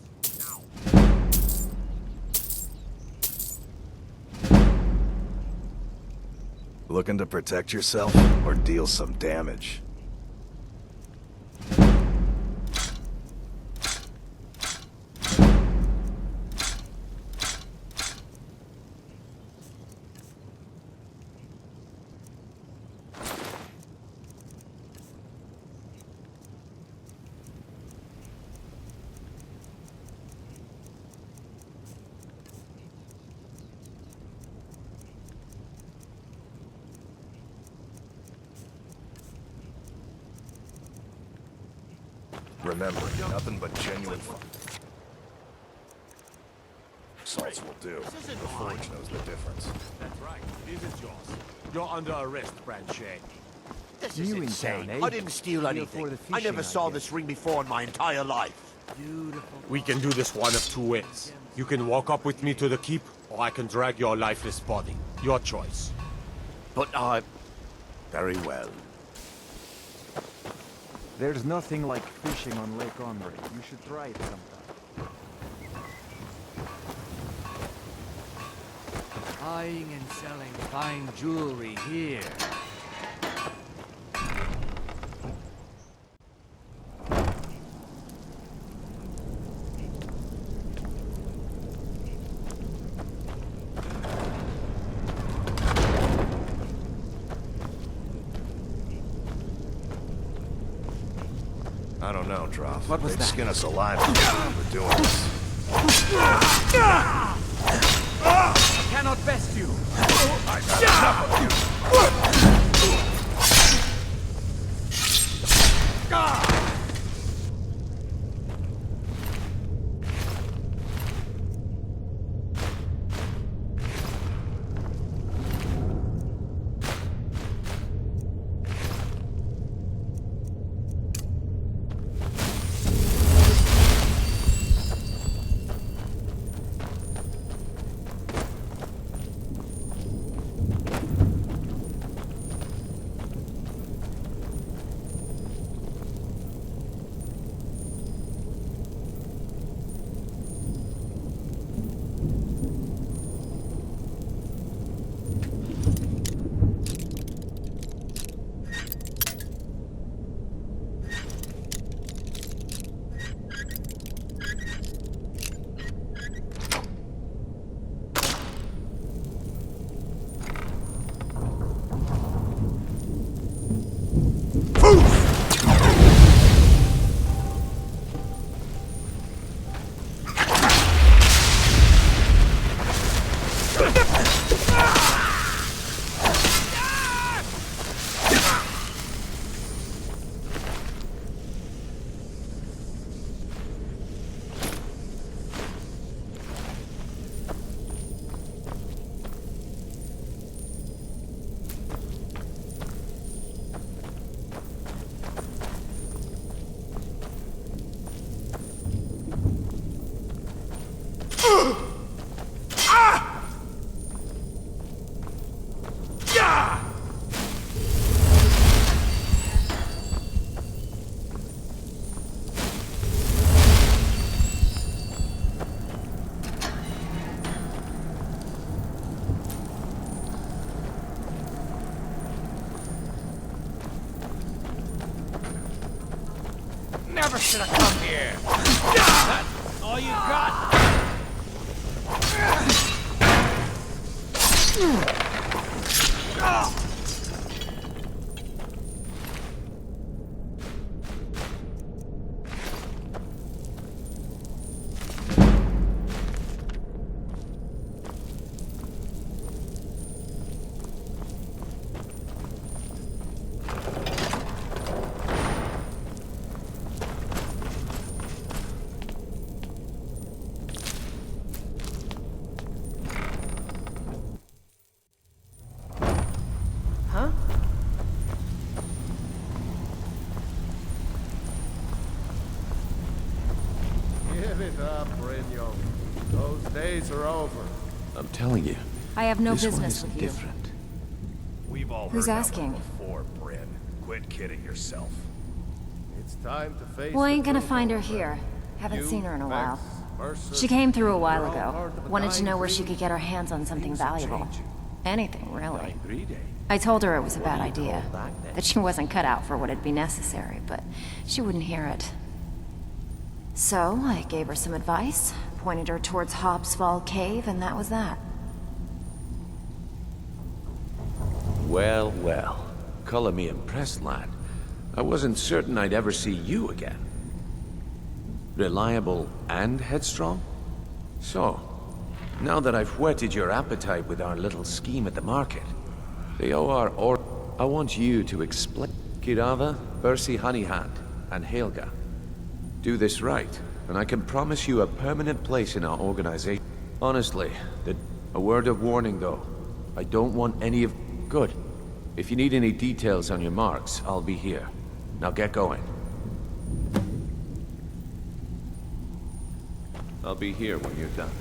Looking to protect yourself, or deal some damage? Remember, nothing but genuine fun. Salts will do. The forge knows the difference. That's right. It is yours. You're under arrest, Branchet. This is insane. I didn't steal anything. I never saw this ring before in my entire life. We can do this one of two ways. You can walk up with me to the keep, or I can drag your lifeless body. Your choice. But I... Very well. There's nothing like fishing on Lake Omri. You should try it sometime. Buying and selling fine jewelry here. I don't don't know, Droff. What was They'd that? skin us alive for doing this. I cannot best you. I got enough of you. Never should have come here. That's all you got? Give it up, Brynjolf. Those days are over. I'm telling you. I have no this one business is with you. different. We've all Who's heard that asking? one before, Bryn. Quit kidding yourself. It's time to face Well, I the ain't gonna truth, find her old friend. here. Haven't You, seen her in a while. Mercer, She came through a while you're all ago. part of a Wanted to dying know where she breed. could get her hands on something Things are valuable. changing. Anything, really. Dying breed, eh? I told her it was a bad What do you idea. call that, then? That she wasn't cut out for what'd be necessary, but she wouldn't hear it. So, I gave her some advice, pointed her towards Hobbs Fall Cave, and that was that. Well, well. Color me impressed, lad. I wasn't certain I'd ever see you again. Reliable and headstrong? So, now that I've whetted your appetite with our little scheme at the market, the OR I want you to explain Kirava, Percy Honeyhand, and Helga. Do this right, and I can promise you a permanent place in our organization. Honestly, a word of warning though. I don't want any of... Good. If you need any details on your marks, I'll be here. Now get going. I'll be here when you're done.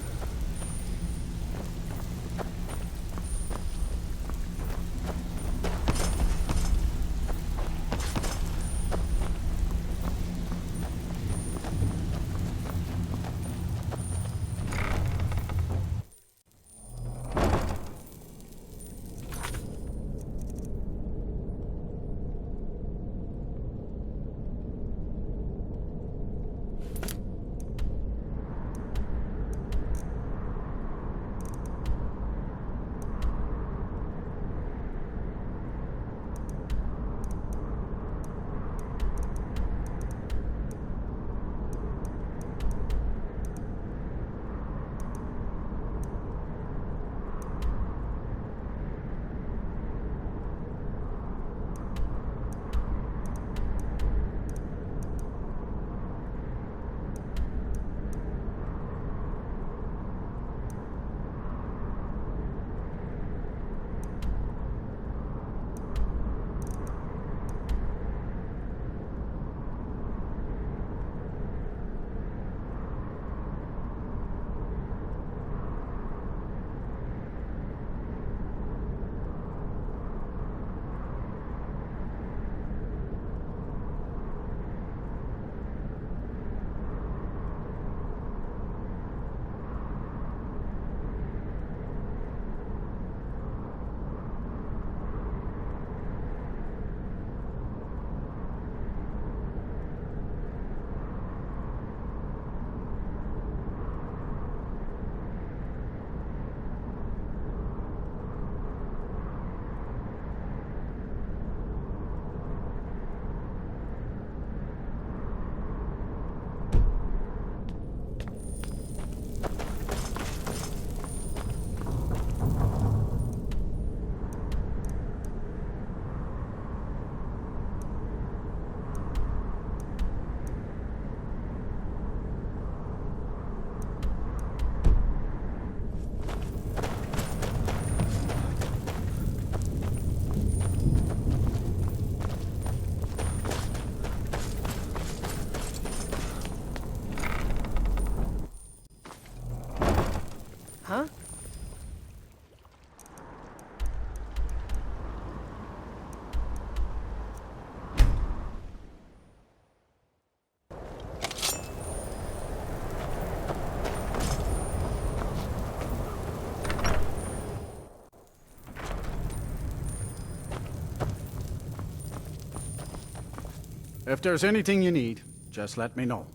If there's anything you need, just let me know.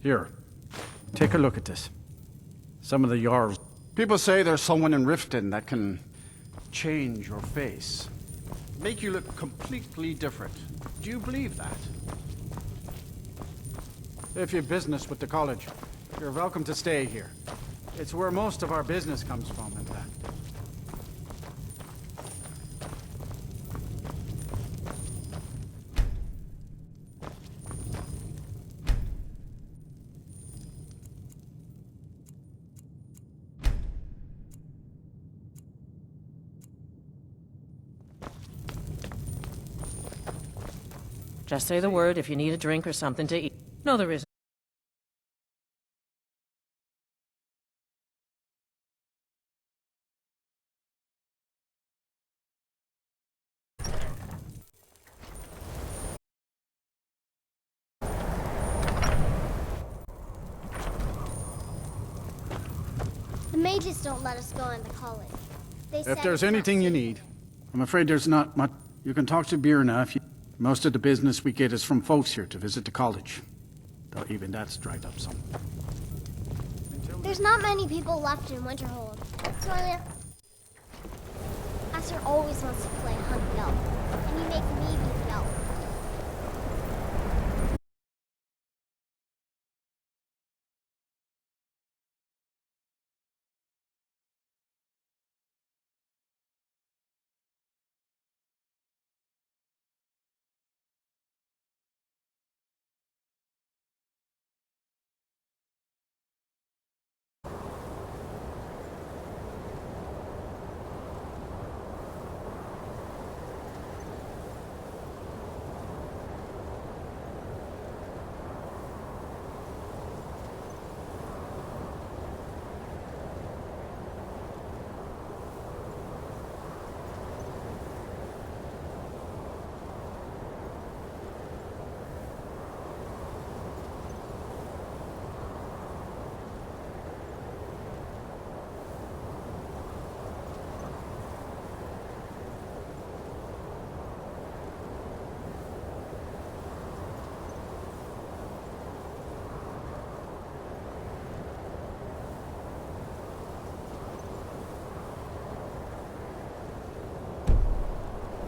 Here, take a look at this. Some of the Jarl. People say there's someone in Riften that can change your face. Make you look completely different. Do you believe that? If you've business with the college, you're welcome to stay here. It's where most of our business comes from, in fact. Just say the word if you need a drink or something to eat. No, there isn't. The mages don't let us go in the college. They said If there's it's not anything you safe. need, I'm afraid there's not much. You can talk to Birna if you... Most of the business we get is from folks here to visit the college. Though even that's dried up some. There's not many people left in Winterhold. Toilet. Aster always wants to play Hunt Elf, and he makes me be the elf.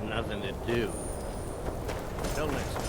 Nothing to do. Till next time.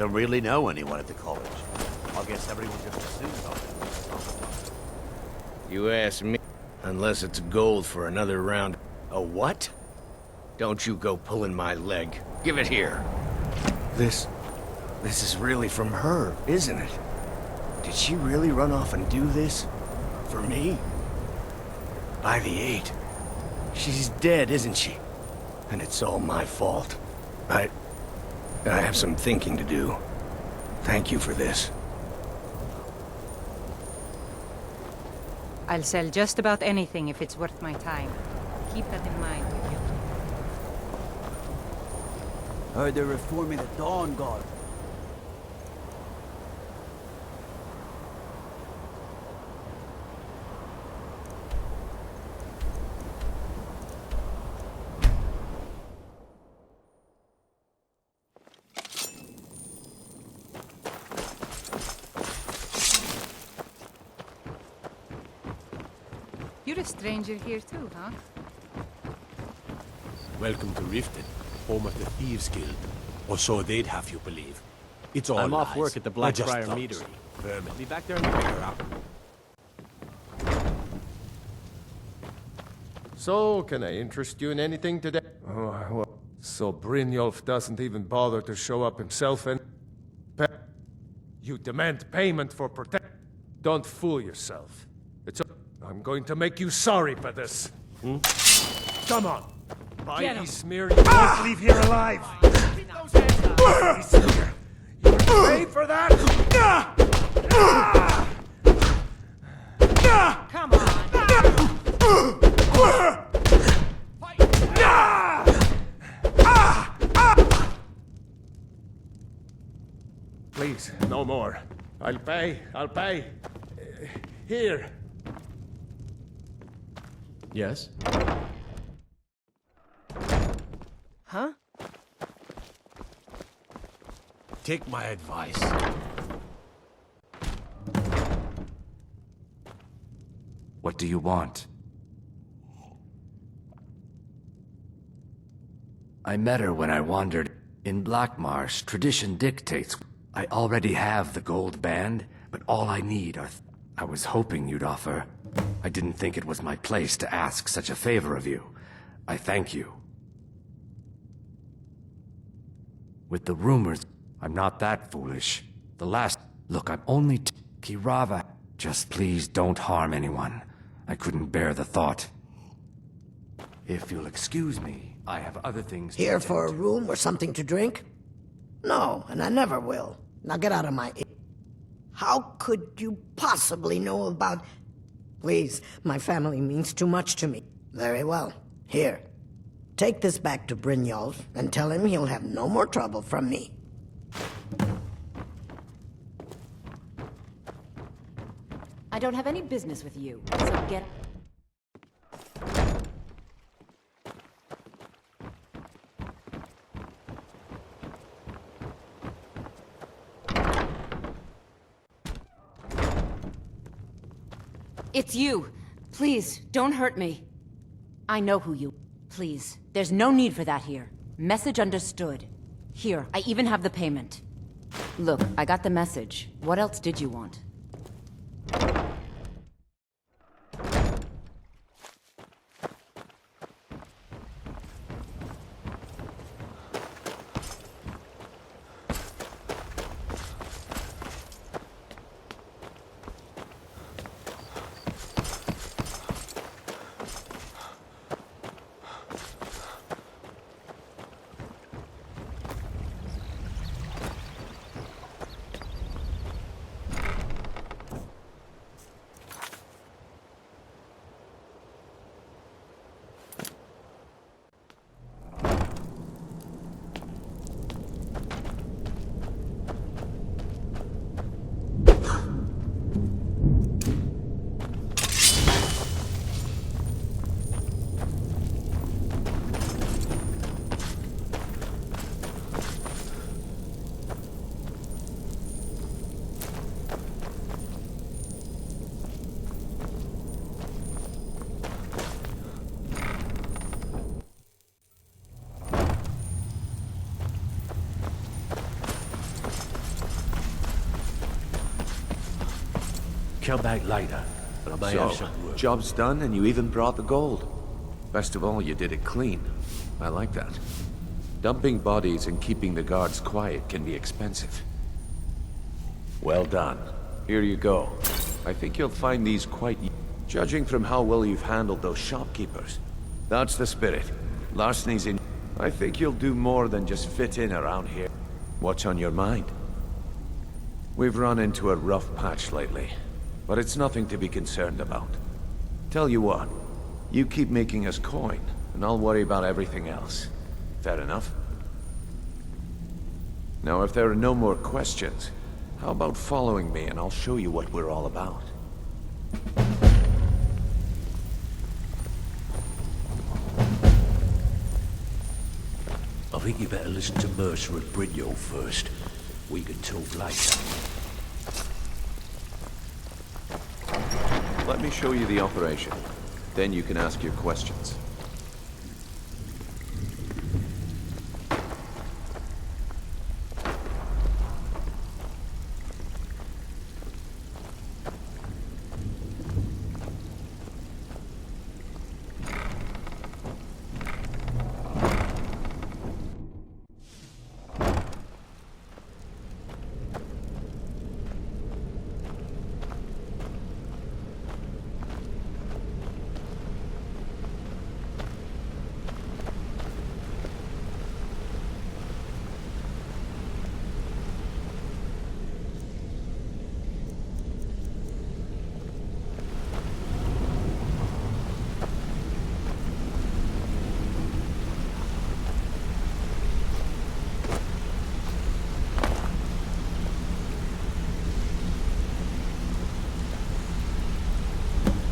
don't really know anyone at the college. I guess everyone just assumes I'll do. You ask me, unless it's gold for another round. A what? Don't you go pulling my leg. Give it here. This is really from her, isn't it? Did she really run off and do this? For me? By the 8. She's dead, isn't she? And it's all my fault. I have some thinking to do. Thank you for this. I'll sell just about anything if it's worth my time. Keep that in mind with you. Heard they're reforming the Dawn Guard. You're a stranger here too, huh? Welcome to Riften, home of the Thieves Guild. Or so they'd have you believe. It's all I'm off lies. work at the They're just Blackbriar thugs. Meadery. Vermin. I'll be back there in a minute. So, can I interest you in anything today? Oh, well, so Brynjolf doesn't even bother to show up himself and... You demand payment for protection. Don't fool yourself. I'm going to make you sorry for this. Come on. By smear, you won't leave here alive. You're paid for that? Come on. Please, no more. I'll pay. Here. Yes? Huh? Take my advice. What do you want? I met her when I wandered. In Blackmarsh, tradition dictates I already have the gold band, but all I need are... I was hoping you'd offer. I didn't think it was my place to ask such a favor of you. I thank you. With the rumors, I'm not that foolish. The last... Look, I'm only... Kirava. Just please don't harm anyone. I couldn't bear the thought. If you'll excuse me, I have other things to Here attend for a to. room or something to drink? No, and I never will. Now get out of my... How could you possibly know about... Please, my family means too much to me. Very well. Here. Take this back to Brynjolf and tell him he'll have no more trouble from me. I don't have any business with you, so get... It's you. Please, don't hurt me. I know who you... Please, there's no need for that here. Message understood. Here, I even have the payment. Look, I got the message. What else did you want? come back later, but I may have So, some work. job's done and you even brought the gold. Best of all, you did it clean. I like that. Dumping bodies and keeping the guards quiet can be expensive. Well done. Here you go. I think you'll find these quite... Judging from how well you've handled those shopkeepers. That's the spirit. Larceny's in... I think you'll do more than just fit in around here. What's on your mind? We've run into a rough patch lately, but it's nothing to be concerned about. Tell you what, you keep making us coin, and I'll worry about everything else. Fair enough? Now, if there are no more questions, how about following me and I'll show you what we're all about? I think you better listen to Mercer and Brignold first. We can talk later. Let me show you the operation. Then you can ask your questions.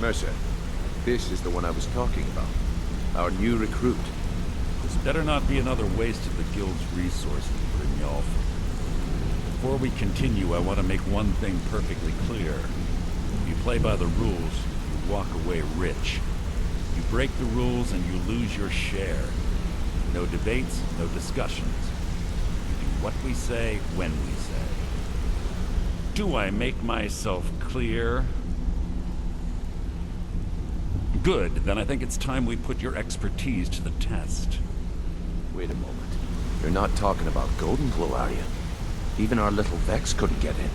Mercer, this is the one I was talking about. Our new recruit. This better not be another waste of the Guild's resources, Brynjolf. Before we continue, I want to make one thing perfectly clear. If you play by the rules, you walk away rich. You break the rules and you lose your share. No debates, no discussions. You do what we say, when we say. Do I make myself clear? Good, then I think it's time we put your expertise to the test. Wait a moment. You're not talking about Golden Glow, are you? Even our little Vex couldn't get in.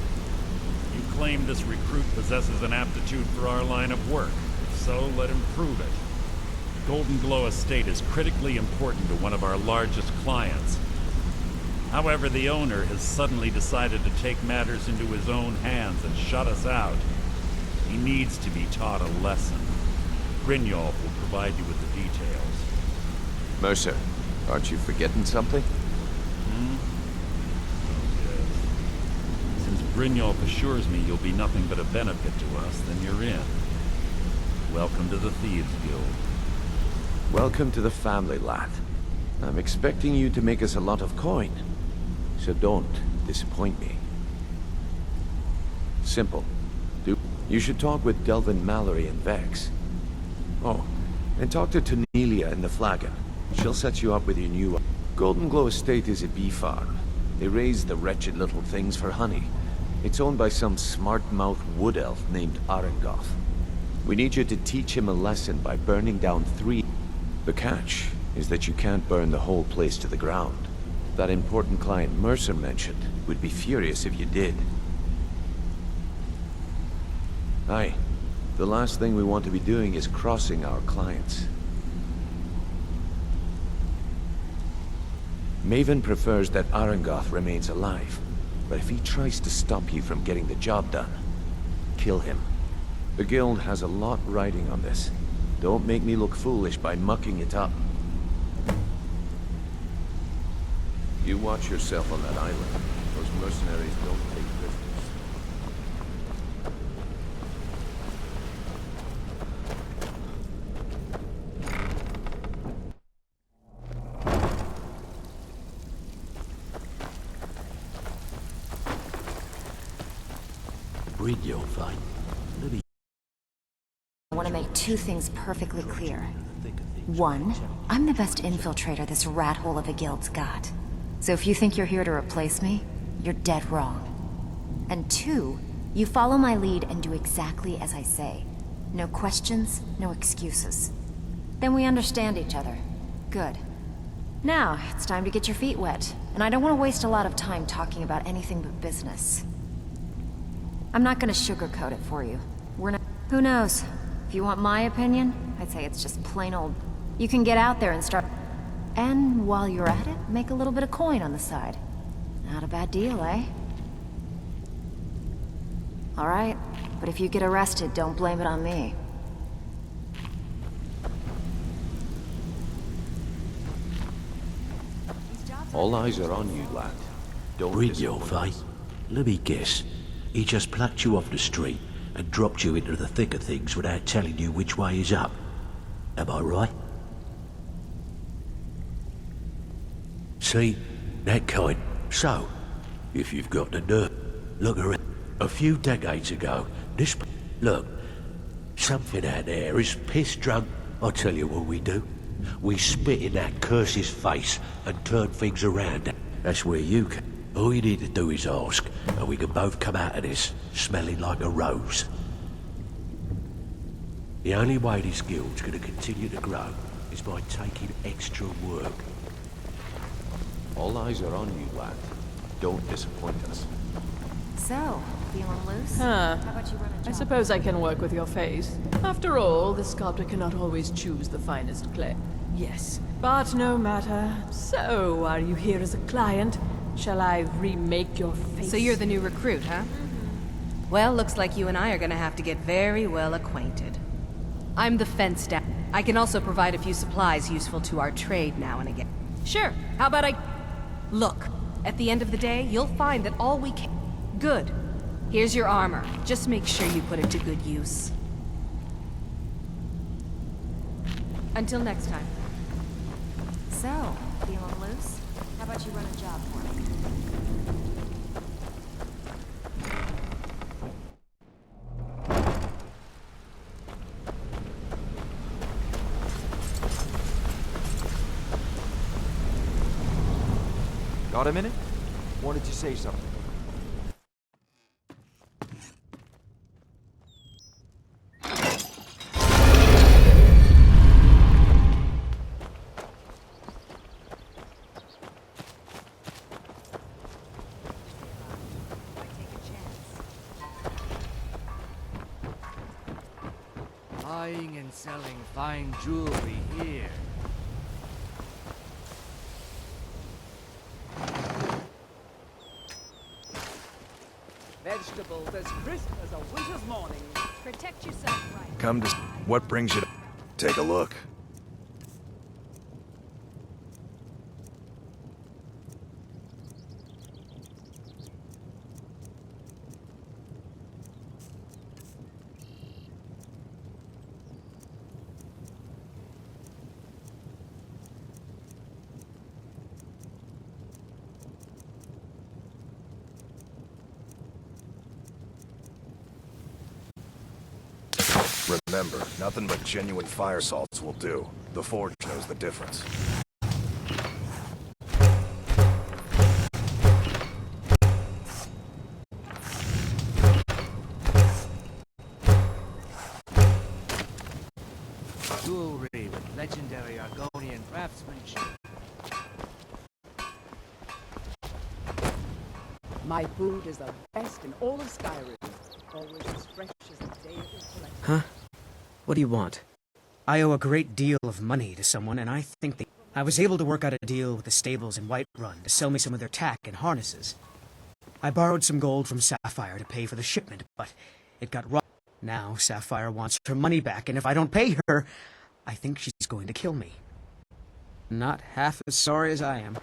You claim this recruit possesses an aptitude for our line of work. If so, let him prove it. Golden Glow Estate is critically important to one of our largest clients. However, the owner has suddenly decided to take matters into his own hands and shut us out. He needs to be taught a lesson. Brynjolf will provide you with the details. Mercer, aren't you forgetting something? Yes. Since Brynjolf assures me you'll be nothing but a benefit to us, then you're in. Welcome to the Thieves Guild. Welcome to the family, lad. I'm expecting you to make us a lot of coin. So don't disappoint me. Simple. You should talk with Delvin Mallory and Vex. Oh, and talk to Tanelia in the Flagon. She'll set you up with your new... Golden Glow Estate is a bee farm. They raise the wretched little things for honey. It's owned by some smart-mouthed wood elf named Arengoth. We need you to teach him a lesson by burning down 3... The catch is that you can't burn the whole place to the ground. That important client Mercer mentioned would be furious if you did. Aye. The last thing we want to be doing is crossing our clients. Maven prefers that Arengoth remains alive, but if he tries to stop you from getting the job done, kill him. The Guild has a lot riding on this. Don't make me look foolish by mucking it up. You watch yourself on that island. Those mercenaries don't take prisoners. I want to make 2 things perfectly clear. 1, I'm the best infiltrator this rat hole of a guild's got. So if you think you're here to replace me, you're dead wrong. And 2, You follow my lead and do exactly as I say. No questions, no excuses. Then we understand each other. Good. Now, it's time to get your feet wet, and I don't want to waste a lot of time talking about anything but business. I'm not gonna sugarcoat it for you. We're not— Who knows? If you want my opinion, I'd say it's just plain old— You can get out there and start— And while you're at it, make a little bit of coin on the side. Not a bad deal, eh? Alright, but if you get arrested, don't blame it on me. All eyes are on you, lad. Don't Read your fate. Let me guess. He just plucked you off the street and dropped you into the thick of things without telling you which way is up. Am I right? See? That kind. So, if you've got the nerve, look around. A few decades ago, this— Look, something out there is piss drunk. I'll tell you what we do. We spit in that curse's face and turn things around. That's where you can. All you need to do is ask, and we can both come out of this smelling like a rose. The only way this guild's gonna continue to grow is by taking extra work. All eyes are on you, lad. Don't disappoint us. So, feeling loose? Huh. How about you run a I job? suppose I can work with your face. After all, the sculptor cannot always choose the finest clay. Yes, but no matter. So, are you here as a client? Shall I remake your face? So you're the new recruit, huh? Well, looks like you and I are gonna have to get very well acquainted. I'm the fence staff. I can also provide a few supplies useful to our trade now and again. Sure, how about I— Look, at the end of the day, you'll find that all we can— Good. Here's your armor. Just make sure you put it to good use. Until next time. So, feeling loose? How about you run a job for me? Got a minute? Wanted to say something. Buying and selling fine jewelry here. Vegetables as crisp as a winter's morning. Protect yourself, right? Come to... What brings you to... Take a look. Remember, nothing but genuine fire salts will do. The Forge knows the difference. Jewelry with legendary Argonian craftsmanship. My food is the best in all of Skyrim. Always as fresh as the day it was collected. Huh? What do you want? I owe a great deal of money to someone, and I think they— I was able to work out a deal with the stables in Whiterun to sell me some of their tack and harnesses. I borrowed some gold from Sapphire to pay for the shipment, but it got wrong. Now Sapphire wants her money back, and if I don't pay her, I think she's going to kill me. Not half as sorry as I am.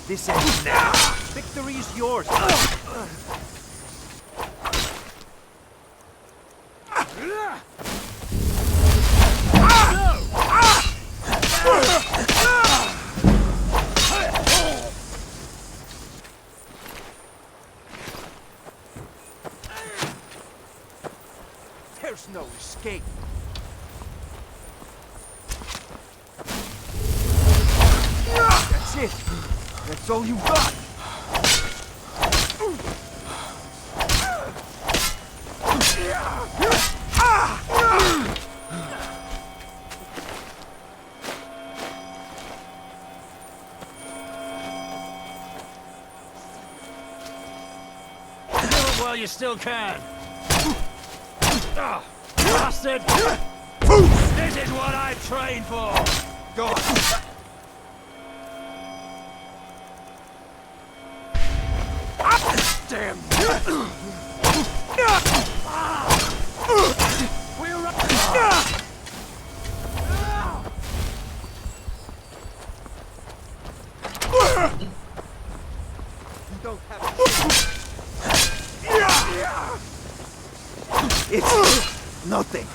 This ends now. Victory is yours. There's no escape. That's it. That's all you got. Do it while you still can. Bastard! This is what I trained for! Go on. Damn! We're You don't have It's nothing.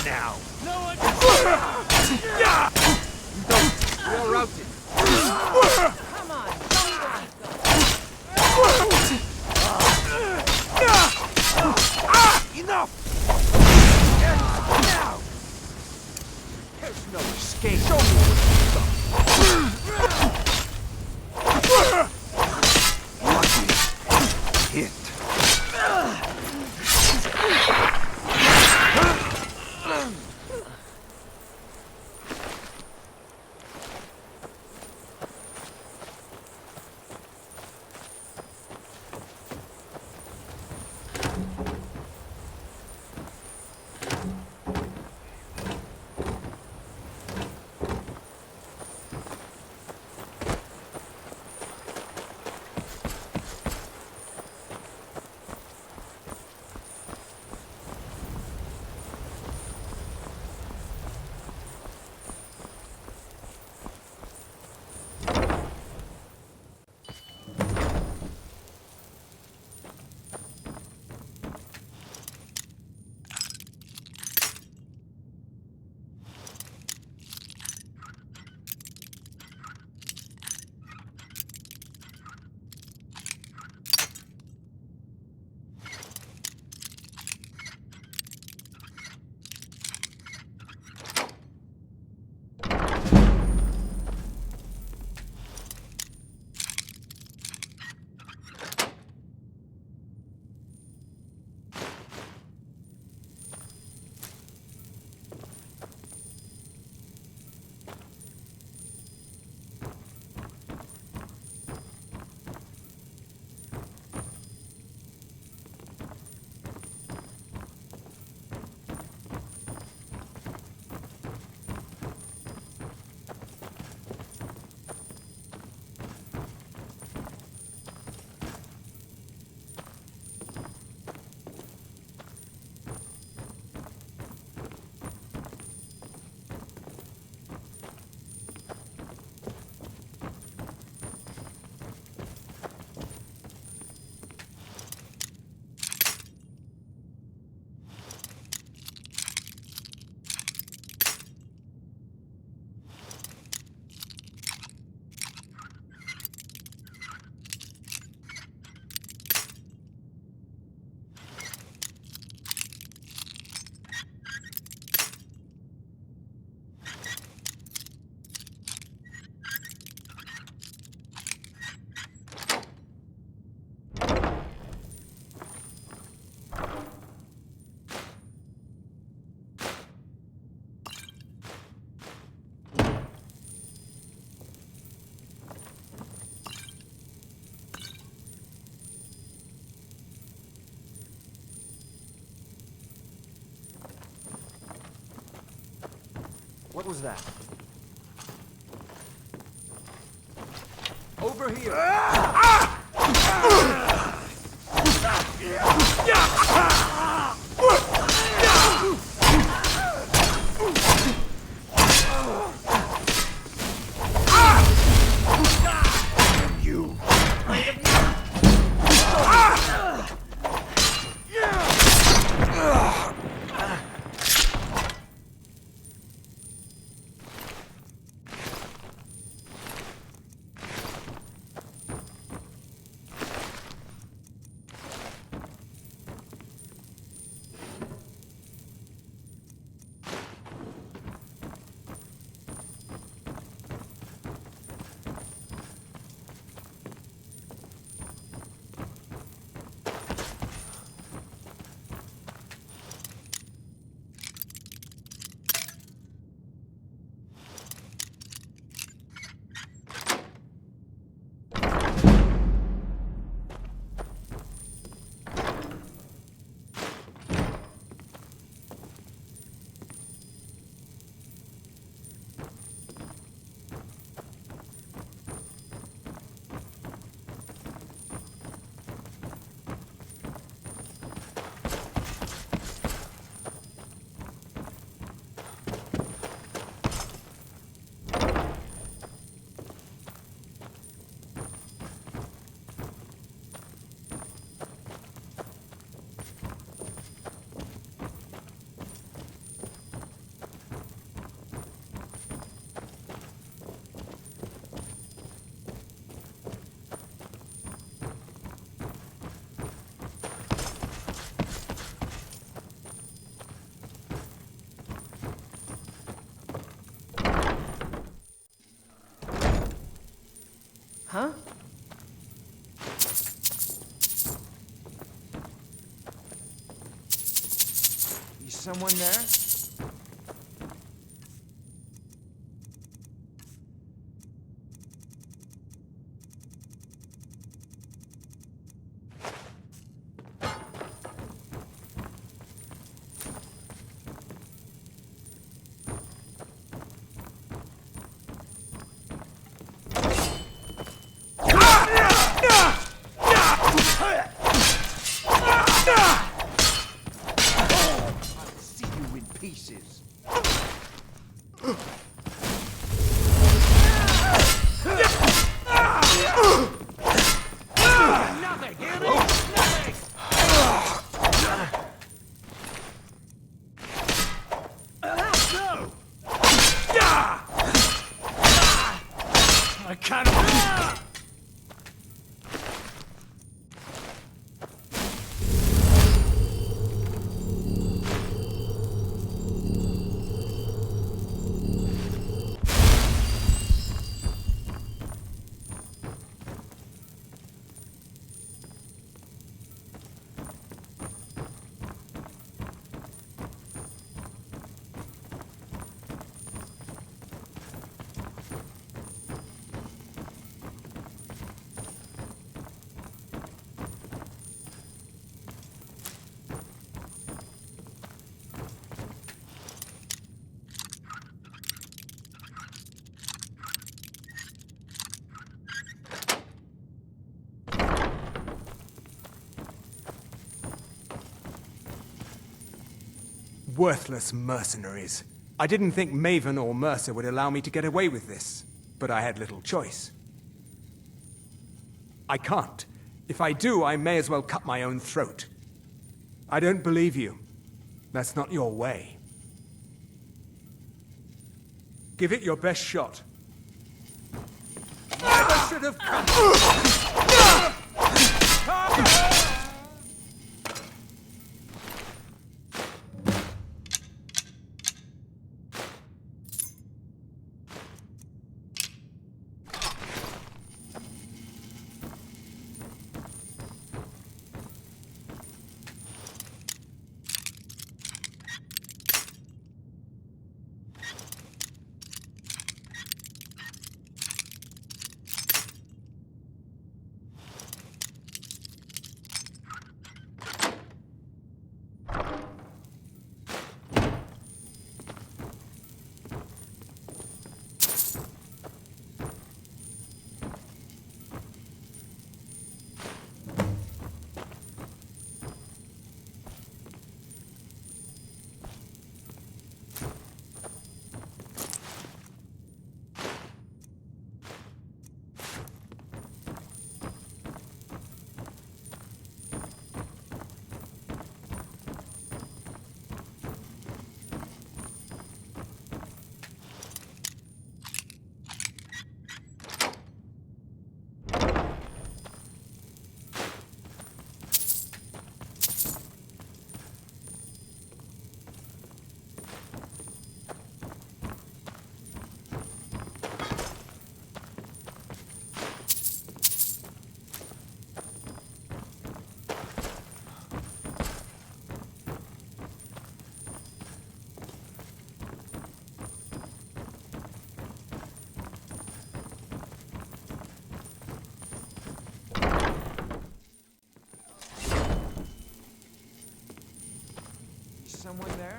Now! No one can We're routed. Come on, Enough! Now! There's no escape. Show me what you hit. What was that? Over here! You. Huh? Is someone there? Pieces. I can't. Worthless mercenaries. I didn't think Maven or Mercer would allow me to get away with this, but I had little choice. I can't. If I do, I may as well cut my own throat. I don't believe you. That's not your way. Give it your best shot. Never should have come. someone there?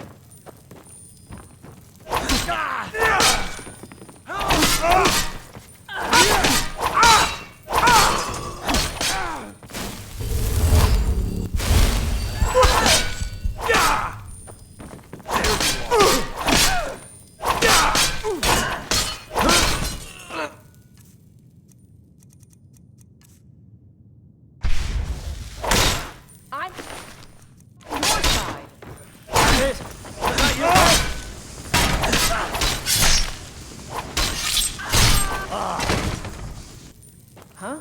Huh?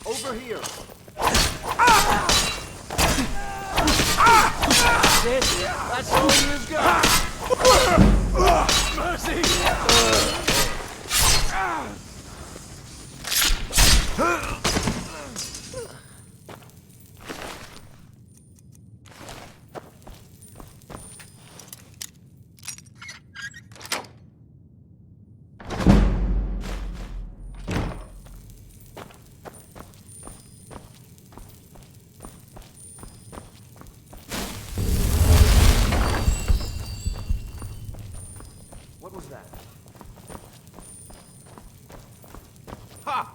Over here. That's all you've got. Mercy! What was that? Ha!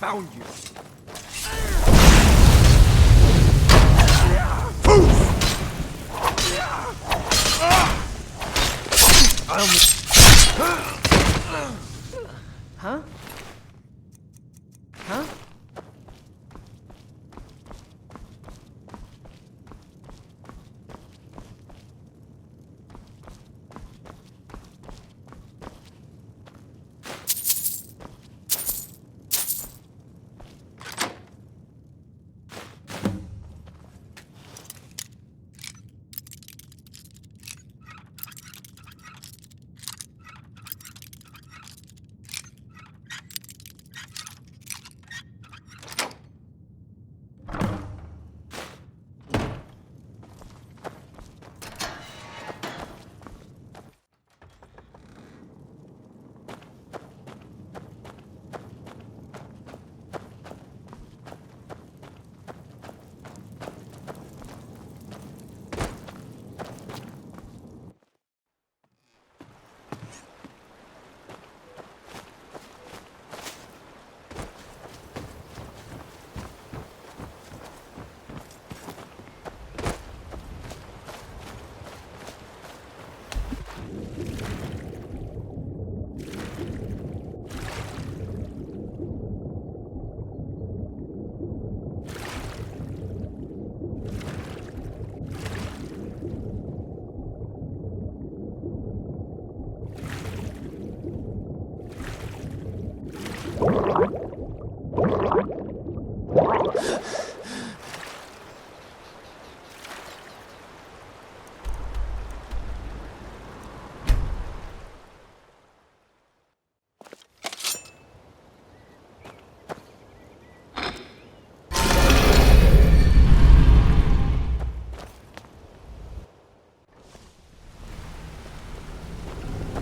Found you. Huh? Huh?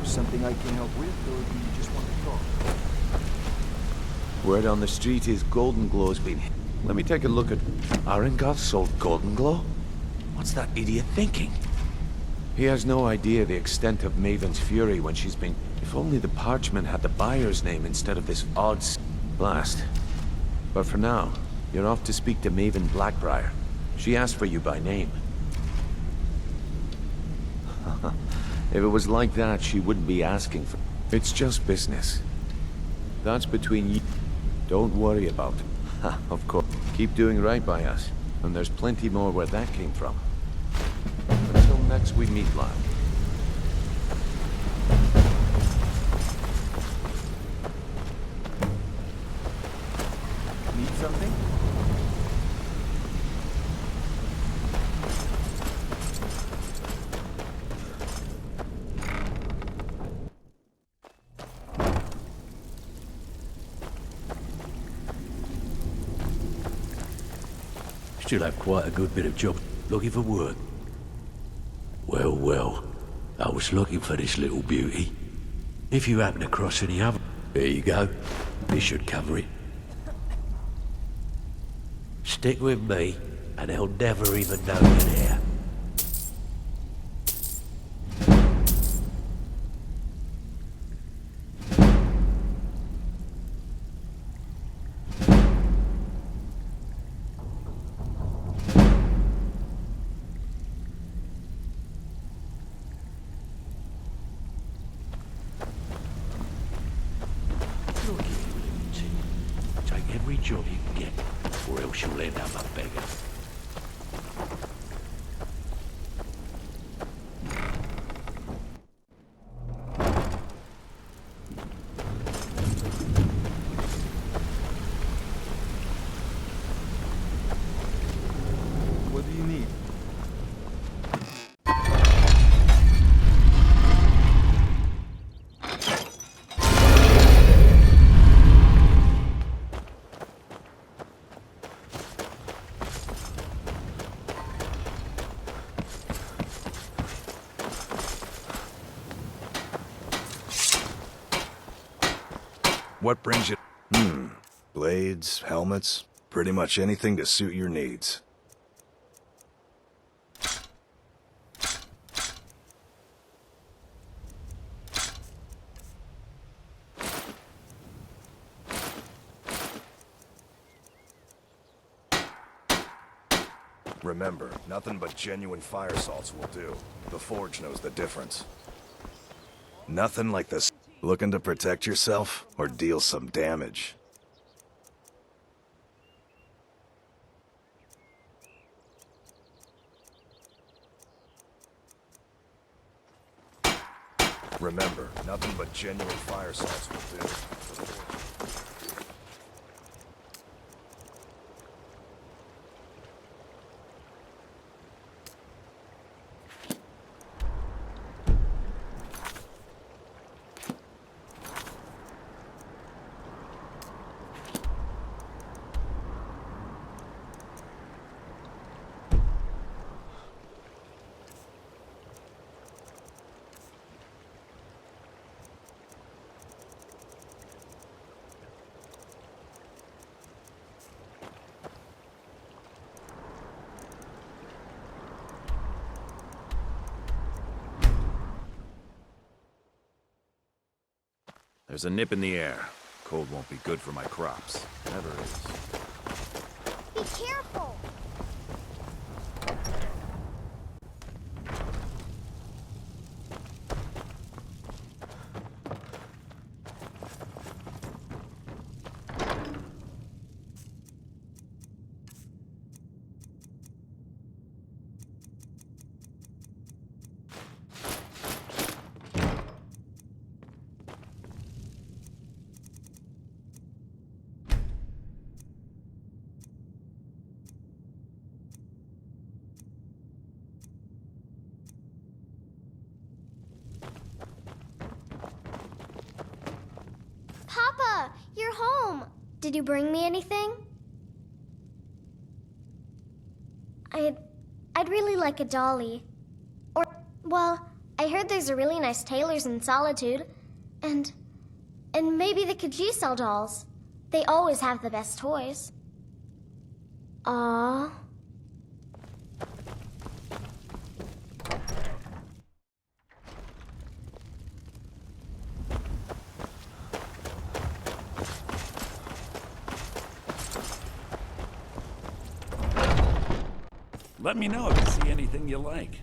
Something I can help with, or do you just want to talk? Word on the street is Golden Glow's been hit. Let me take a look at... Arengoth sold Golden Glow? What's that idiot thinking? He has no idea the extent of Maven's fury when she's been... If only the parchment had the buyer's name instead of this odd blast. But for now, you're off to speak to Maven Blackbriar. She asked for you by name. If it was like that, she wouldn't be asking for... It's just business. That's between you. Don't worry about it. Ha, of course. Keep doing right by us. And there's plenty more where that came from. Until next we meet, lad. Need something? Still have quite a good bit of job looking for work. Well, well, I was looking for this little beauty. If you happen to cross any other... There you go. This should cover it. Stick with me, and they'll never even know you're there. Take every job you can get, or else you'll end up a beggar. What do you need? What brings you... Blades, helmets, pretty much anything to suit your needs. Remember, nothing but genuine fire salts will do. The Forge knows the difference. Nothing like this. Looking to protect yourself or deal some damage? Remember, nothing but genuine fire salts will do. There's a nip in the air. Cold won't be good for my crops. Never is. Be careful! Papa, you're home. Did you bring me anything? I'd really like a dolly. Or, well, I heard there's a really nice tailor's in Solitude. And maybe the Kajisel dolls. They always have the best toys. Aww. Let me know if you see anything you like.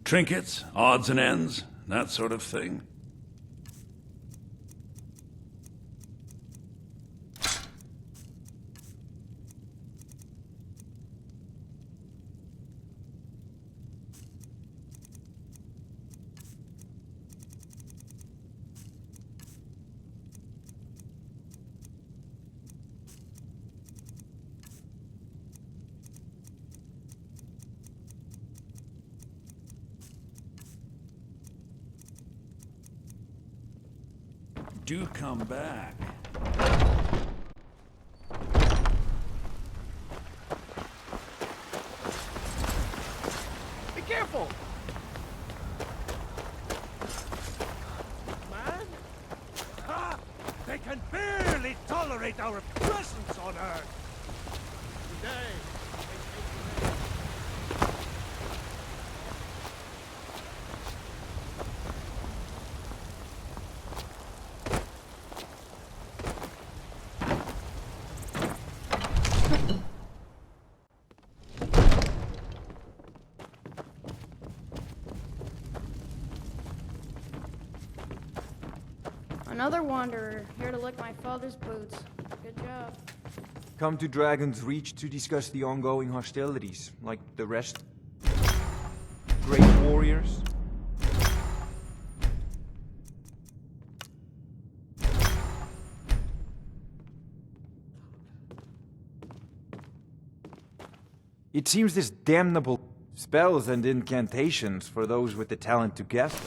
Trinkets, odds and ends, that sort of thing. Do come back. celebrate our presence on Earth. Today, Another wanderer, here to lick my father's boots. Good job. Come to Dragon's Reach to discuss the ongoing hostilities, like the rest. Great warriors. It seems this damnable spells and incantations for those with the talent to guess.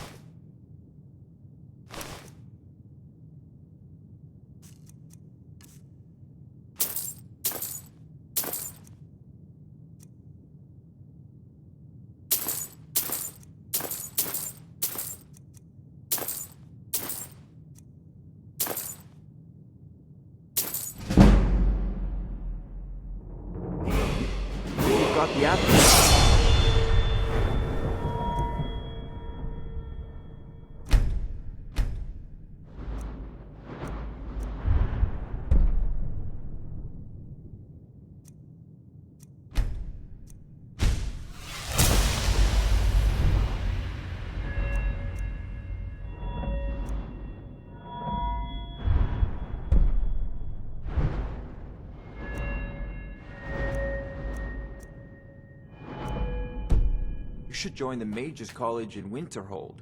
Got the apple. You should join the Mages College in Winterhold.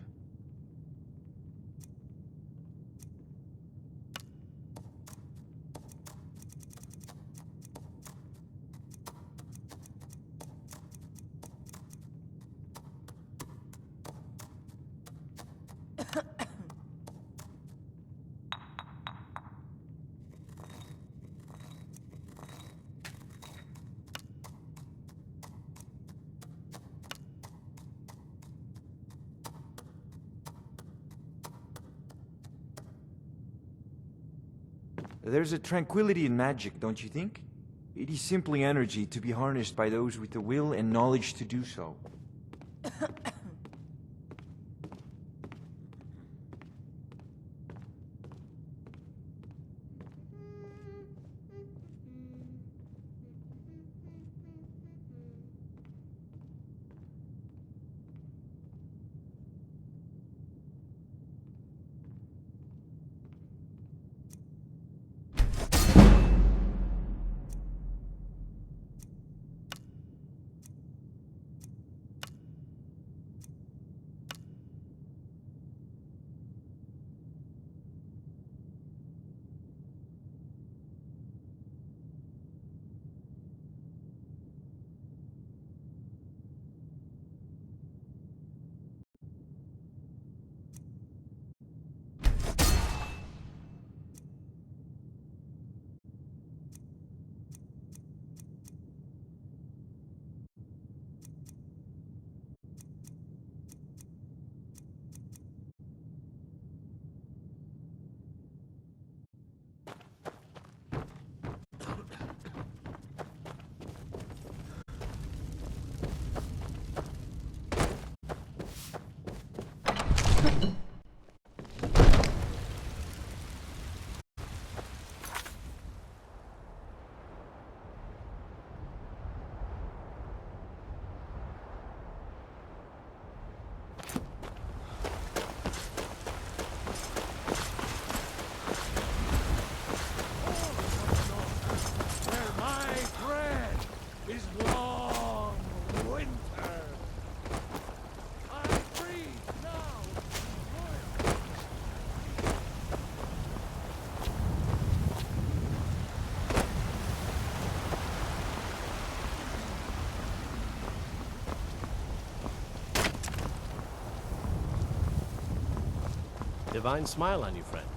There's a tranquility in magic, don't you think? It is simply energy to be harnessed by those with the will and knowledge to do so. Divine smile on you, friend.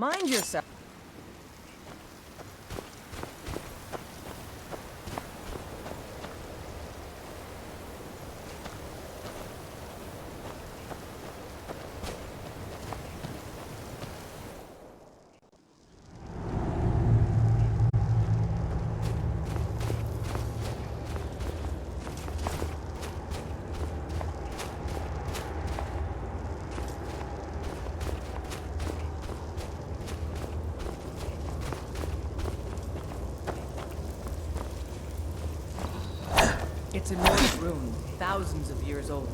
Mind yourself. It's a Norse rune, thousands of years old.